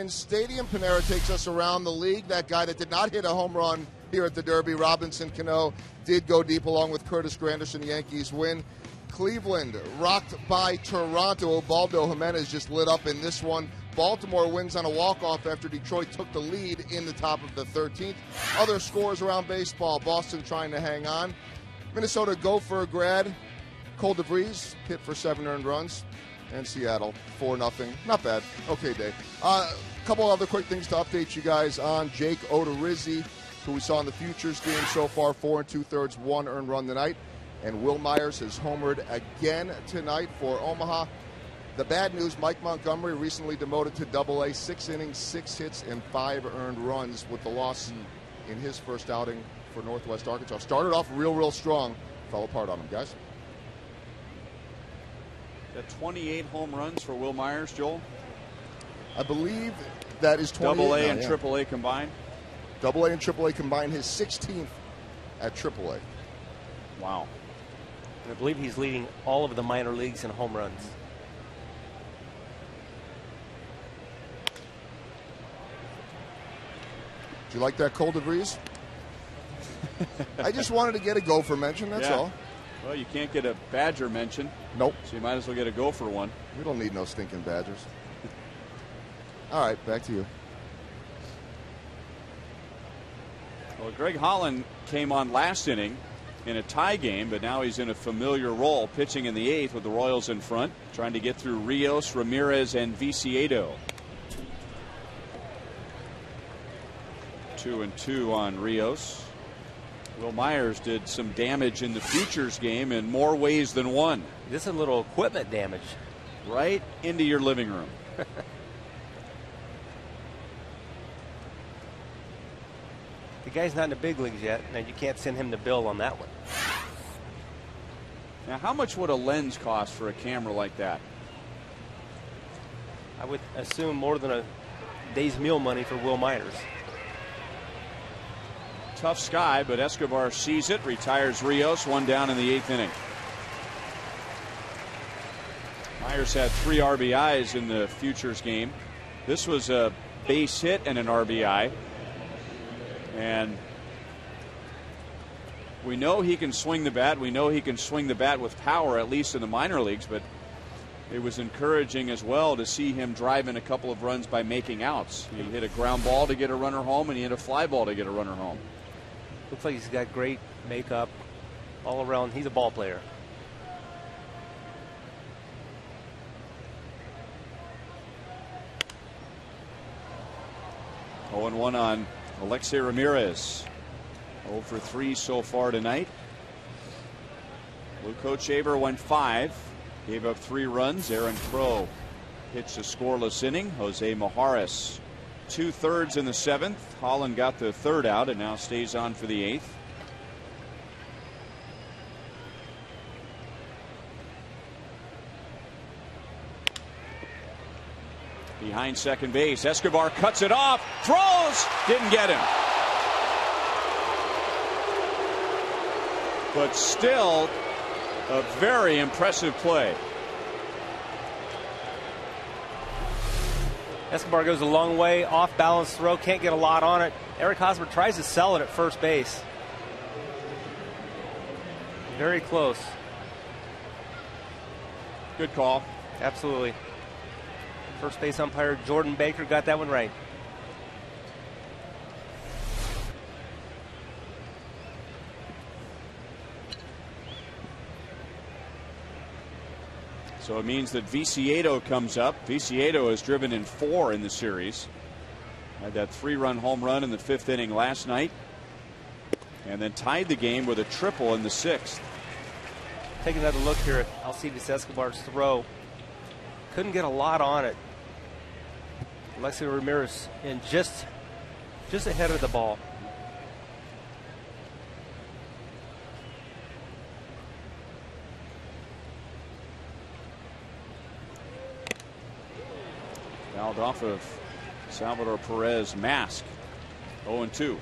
Stadium, Panera takes us around the league. That guy that did not hit a home run here at the Derby, Robinson Cano, did go deep along with Curtis Granderson. Yankees win. Cleveland rocked by Toronto. Ubaldo Jimenez just lit up in this one. Baltimore wins on a walk-off after Detroit took the lead in the top of the 13th. Other scores around baseball. Boston trying to hang on. Minnesota Gopher grad Cole DeVries hit for 7 earned runs. And Seattle 4-0. Not bad. Okay day. Couple other quick things to update you guys on. Jake Odorizzi, who we saw in the Futures game so far, 4 2/3, 1 earned run tonight. And Will Myers has homered again tonight for Omaha. The bad news, Mike Montgomery recently demoted to Double-A, 6 innings, 6 hits, and 5 earned runs with the loss in his first outing for Northwest Arkansas. Started off real strong. Fell apart on him, guys. Got 28 home runs for Will Myers, Joel. I believe that is 28. Double-A and Triple-A combined. Double-A and Triple-A combined, his 16th at Triple-A. Wow. And I believe he's leading all of the minor leagues in home runs. Do you like that, Cole DeVries? I just wanted to get a Gopher mention, that's all. Well, you can't get a Badger mention. Nope. So you might as well get a Gopher one. We don't need no stinking Badgers. All right, back to you. Well, Greg Holland came on last inning in a tie game, but now he's in a familiar role, pitching in the 8th with the Royals in front, trying to get through Rios, Ramirez, and Viciedo. 2-2 on Rios. Will Myers did some damage in the Futures game in more ways than one. This is a little equipment damage. right into your living room. The guy's not in the big leagues yet, and you can't send him the bill on that one. Now, how much would a lens cost for a camera like that? I would assume more than a day's meal money for Will Myers. Tough sky, but Escobar sees it, retires Rios, 1 down in the 8th inning. Myers had 3 RBIs in the Futures game. This was a base hit and an RBI. And we know he can swing the bat. We know he can swing the bat with power, at least in the minor leagues. But it was encouraging as well to see him drive in a couple of runs by making outs. He hit a ground ball to get a runner home, and he hit a fly ball to get a runner home. Looks like he's got great makeup all around. He's a ball player. Oh, and 1 on Alexei Ramirez. 0 for 3 so far tonight. Luke Kochaver went 5. Gave up 3 runs. Aaron Crow pitched a scoreless inning. Jose Majares 2/3 in the 7th. Holland got the 3rd out and now stays on for the 8th. Behind second base, Escobar cuts it off, throws, didn't get him. But still a very impressive play. Escobar goes a long way, off balance throw, can't get a lot on it. Eric Hosmer tries to sell it at first base. Very close. Good call. Absolutely. First base umpire Jordan Baker got that one right. So it means that Viciedo comes up. Viciedo has driven in 4 in the series. Had that 3-run home run in the 5th inning last night. And then tied the game with a triple in the 6th. Take another look here at Alcides Escobar's throw. Couldn't get a lot on it. Alexei Ramirez in just ahead of the ball. Fouled off of Salvador Perez mask. 0-2.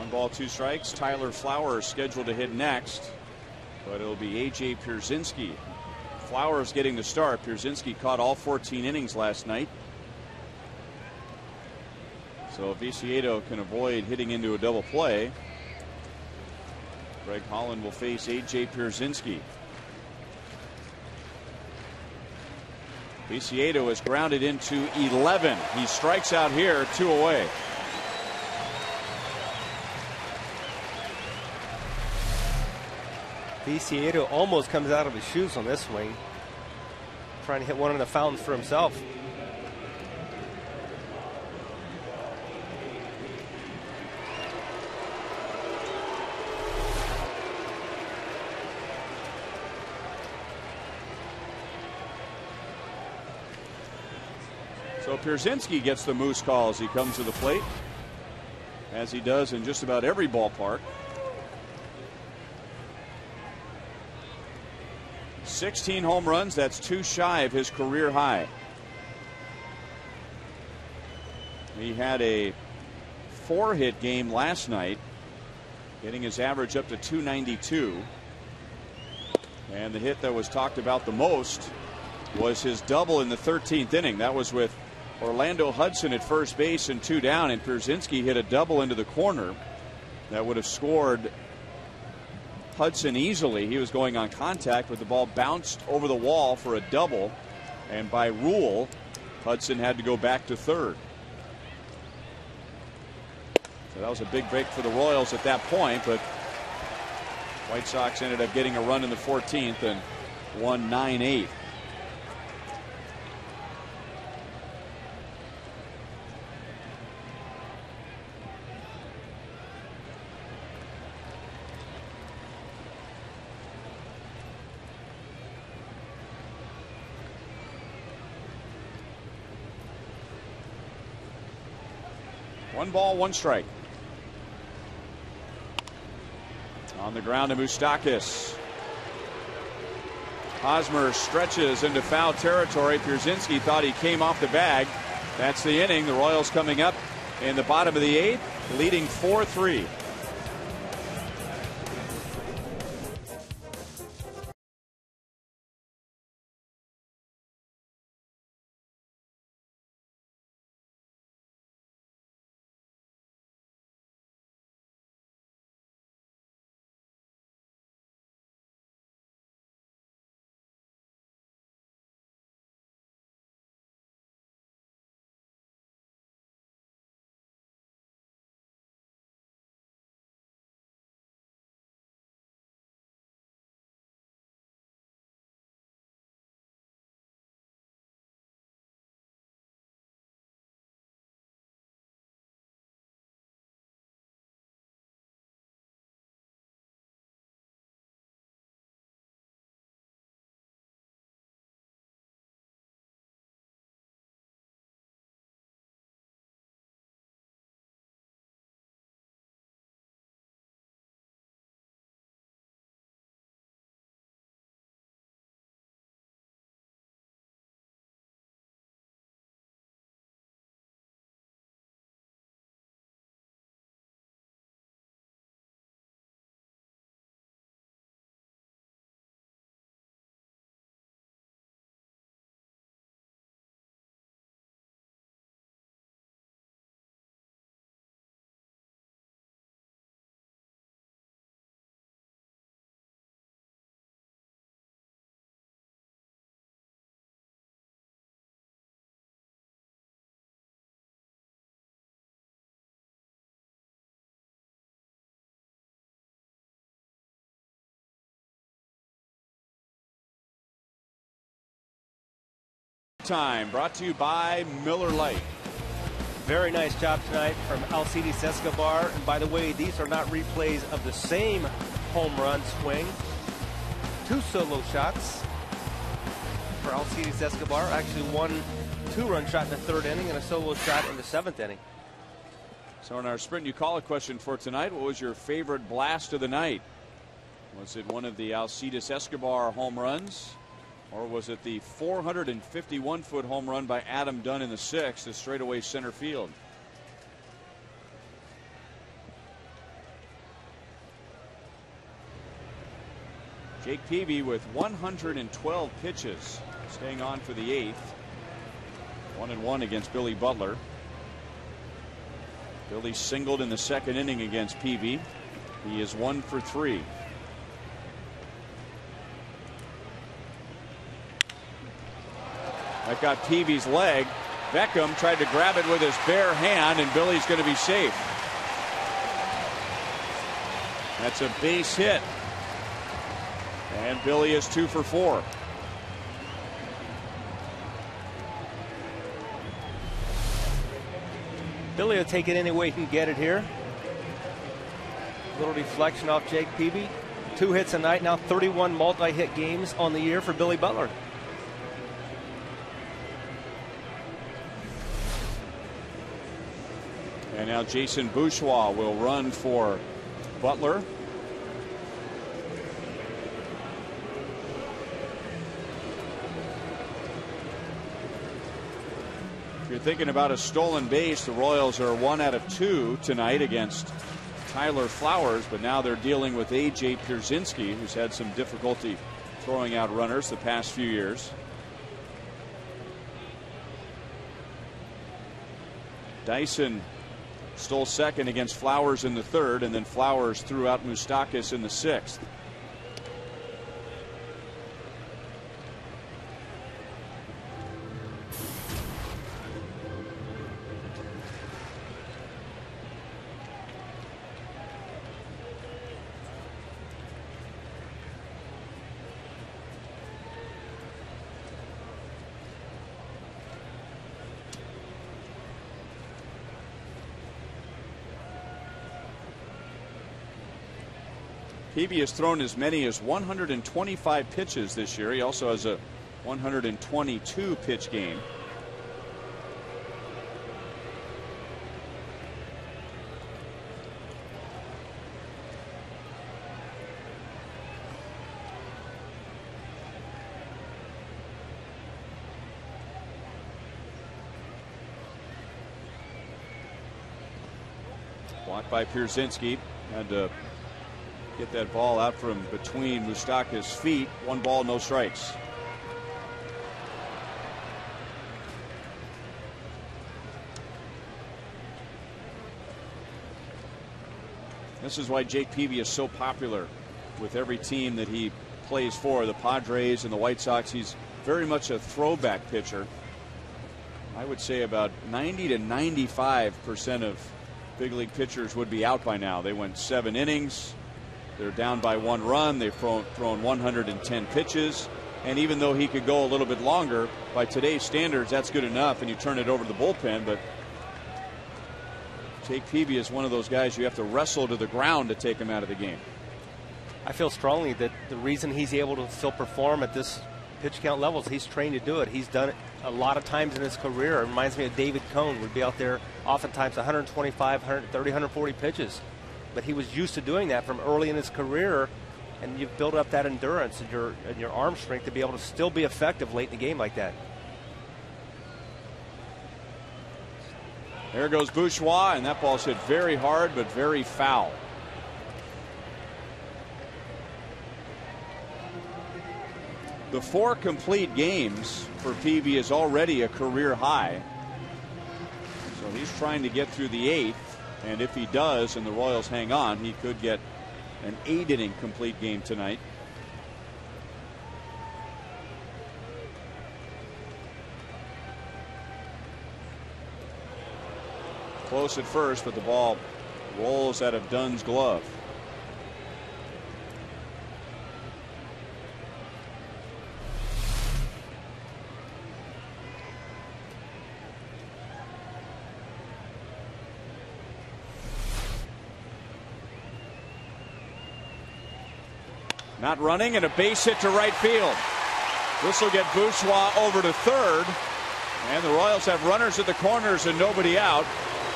Ball, 2 strikes. Tyler Flowers scheduled to hit next, but it'll be A.J. Pierzynski. Flowers getting the start. Pierzynski caught all 14 innings last night. So if Viciedo can avoid hitting into a double play, Greg Holland will face A.J. Pierzynski. Viciedo is grounded into 11. He strikes out here, 2 away. Viciedo almost comes out of his shoes on this swing. Trying to hit one of the fountains for himself. So Pierzynski gets the moose call as he comes to the plate, as he does in just about every ballpark. 16 home runs, that's 2 shy of his career high. He had a 4-hit game last night, getting his average up to 292. And the hit that was talked about the most was his double in the 13th inning. That was with Orlando Hudson at first base and 2 down, and Pierzynski hit a double into the corner that would have scored Hudson easily. He was going on contact, but the ball bounced over the wall for a double, and by rule Hudson had to go back to third. So that was a big break for the Royals at that point, but White Sox ended up getting a run in the 14th and won 9-8. One ball, one strike. On the ground to Moustakas. Hosmer stretches into foul territory. Pierzynski thought he came off the bag. That's the inning. The Royals coming up in the bottom of the 8th, leading 4-3. Time brought to you by Miller Lite. Very nice job tonight from Alcides Escobar. And by the way, these are not replays of the same home run swing. 2 solo shots for Alcides Escobar. Actually, 1 2-run shot in the 3rd inning and a solo shot in the 7th inning. So in our Sprint You Call It question for tonight, what was your favorite blast of the night? Was it one of the Alcides Escobar home runs? Or was it the 451-foot home run by Adam Dunn in the 6th to straightaway center field? Jake Peavy with 112 pitches, staying on for the 8th. 1-1 against Billy Butler. Billy singled in the 2nd inning against Peavy. He is 1 for 3. That got Peavy's leg. Beckham tried to grab it with his bare hand, and Billy's going to be safe. That's a base hit. And Billy is 2 for 4. Billy will take it any way he can get it here. Little deflection off Jake Peavy. 2 hits a night, now 31 multi-hit games on the year for Billy Butler. And now Jason Bourgeois will run for Butler. If you're thinking about a stolen base, the Royals are 1 out of 2 tonight against Tyler Flowers, but now they're dealing with A.J. Pierzynski, who's had some difficulty throwing out runners the past few years. Dyson stole second against Flowers in the third, and then Flowers threw out Moustakas in the sixth. Peavy has thrown as many as 125 pitches this year. He also has a 122 pitch game. Blocked by Pierzynski. Had to get that ball out from between Moustakas' feet. 1 ball, no strikes. This is why Jake Peavy is so popular with every team that he plays for, the Padres and the White Sox. He's very much a throwback pitcher. I would say about 90 to 95% of big league pitchers would be out by now. They went 7 innings. They're down by 1 run. They've thrown 110 pitches. And even though he could go a little bit longer, by today's standards, that's good enough, and you turn it over to the bullpen. But Jake Peavy is one of those guys you have to wrestle to the ground to take him out of the game. I feel strongly that the reason he's able to still perform at this pitch count levels, he's trained to do it. He's done it a lot of times in his career. It reminds me of David Cohn. Would be out there oftentimes 125, 130, 140 pitches. But he was used to doing that from early in his career, and you've built up that endurance and your arm strength to be able to still be effective late in the game like that. There goes Bourgeois, and that ball's hit very hard but very foul. The 4 complete games for Peavy is already a career high. So he's trying to get through the 8th. And if he does and the Royals hang on, he could get an 8-inning complete game tonight. Close at first, but the ball rolls out of Dunn's glove. Not running, and a base hit to right field. This will get Bourgeois over to third. And the Royals have runners at the corners and nobody out.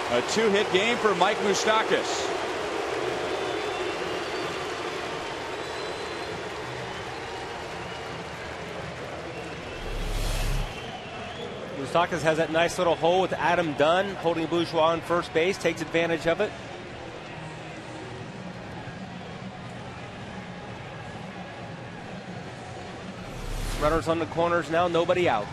A 2-hit game for Mike Moustakas. Moustakas has that nice little hole with Adam Dunn holding Bourgeois on first base, takes advantage of it. Runners on the corners now, nobody out.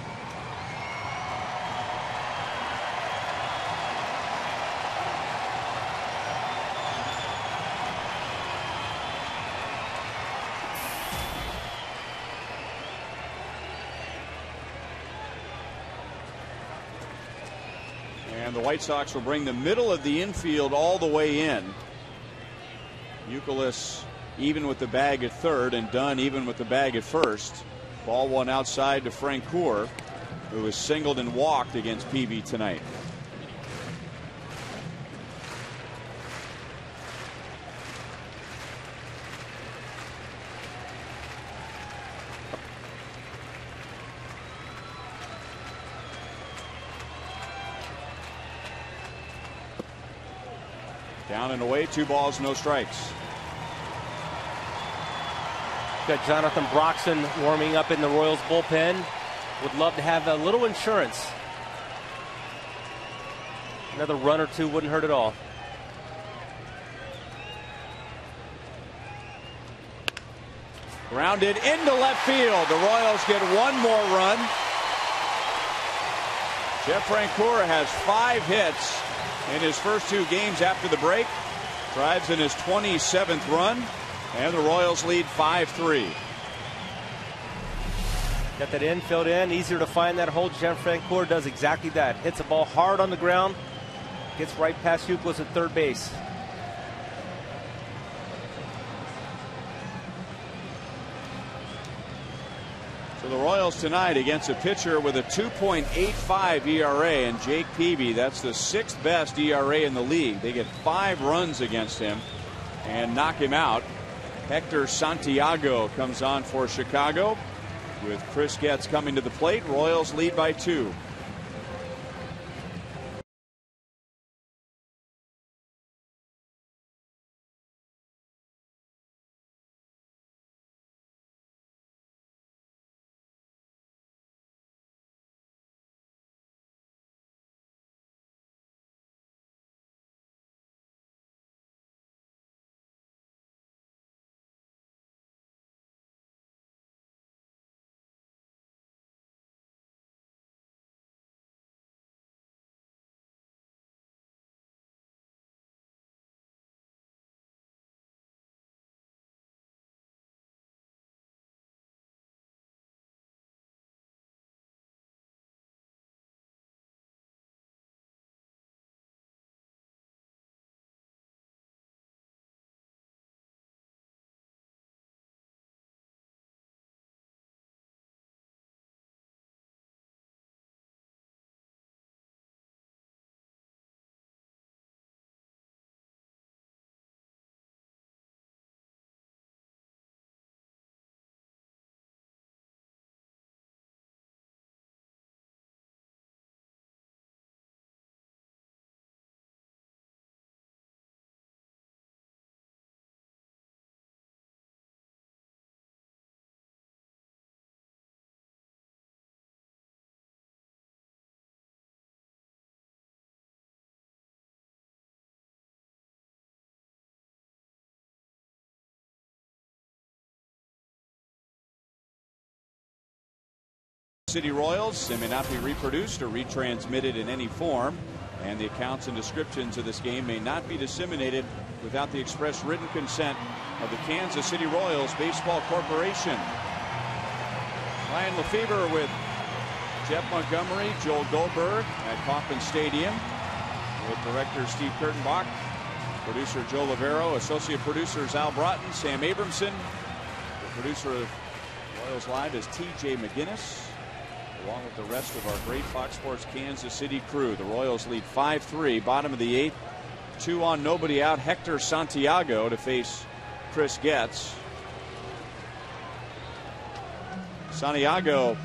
And the White Sox will bring the middle of the infield all the way in. Youkilis even with the bag at third, and Dunn even with the bag at first. Ball 1 outside to Francoeur, who was singled and walked against Peavy tonight. Down and away, 2 balls, no strikes. Got Jonathan Broxton warming up in the Royals bullpen. Would love to have a little insurance. Another run or 2 wouldn't hurt at all. Grounded into left field. The Royals get 1 more run. Jeff Francoeur has 5 hits. in his first 2 games after the break. Drives in his 27th run, and the Royals lead 5-3. Got that infield in, easier to find that hole. Jeff Francoeur does exactly that. Hits the ball hard on the ground, gets right past Youkilis at third base. So the Royals tonight against a pitcher with a 2.85 ERA, and Jake Peavy, that's the 6th best ERA in the league. They get 5 runs against him and knock him out. Hector Santiago comes on for Chicago. With Chris Getz coming to the plate, Royals lead by 2. City Royals, they may not be reproduced or retransmitted in any form, and the accounts and descriptions of this game may not be disseminated without the express written consent of the Kansas City Royals Baseball Corporation. Ryan Lefebvre with Jeff Montgomery, Joel Goldberg at Kauffman Stadium, with director Steve Kurtenbach, producer Joe Lavero, associate producers Al Broughton, Sam Abramson. The producer of Royals Live is TJ McGinnis, along with the rest of our great Fox Sports Kansas City crew. The Royals lead 5-3, bottom of the 8th. 2 on, nobody out. Hector Santiago to face Chris Getz. Santiago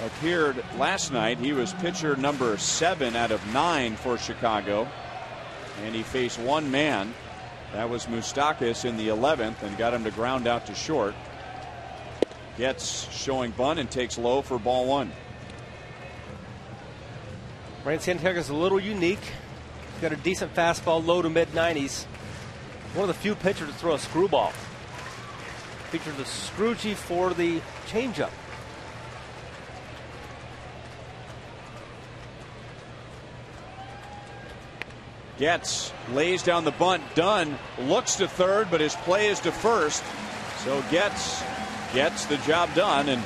appeared last night. He was pitcher number 7 out of 9 for Chicago, and he faced one man. That was Moustakas in the 11th and got him to ground out to short. Getz showing bunt and takes low for ball 1. Ryan Santiago's a little unique. He's got a decent fastball, low to mid-90s. One of the few pitchers to throw a screwball. Features the Scroogie for the changeup. Getz lays down the bunt. Dunn looks to third, but his play is to first. So Getz gets the job done and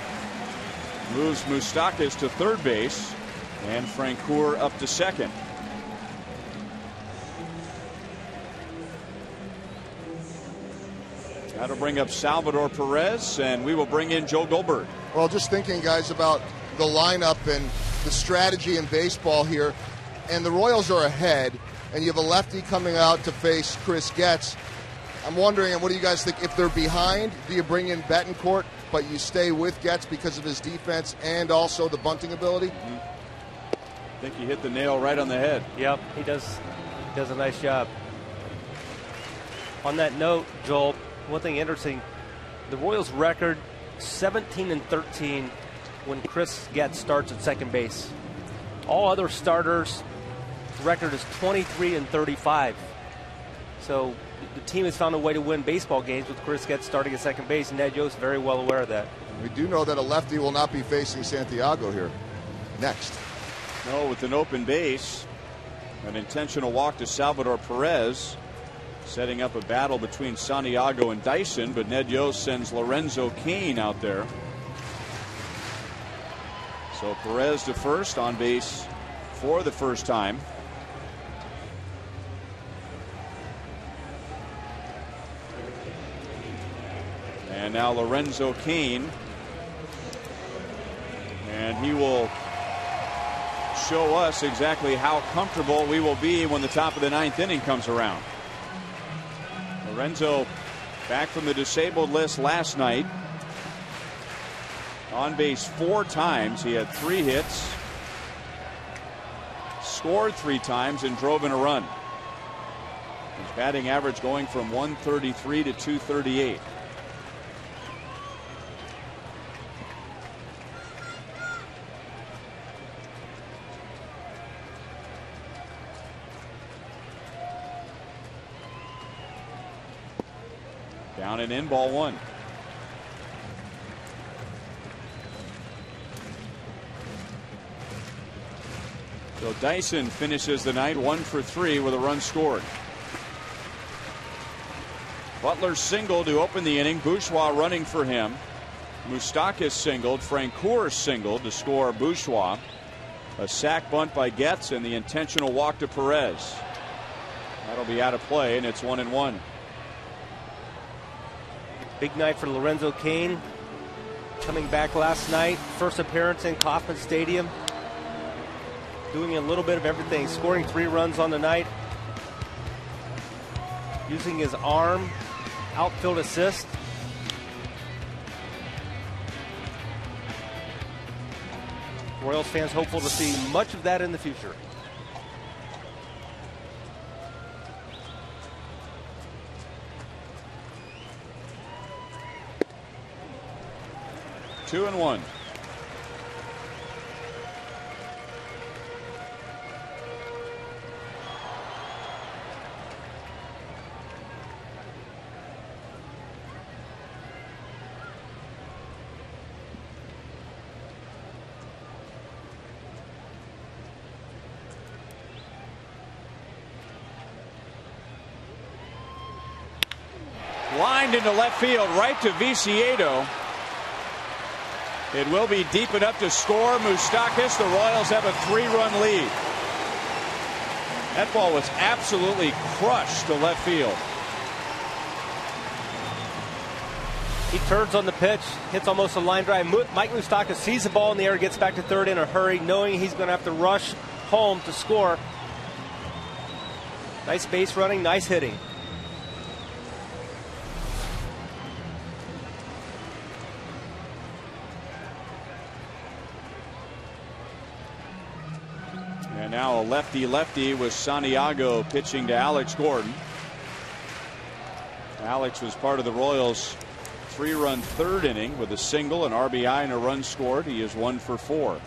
moves Moustakas to third base, and Francoeur up to second. That'll bring up Salvador Perez, and we will bring in Joe Goldberg. Well, just thinking, guys, about the lineup and the strategy in baseball here, and the Royals are ahead, and you have a lefty coming out to face Chris Getz. I'm wondering, and what do you guys think, if they're behind, do you bring in Betancourt, but you stay with Getz because of his defense and also the bunting ability? I think you hit the nail right on the head. Yep, he does a nice job. On that note, Joel, one thing interesting, the Royals record 17-13 when Chris Getz starts at second base. All other starters' record is 23-35. So the team has found a way to win baseball games with Chris Getz starting at second base, and Ned Yost very well aware of that. We do know that a lefty will not be facing Santiago here next. No, with an open base, An intentional walk to Salvador Perez, setting up a battle between Santiago and Dyson, but Ned Yost sends Lorenzo Cain out there. So Perez to first, on base for the first time. And now Lorenzo Cain, and he will show us exactly how comfortable we will be when the top of the ninth inning comes around. Lorenzo back from the disabled list last night. On base 4 times. He had 3 hits, scored 3 times, and drove in a run. His batting average going from 133 to 238. Down and in, ball 1. So Dyson finishes the night 1 for 3 with a run scored. Butler singled to open the inning. Bourgeois running for him. Moustakas singled. Francoeur singled to score Bourgeois. A sac bunt by Getz and the intentional walk to Perez. That'll be out of play, and it's 1-1. Big night for Lorenzo Cain. Coming back last night. First appearance in Kauffman Stadium. Doing a little bit of everything. Scoring 3 runs on the night. Using his arm. Outfield assist. Royals fans hopeful to see much of that in the future. Two and one. Lined into left field, right to Viciedo. It will be deep enough to score. Moustakas. The Royals have a 3-run lead. That ball was absolutely crushed to left field. He turns on the pitch, hits almost a line drive. Mike Moustakas sees the ball in the air, gets back to third in a hurry, knowing he's going to have to rush home to score. Nice base running, nice hitting. And now a lefty-lefty with Santiago pitching to Alex Gordon. Alex was part of the Royals' 3-run third inning with a single, an RBI, and a run scored. He is 1 for 4.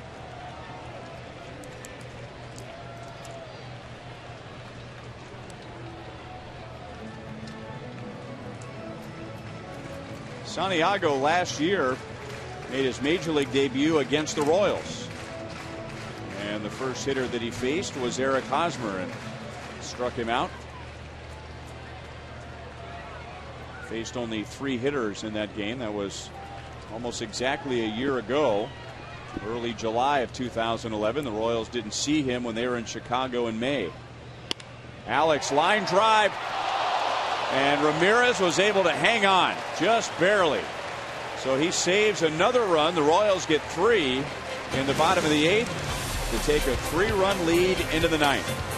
Santiago last year made his major league debut against the Royals. And the first hitter that he faced was Eric Hosmer and struck him out. Faced only 3 hitters in that game. That was almost exactly a year ago. Early July of 2011. The Royals didn't see him when they were in Chicago in May. Alex line drive. And Ramirez was able to hang on just barely. So he saves another run. The Royals get 3 in the bottom of the 8th to take a 3-run lead into the 9th.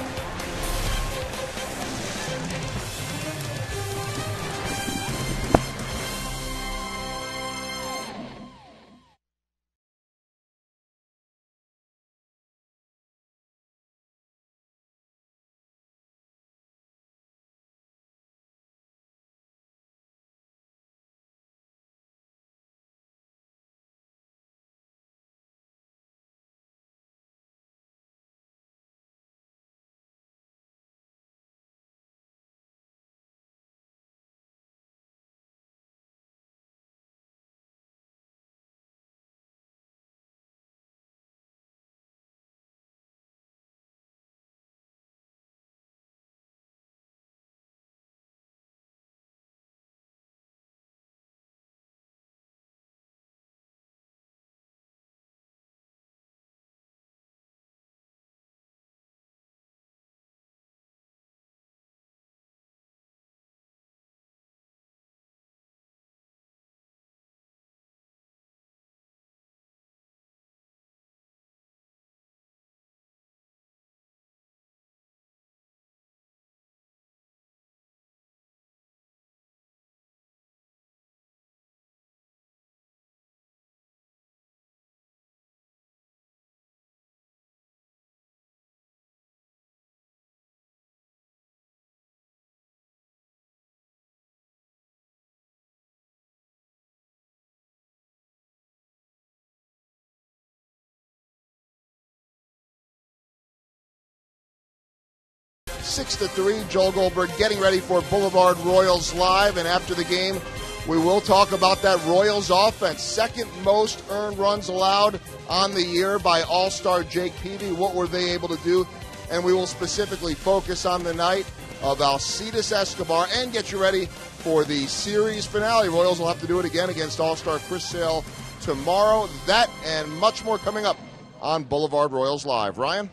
6-3. Joel Goldberg getting ready for Boulevard Royals Live. And after the game, we will talk about that Royals offense. Second most earned runs allowed on the year by All-Star Jake Peavy. What were they able to do? And we will specifically focus on the night of Alcides Escobar and get you ready for the series finale. Royals will have to do it again against All-Star Chris Sale tomorrow. That and much more coming up on Boulevard Royals Live. Ryan?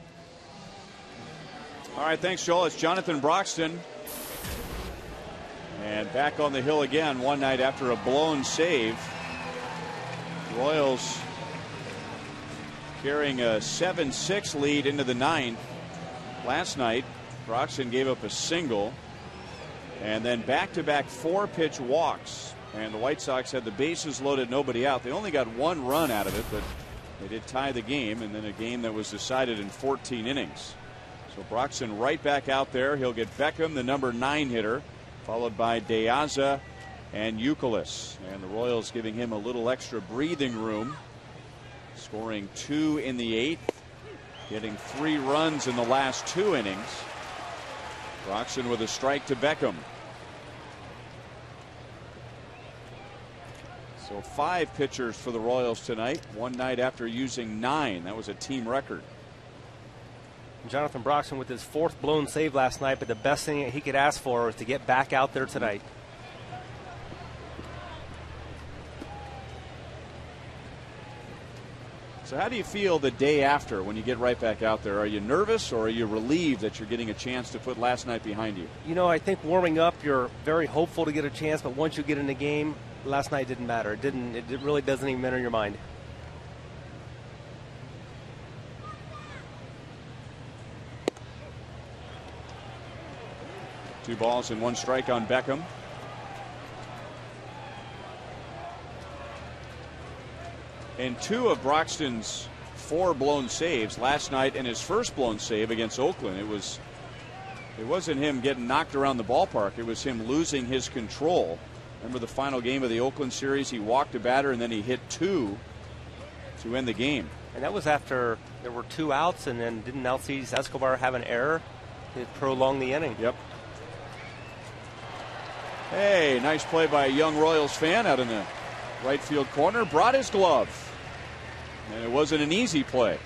All right, thanks, Joel. It's Jonathan Broxton. And back on the hill again one night after a blown save. Royals carrying a 7-6 lead into the ninth. Last night, Broxton gave up a single. And then back-to-back 4-pitch walks. And the White Sox had the bases loaded, nobody out. They only got one run out of it, but they did tie the game, and then a game that was decided in 14 innings. So Broxton right back out there. He'll get Beckham, the number 9 hitter, followed by De Aza and Youkilis. And the Royals giving him a little extra breathing room, scoring 2 in the 8th, getting 3 runs in the last 2 innings. Broxton with a strike to Beckham. So 5 pitchers for the Royals tonight, one night after using 9. That was a team record. Jonathan Broxton with his 4th blown save last night, but the best thing that he could ask for was to get back out there tonight. So how do you feel the day after when you get right back out there? Are you nervous or are you relieved that you're getting a chance to put last night behind you? You know, I think warming up, you're very hopeful to get a chance, but once you get in the game, last night didn't matter. It really doesn't even enter your mind. Two balls and 1 strike on Beckham. And 2 of Broxton's 4 blown saves last night, and his first blown save against Oakland. It wasn't him getting knocked around the ballpark. It was him losing his control. Remember the final game of the Oakland series? He walked a batter and then he hit 2 to end the game. And that was after there were 2 outs, and then didn't Alcides Escobar have an error to prolong the inning? Yep. Hey, nice play by a young Royals fan out in the right field corner. Brought his glove. And it wasn't an easy play.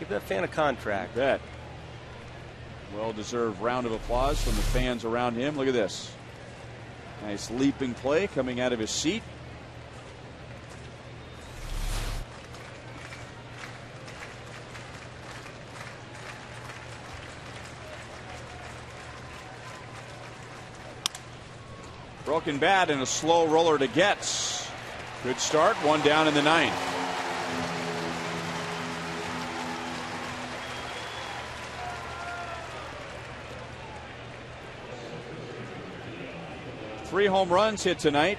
Give that fan a contract. Bet. Well-deserved round of applause from the fans around him. Look at this. Nice leaping play coming out of his seat. Broken bat and a slow roller to Getz. Good start. 1 down in the 9th. Three home runs hit tonight.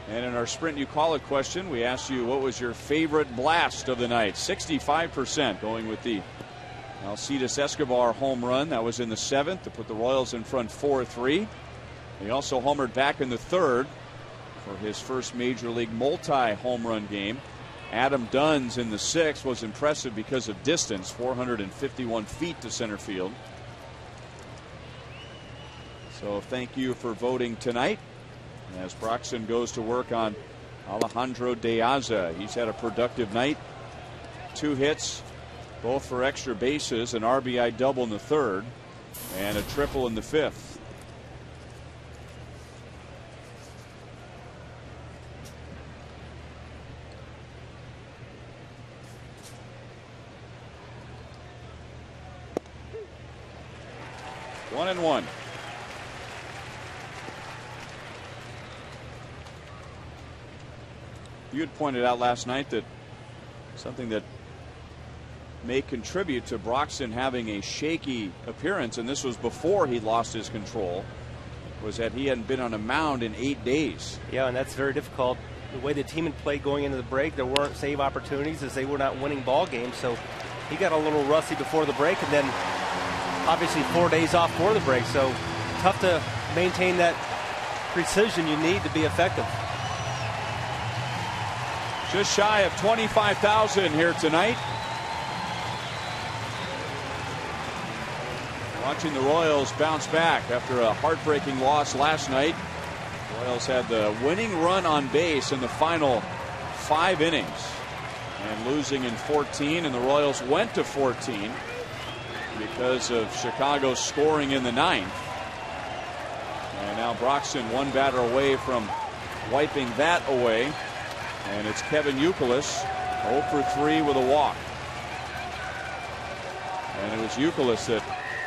And in our Sprint You Call It question, we asked you what was your favorite blast of the night. 65% going with the Alcides Escobar home run. That was in the 7th to put the Royals in front 4-3. He also homered back in the 3rd for his first major league multi-home run game. Adam Dunn's in the 6th was impressive because of distance, 451 feet to center field. So thank you for voting tonight. As Broxton goes to work on Alejandro De Aza. He's had a productive night. 2 hits, both for extra bases, an RBI double in the 3rd, and a triple in the 5th. One and 1. You had pointed out last night that something that may contribute to Broxton having a shaky appearance, and this was before he lost his control, was that he hadn't been on a mound in 8 days. Yeah, and that's very difficult. The way the team had played going into the break, there weren't save opportunities as they were not winning ball games, so he got a little rusty before the break, and then obviously 4 days off for the break, so tough to maintain that precision you need to be effective. Just shy of 25,000 here tonight. Watching the Royals bounce back after a heartbreaking loss last night. The Royals had the winning run on base in the final 5 innings and losing in 14, and the Royals went to 14 because of Chicago scoring in the 9th. And now Broxton one batter away from wiping that away, and it's Kevin Youkilis 0 for 3 with a walk. And it was Youkilis that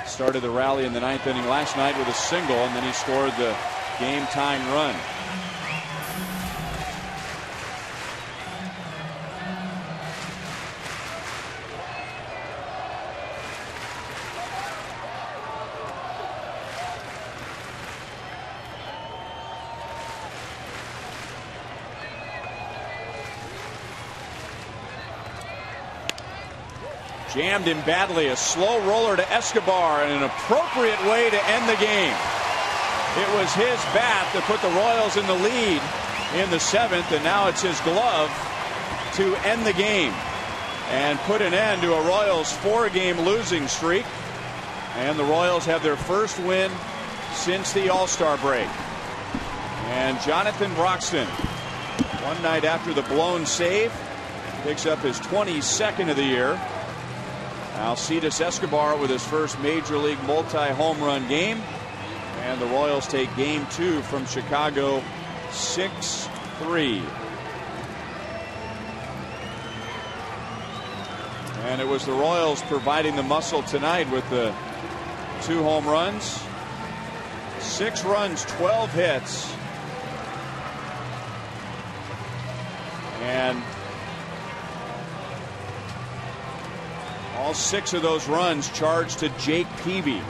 started the rally in the 9th inning last night with a single, and then he scored the game-tying run. Jammed him badly. A slow roller to Escobar and an appropriate way to end the game. It was his bat that put the Royals in the lead in the 7th, and now it's his glove to end the game and put an end to a Royals 4-game losing streak. And the Royals have their first win since the All-Star break. And Jonathan Broxton, one night after the blown save, picks up his 22nd of the year. Alcides Escobar with his first Major League multi-home run game. And the Royals take game 2 from Chicago 6-3. And it was the Royals providing the muscle tonight with the 2 home runs. 6 runs, 12 hits. And all 6 of those runs charged to Jake Peavy.